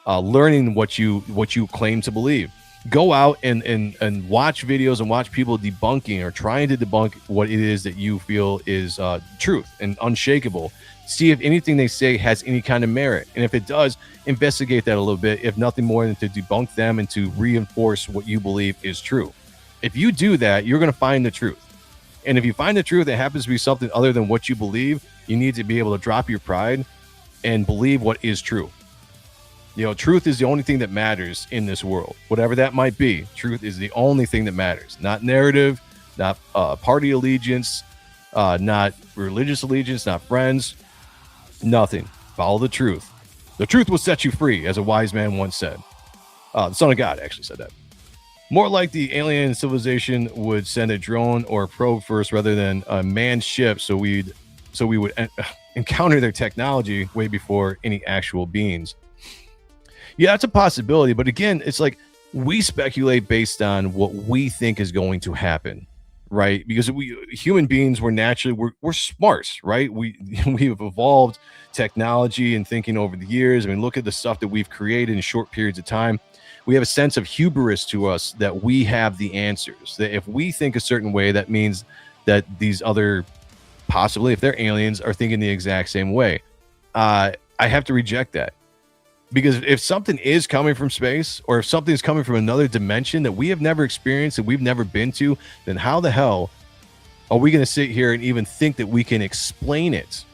learning what you claim to believe. Go out and watch videos and watch people debunking or trying to debunk what it is that you feel is truth and unshakable. See if anything they say has any kind of merit. And if it does, investigate that a little bit, if nothing more than to debunk them and to reinforce what you believe is true. If you do that, you're going to find the truth. And if you find the truth, it happens to be something other than what you believe, you need to be able to drop your pride and believe what is true. You know, truth is the only thing that matters in this world. Whatever that might be, truth is the only thing that matters. Not narrative, not party allegiance, not religious allegiance, not friends, nothing. Follow the truth. The truth will set you free, as a wise man once said. The Son of God actually said that. More like the alien civilization would send a drone or a probe first rather than a manned ship, so we would encounter their technology way before any actual beings. Yeah, that's a possibility, but again, it's like we speculate based on what we think is going to happen, right? Because we human beings, we're smart, right? We've evolved technology and thinking over the years. I mean, look at the stuff that we've created in short periods of time. We have a sense of hubris to us that we have the answers. That if we think a certain way, that means that these other, possibly if they're aliens, are thinking the exact same way. I have to reject that. Because if something is coming from space, or if something is coming from another dimension that we have never experienced and we've never been to, then how the hell are we going to sit here and even think that we can explain it,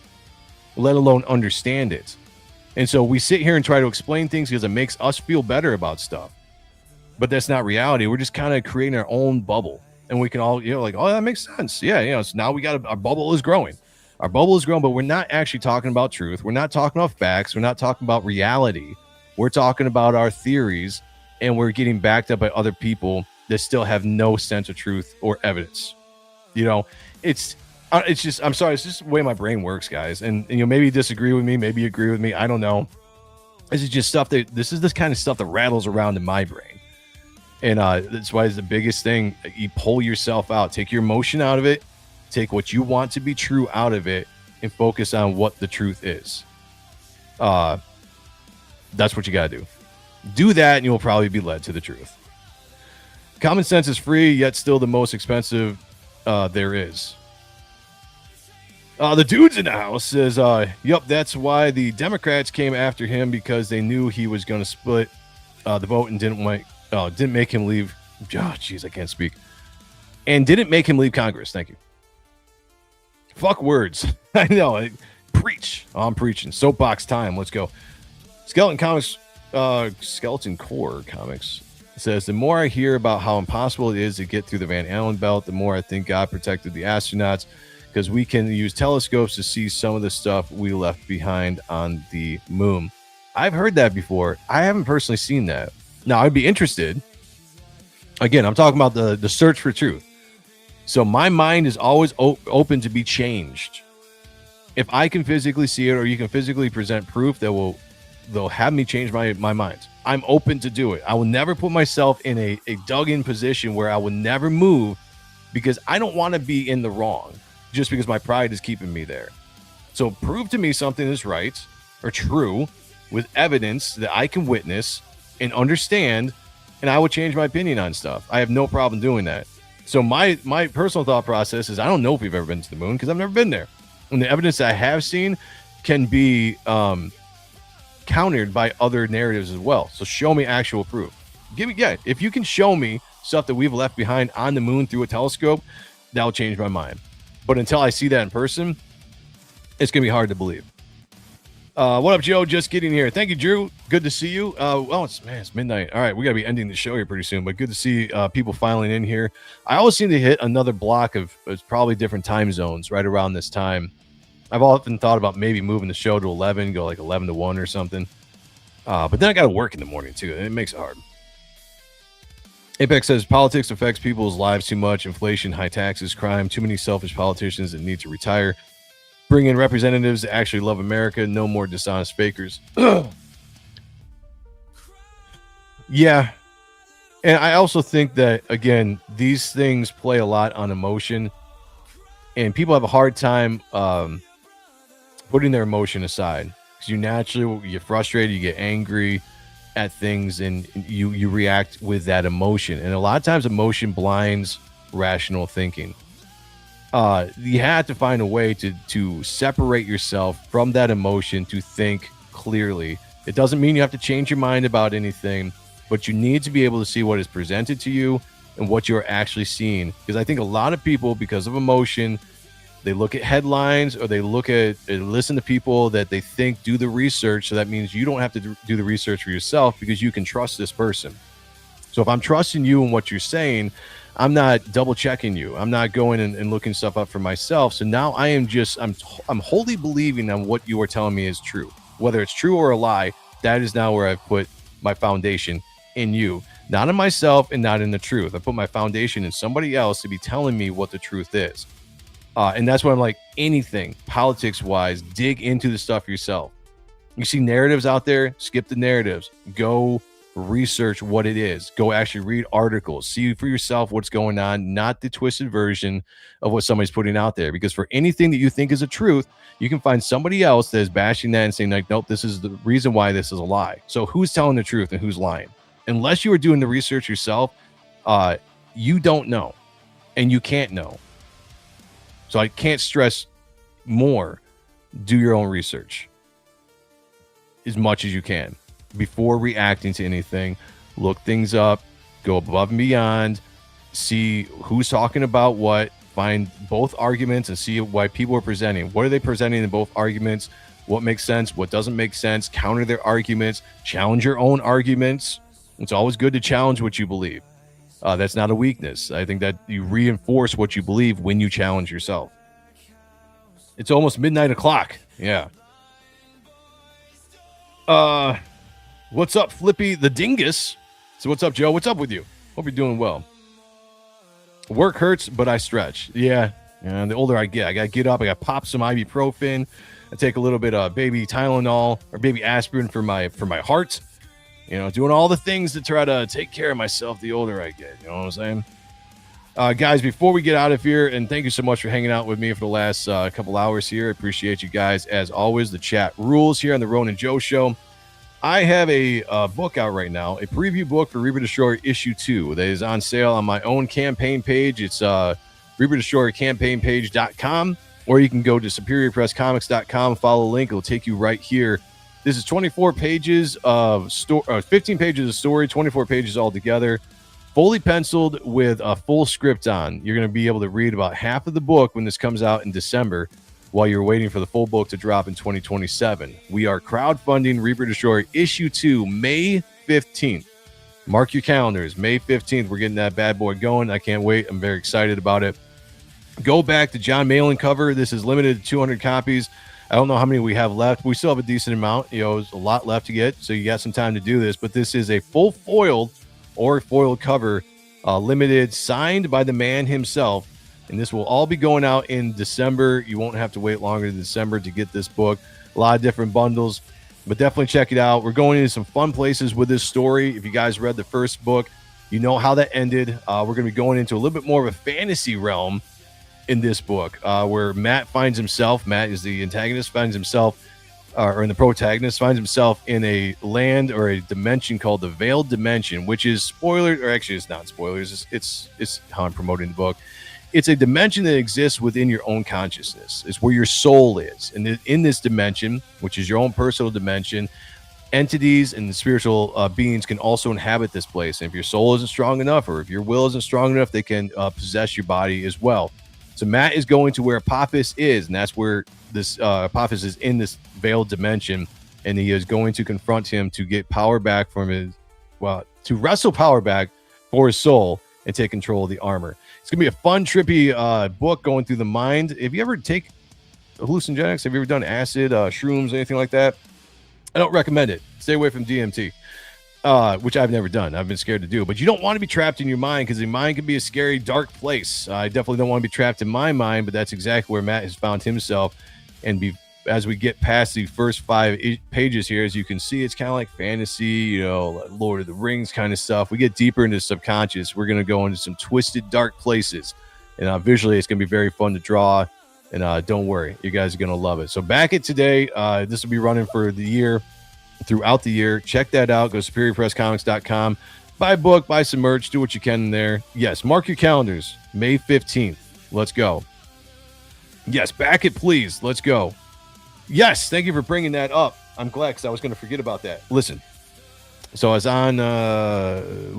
let alone understand it? And so we sit here and try to explain things because it makes us feel better about stuff. But that's not reality. We're just kind of creating our own bubble. And we can all, like, oh, that makes sense. Yeah, so now our bubble is growing. Our bubble is growing, but we're not actually talking about truth. We're not talking about facts. We're not talking about reality. We're talking about our theories, and we're getting backed up by other people that still have no sense of truth or evidence. It's just, I'm sorry, it's just the way my brain works, guys. And maybe you disagree with me, maybe you agree with me. I don't know. This is just stuff this is this kind of stuff that rattles around in my brain. And that's why it's the biggest thing. You pull yourself out, take your emotion out of it, take what you want to be true out of it, and focus on what the truth is. That's what you got to do. Do that, and you'll probably be led to the truth. Common sense is free, yet still the most expensive there is. The dude's in the house says, yep, that's why the Democrats came after him, because they knew he was going to split the vote and didn't make him leave. Oh, jeez, I can't speak. And didn't make him leave Congress. Thank you. Fuck words. I know. Preach. I'm preaching. Soapbox time. Let's go. Skeleton Core Comics says, the more I hear about how impossible it is to get through the Van Allen belt, the more I think God protected the astronauts, because we can use telescopes to see some of the stuff we left behind on the moon. I've heard that before. I haven't personally seen that. Now, I'd be interested. Again, I'm talking about the search for truth. So my mind is always open to be changed. If I can physically see it, or you can physically present proof that they'll have me change my mind, I'm open to do it. I will never put myself in a dug-in position where I will never move, because I don't want to be in the wrong just because my pride is keeping me there. So prove to me something is right or true with evidence that I can witness and understand, and I will change my opinion on stuff. I have no problem doing that. So my personal thought process is, I don't know if we've ever been to the moon, because I've never been there. And the evidence that I have seen can be countered by other narratives as well. So show me actual proof. If you can show me stuff that we've left behind on the moon through a telescope, that'll change my mind. But until I see that in person, it's going to be hard to believe. What up, Joe? Just getting here. Thank you, Drew. Good to see you. It's midnight. All right, we got to be ending the show here pretty soon, but good to see people filing in here. I always seem to hit another block of probably different time zones right around this time. I've often thought about maybe moving the show to 11, go like 11 to 1 or something. But then I got to work in the morning too, and it makes it hard. Apex says, politics affects people's lives too much. Inflation, high taxes, crime, too many selfish politicians that need to retire. Bring in representatives that actually love America. No more dishonest fakers. Yeah. And I also think that, again, these things play a lot on emotion. And people have a hard time putting their emotion aside. Because you naturally get frustrated, you get angry at things, and you react with that emotion. And a lot of times emotion blinds rational thinking. You have to find a way to separate yourself from that emotion, to think clearly. It doesn't mean you have to change your mind about anything, but you need to be able to see what is presented to you and what you're actually seeing. Because I think a lot of people, because of emotion, they look at headlines or they listen to people that they think do the research. So that means you don't have to do the research for yourself because you can trust this person. So if I'm trusting you and what you're saying, I'm not double checking you. I'm not going and looking stuff up for myself. So now I'm wholly believing on what you are telling me is true, whether it's true or a lie. That is now where I've put my foundation in you, not in myself and not in the truth. I put my foundation in somebody else to be telling me what the truth is. And that's why I'm like, anything politics wise, dig into the stuff yourself. You see narratives out there, skip the narratives, go research what it is, go actually read articles, see for yourself what's going on, not the twisted version of what somebody's putting out there. Because for anything that you think is a truth, you can find somebody else that is bashing that and saying like, nope, this is the reason why this is a lie. So who's telling the truth and who's lying? Unless you are doing the research yourself, you don't know and you can't know. So I can't stress more, do your own research as much as you can before reacting to anything. Look things up, go above and beyond, see who's talking about what, find both arguments and see why people are presenting. What are they presenting in both arguments? What makes sense? What doesn't make sense? Counter their arguments, challenge your own arguments. It's always good to challenge what you believe. That's not a weakness. I think that you reinforce what you believe when you challenge yourself. It's almost midnight o'clock. Yeah. What's up, Flippy the Dingus? So what's up, Joe? What's up with you? Hope you're doing well. Work hurts, but I stretch. Yeah. And the older I get, I got to get up. I got to pop some ibuprofen. I take a little bit of baby Tylenol or baby aspirin for my heart. You know, doing all the things to try to take care of myself the older I get. You know what I'm saying? Guys, before we get out of here, and thank you so much for hanging out with me for the last couple hours here. I appreciate you guys. As always, the chat rules here on the Ronin Joe Show. I have a book out right now, a preview book for Reaper Destroyer Issue 2 that is on sale on my own campaign page. It's ReaperDestroyerCampaignPage.com, or you can go to SuperiorPressComics.com, follow the link. It'll take you right here. This is 24 pages of 15 pages of story, 24 pages altogether, fully penciled with a full script on. You're going to be able to read about half of the book when this comes out in December while you're waiting for the full book to drop in 2027. We are crowdfunding Reaper Destroyer Issue 2 May 15th. Mark your calendars. May 15th, we're getting that bad boy going. I can't wait. I'm very excited about it. Go back to John Malin cover. This is limited to 200 copies. I don't know how many we have left. We still have a decent amount. You know, there's a lot left to get, so you got some time to do this. But this is a full foiled or foiled cover, limited, signed by the man himself. And this will all be going out in December. You won't have to wait longer than December to get this book. A lot of different bundles, but definitely check it out. We're going into some fun places with this story. If you guys read the first book, you know how that ended. We're going to be going into a little bit more of a fantasy realm in this book, where Matt finds himself, Matt is the antagonist, finds himself, or in the protagonist, finds himself in a land or a dimension called the Veiled Dimension, which is spoiler, or actually it's not spoilers, it's how I'm promoting the book. It's a dimension that exists within your own consciousness. It's where your soul is. And in this dimension, which is your own personal dimension, entities and spiritual beings can also inhabit this place. And if your soul isn't strong enough, or if your will isn't strong enough, they can possess your body as well. So Matt is going to where Apophis is, and that's where this Apophis is in this veiled dimension, and he is going to confront him to get power back from his, to wrestle power back for his soul and take control of the armor. It's going to be a fun, trippy book going through the mind. If you ever take hallucinogenics, have you ever done acid, shrooms, anything like that? I don't recommend it. Stay away from DMT. Which I've never done. I've been scared to do. But you don't want to be trapped in your mind, because your mind can be a scary, dark place. I definitely don't want to be trapped in my mind, but that's exactly where Matt has found himself. And as we get past the first 5 pages here, as you can see, it's kind of like fantasy, you know, Lord of the Rings kind of stuff. We get deeper into the subconscious. We're going to go into some twisted, dark places. And visually, it's going to be very fun to draw. And don't worry, you guys are going to love it. So back it today. This will be running for the year. Throughout the year, check that out. Go to SuperiorPressComics.com, buy a book, buy some merch, do what you can in there. Yes, mark your calendars. May 15th. Let's go. Yes, back it, please. Let's go. Yes, thank you for bringing that up. I'm glad, because I was going to forget about that. Listen, so I was on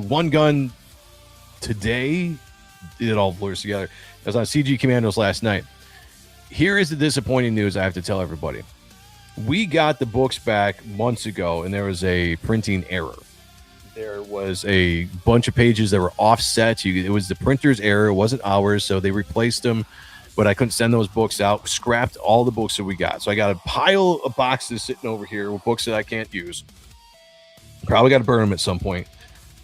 One Gun today it all blurs together. I was on CG Commandos last night. Here is the disappointing news I have to tell everybody. We got the books back months ago, and there was a printing error. There was a bunch of pages that were offset. It was the printer's error. It wasn't ours, so they replaced them, but I couldn't send those books out. Scrapped all the books that we got. So I got a pile of boxes sitting over here with books that I can't use. Probably got to burn them at some point,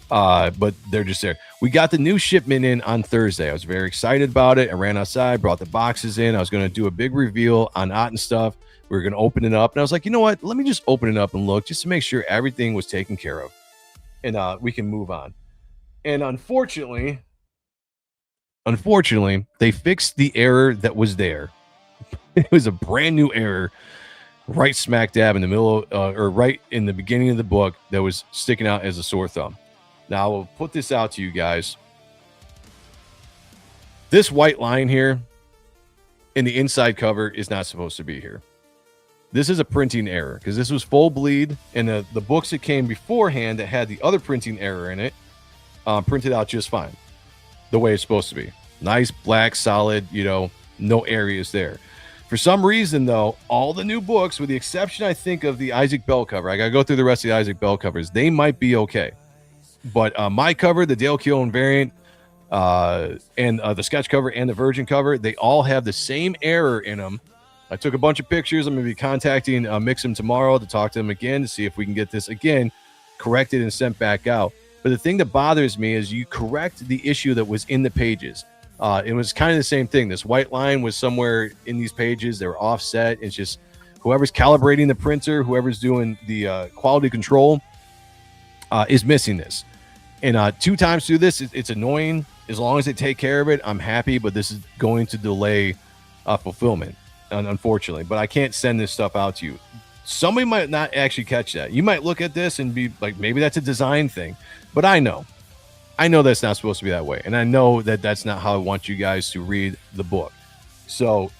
but they're just there. We got the new shipment in on Thursday. I was very excited about it. I ran outside, brought the boxes in. I was going to do a big reveal on Ott and stuff. We were going to open it up, and I was like, you know what? Let me just open it up and look just to make sure everything was taken care of, and we can move on. And unfortunately, they fixed the error that was there. It was a brand new error right smack dab in the middle, or right in the beginning of the book, that was sticking out as a sore thumb. Now, I will put this out to you guys. This white line here in the inside cover is not supposed to be here. This is a printing error because this was full bleed, and the books that came beforehand that had the other printing error in it printed out just fine, the way it's supposed to be. Nice, black, solid, no areas there. For some reason, though, all the new books, with the exception, I think, of the Isaac Bell cover, I got to go through the rest of the Isaac Bell covers, they might be okay. But my cover, the Dale Keown variant, and the sketch cover and the Virgin cover, they all have the same error in them. I took a bunch of pictures. I'm going to be contacting Mix'em tomorrow to talk to them again to see if we can get this again corrected and sent back out. But the thing that bothers me is you correct the issue that was in the pages. It was kind of the same thing. This white line was somewhere in these pages. They were offset. It's just whoever's calibrating the printer, whoever's doing the quality control is missing this. And 2 times through this, it's annoying. As long as they take care of it, I'm happy. But this is going to delay fulfillment, unfortunately. But I can't send this stuff out to you. Somebody might not actually catch that. You might look at this and be like, maybe that's a design thing. But I know that's not supposed to be that way. And I know that that's not how I want you guys to read the book. So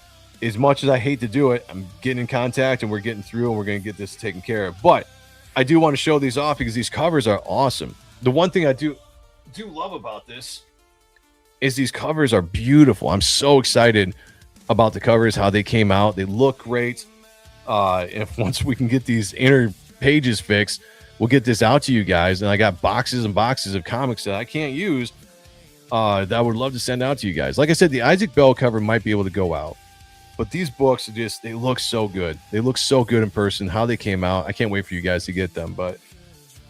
as much as I hate to do it, I'm getting in contact and we're getting through and we're going to get this taken care of. But I do want to show these off because these covers are awesome. The one thing I do love about this is these covers are beautiful. I'm so excited about the covers, how they came out. They look great. If once we can get these inner pages fixed, we'll get this out to you guys. And I got boxes and boxes of comics that I can't use that I would love to send out to you guys. Like I said, the Isaac Bell cover might be able to go out, but these books are they look so good. They look so good in person, how they came out. I can't wait for you guys to get them, but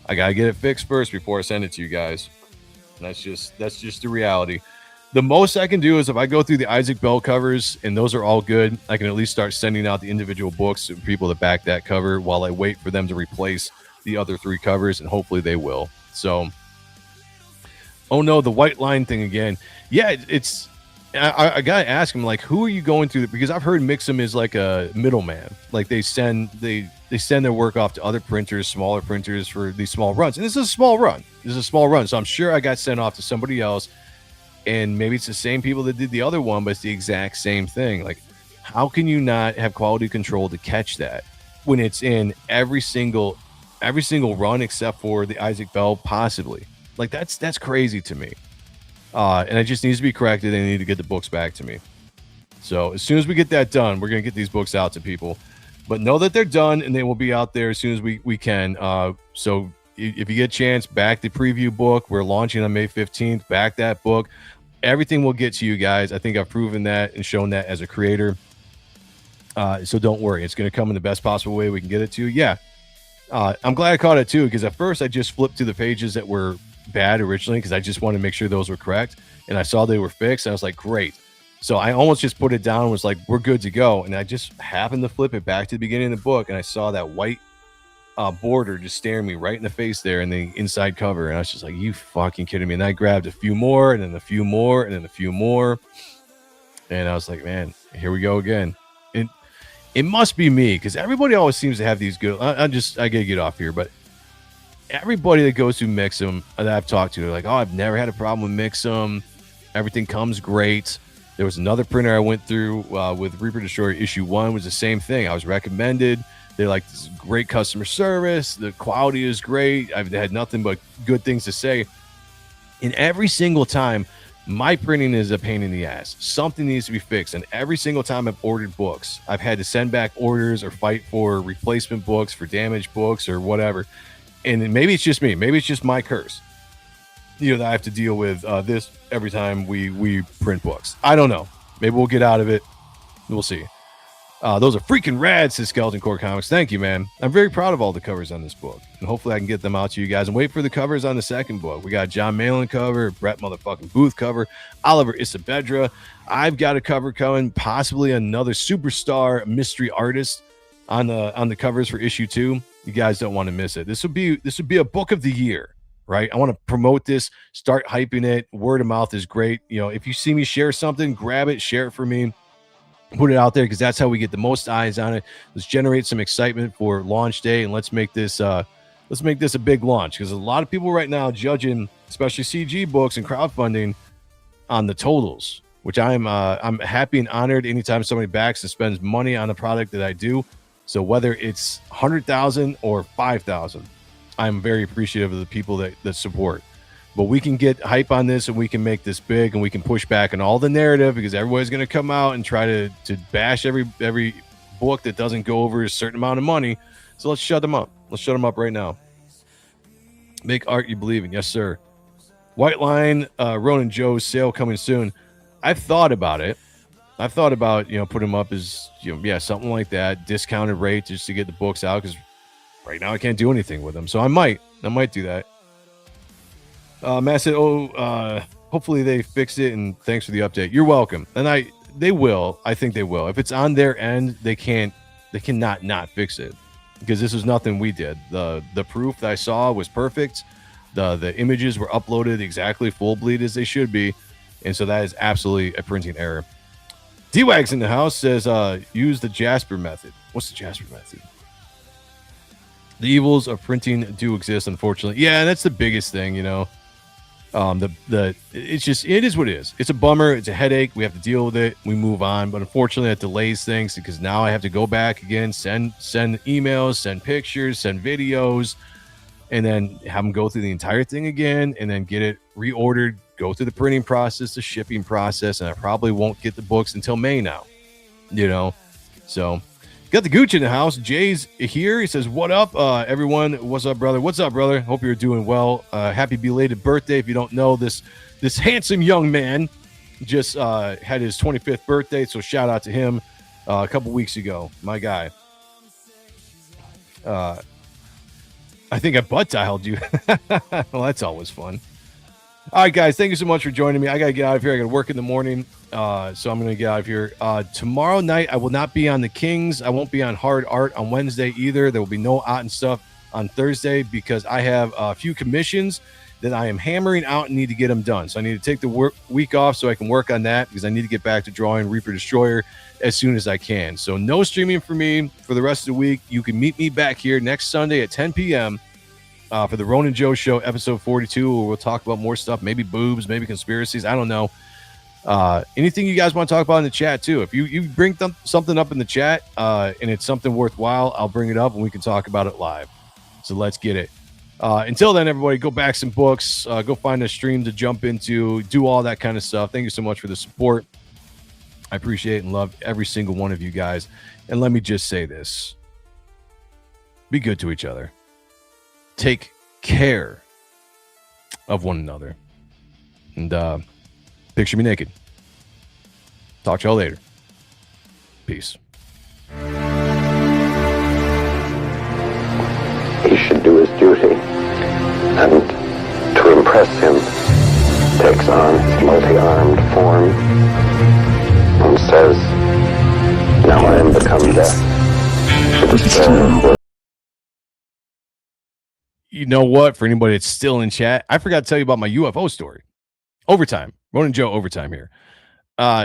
I got to get it fixed first before I send it to you guys. And that's just the reality. The most I can do is if I go through the Isaac Bell covers and those are all good, I can at least start sending out the individual books to people that back that cover while I wait for them to replace the other 3 covers, and hopefully they will. So, oh no, the white line thing again. Yeah, it's I gotta ask him, like, who are you going through? Because I've heard Mix'em is like a middleman. Like they send their work off to other printers, smaller printers for these small runs. And this is a small run. So I'm sure I got sent off to somebody else. And maybe it's the same people that did the other one, but it's the exact same thing. Like, how can you not have quality control to catch that when it's in every single run except for the Isaac Bell, possibly? Like, that's crazy to me. And it just needs to be corrected. They need to get the books back to me. So as soon as we get that done, we're going to get these books out to people. But know that they're done, and they will be out there as soon as we can. So if you get a chance, back the preview book. We're launching on May 15th. Back that book. Everything will get to you guys. I think I've proven that and shown that as a creator. So don't worry. It's going to come in the best possible way we can get it to you. Yeah. I'm glad I caught it too, because at first I just flipped to the pages that were bad originally because I just wanted to make sure those were correct. And I saw they were fixed. And I was like, great. So I almost just put it down and was like, we're good to go. And I just happened to flip it back to the beginning of the book. And I saw that white border just staring me right in the face there in the inside cover. And I was just like, you fucking kidding me? And I grabbed a few more and then a few more and then a few more. And I was like, man, here we go again. And it must be me because everybody always seems to have these good. I gotta get off here, but everybody that goes through Mix'em that I've talked to, they're like, oh, I've never had a problem with Mix'em. Everything comes great. There was another printer I went through with Reaper Destroyer issue 1 was the same thing. I was recommended. They're like, this is great customer service. The quality is great. I've had nothing but good things to say. And every single time, my printing is a pain in the ass. Something needs to be fixed. And every single time I've ordered books, I've had to send back orders or fight for replacement books, for damaged books or whatever. And maybe it's just me. Maybe it's just my curse. That I have to deal with this every time we print books. I don't know. Maybe we'll get out of it. We'll see. Those are freaking rad, says Skeleton Core Comics. Thank you, man. I'm very proud of all the covers on this book. And hopefully I can get them out to you guys. And wait for the covers on the second book. We got John Malin cover, Brett motherfucking Booth cover, Oliver Isabedra. I've got a cover coming, possibly another superstar mystery artist on the covers for issue 2. You guys don't want to miss it. This would be a book of the year, right? I want to promote this, start hyping it. Word of mouth is great. If you see me share something, grab it, share it for me. Put it out there because that's how we get the most eyes on it. Let's generate some excitement for launch day, and let's make this a big launch, because a lot of people right now judging, especially CG books and crowdfunding, on the totals, which I'm happy and honored anytime somebody backs and spends money on a product that I do. So whether it's 100,000 or 5,000, I'm very appreciative of the people that support. But we can get hype on this, and we can make this big, and we can push back on all the narrative, because everybody's going to come out and try to bash every book that doesn't go over a certain amount of money. So let's shut them up. Let's shut them up right now. Make art you believe in. Yes, sir. White Line, Ronin Joe's sale coming soon. I've thought about it. I've thought about, putting them up as, something like that, discounted rate just to get the books out, because right now I can't do anything with them. So I might do that. Matt said, hopefully they fix it, and thanks for the update. You're welcome. And they will. I think they will. If it's on their end, they cannot not fix it, because this was nothing we did. The proof that I saw was perfect. The images were uploaded exactly full bleed as they should be. And so that is absolutely a printing error. D-Wags in the house says, use the Jasper method. What's the Jasper method? The evils of printing do exist, unfortunately. Yeah, and that's the biggest thing, it is what it is. It's a bummer. It's a headache. We have to deal with it. We move on. But unfortunately, that delays things, because now I have to go back again, send emails, send pictures, send videos, and then have them go through the entire thing again, and then get it reordered, go through the printing process, the shipping process, and I probably won't get the books until May now. So got the Gooch in the house. Jay's here. He says, what up, everyone? What's up, brother? What's up, brother? Hope you're doing well. Happy belated birthday. If you don't know, this handsome young man just had his 25th birthday, so shout out to him a couple weeks ago. My guy. I think I butt dialed you. Well, that's always fun. All right, guys, thank you so much for joining me. I got to get out of here. I got to work in the morning, so I'm going to get out of here. Tomorrow night, I will not be on the Kings. I won't be on Hard Art on Wednesday either. There will be no art and stuff on Thursday, because I have a few commissions that I am hammering out and need to get them done. So I need to take the week off so I can work on that, because I need to get back to drawing Reaper Destroyer as soon as I can. So no streaming for me for the rest of the week. You can meet me back here next Sunday at 10 p.m. For the Ronin Joe Show, episode 42, where we'll talk about more stuff, maybe boobs, maybe conspiracies. I don't know. Anything you guys want to talk about in the chat, too. If you bring something up in the chat and it's something worthwhile, I'll bring it up and we can talk about it live. So let's get it. Until then, everybody, go back some books, go find a stream to jump into, do all that kind of stuff. Thank you so much for the support. I appreciate and love every single one of you guys. And let me just say this. Be good to each other. Take care of one another. And picture me naked. Talk to y'all later. Peace. He should do his duty, and to impress him, takes on his multi-armed form and says, now I am become death. You know what? For anybody that's still in chat, I forgot to tell you about my UFO story. Overtime. Ronin Joe overtime here.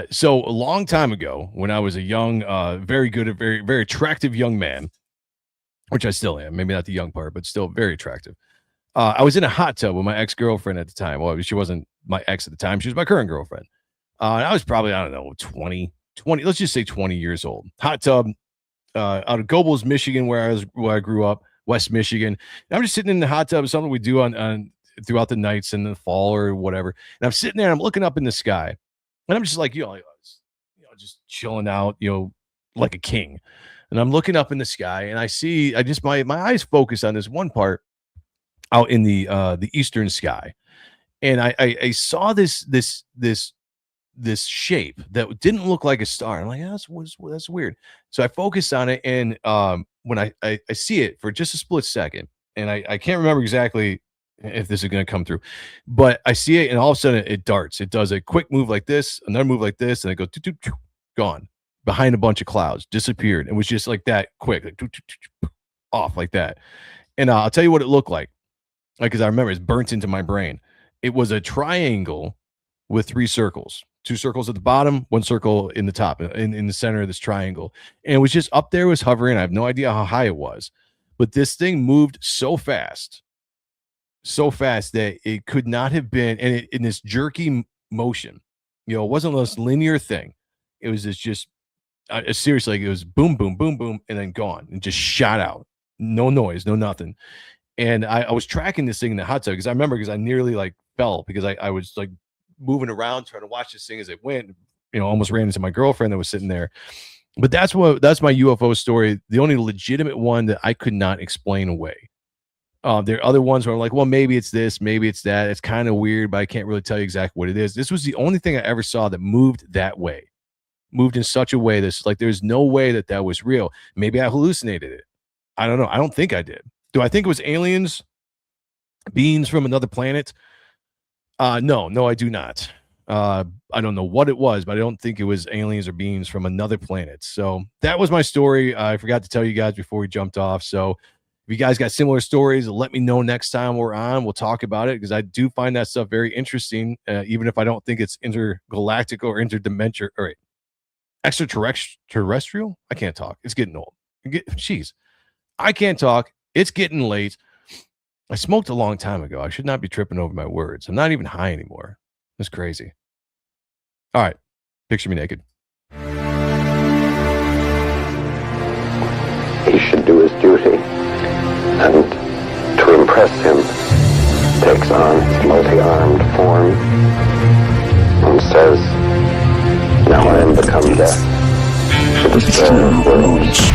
So a long time ago, when I was a young, very good, very, very attractive young man, which I still am, maybe not the young part, but still very attractive. I was in a hot tub with my ex-girlfriend at the time. Well, she wasn't my ex at the time. She was my current girlfriend. And I was probably, I don't know, 20, let's just say 20 years old. Hot tub out of Gobles, Michigan, where I grew up, West Michigan. And I'm just sitting in the hot tub, something we do on throughout the nights in the fall or whatever. And I'm sitting there and I'm looking up in the sky and I'm just like, just chilling out, like a king. And I'm looking up in the sky and I see, my eyes focus on this one part out in the eastern sky. And I saw this shape that didn't look like a star. I'm like, that's weird. So I focused on it, and when I see it for just a split second, and I can't remember exactly if this is going to come through, but I see it, and all of a sudden it darts. It does a quick move like this, another move like this, and it goes gone behind a bunch of clouds, disappeared. It was just like that quick, like, off like that. And I'll tell you what it looked like because I remember it's burnt into my brain. It was a triangle with 3 circles, 2 circles at the bottom, 1 circle in the top, in the center of this triangle. And it was just up there, was hovering. I have no idea how high it was, but this thing moved so fast that it could not have been, and it, in this jerky motion, it wasn't this linear thing. It was this just, seriously, like it was boom, boom, boom, boom, and then gone, and just shot out. No noise, no nothing. And I was tracking this thing in the hot tub because I nearly like fell because I was like moving around trying to watch this thing as it went, almost ran into my girlfriend that was sitting there. But that's my UFO story. The only legitimate one that I could not explain away. There are other ones where I'm like, well, maybe it's this, maybe it's that. It's kind of weird, but I can't really tell you exactly what it is. This was the only thing I ever saw that moved that way, moved in such a way that's like, there's no way that was real. Maybe I hallucinated it. I don't know. I don't think I did. Do I think it was aliens, beings from another planet? No, I do not. I don't know what it was, but I don't think it was aliens or beings from another planet. So that was my story. I forgot to tell you guys before we jumped off. So if you guys got similar stories, let me know next time we're on. We'll talk about it because I do find that stuff very interesting, even if I don't think it's intergalactic or interdimensional or extraterrestrial. I can't talk. It's getting old. Jeez. I can't talk. It's getting late. I smoked a long time ago. I should not be tripping over my words. I'm not even high anymore. It's crazy. All right. Picture me naked. He should do his duty. And to impress him, takes on his multi-armed form and says, now I am become death, the destroyer of worlds.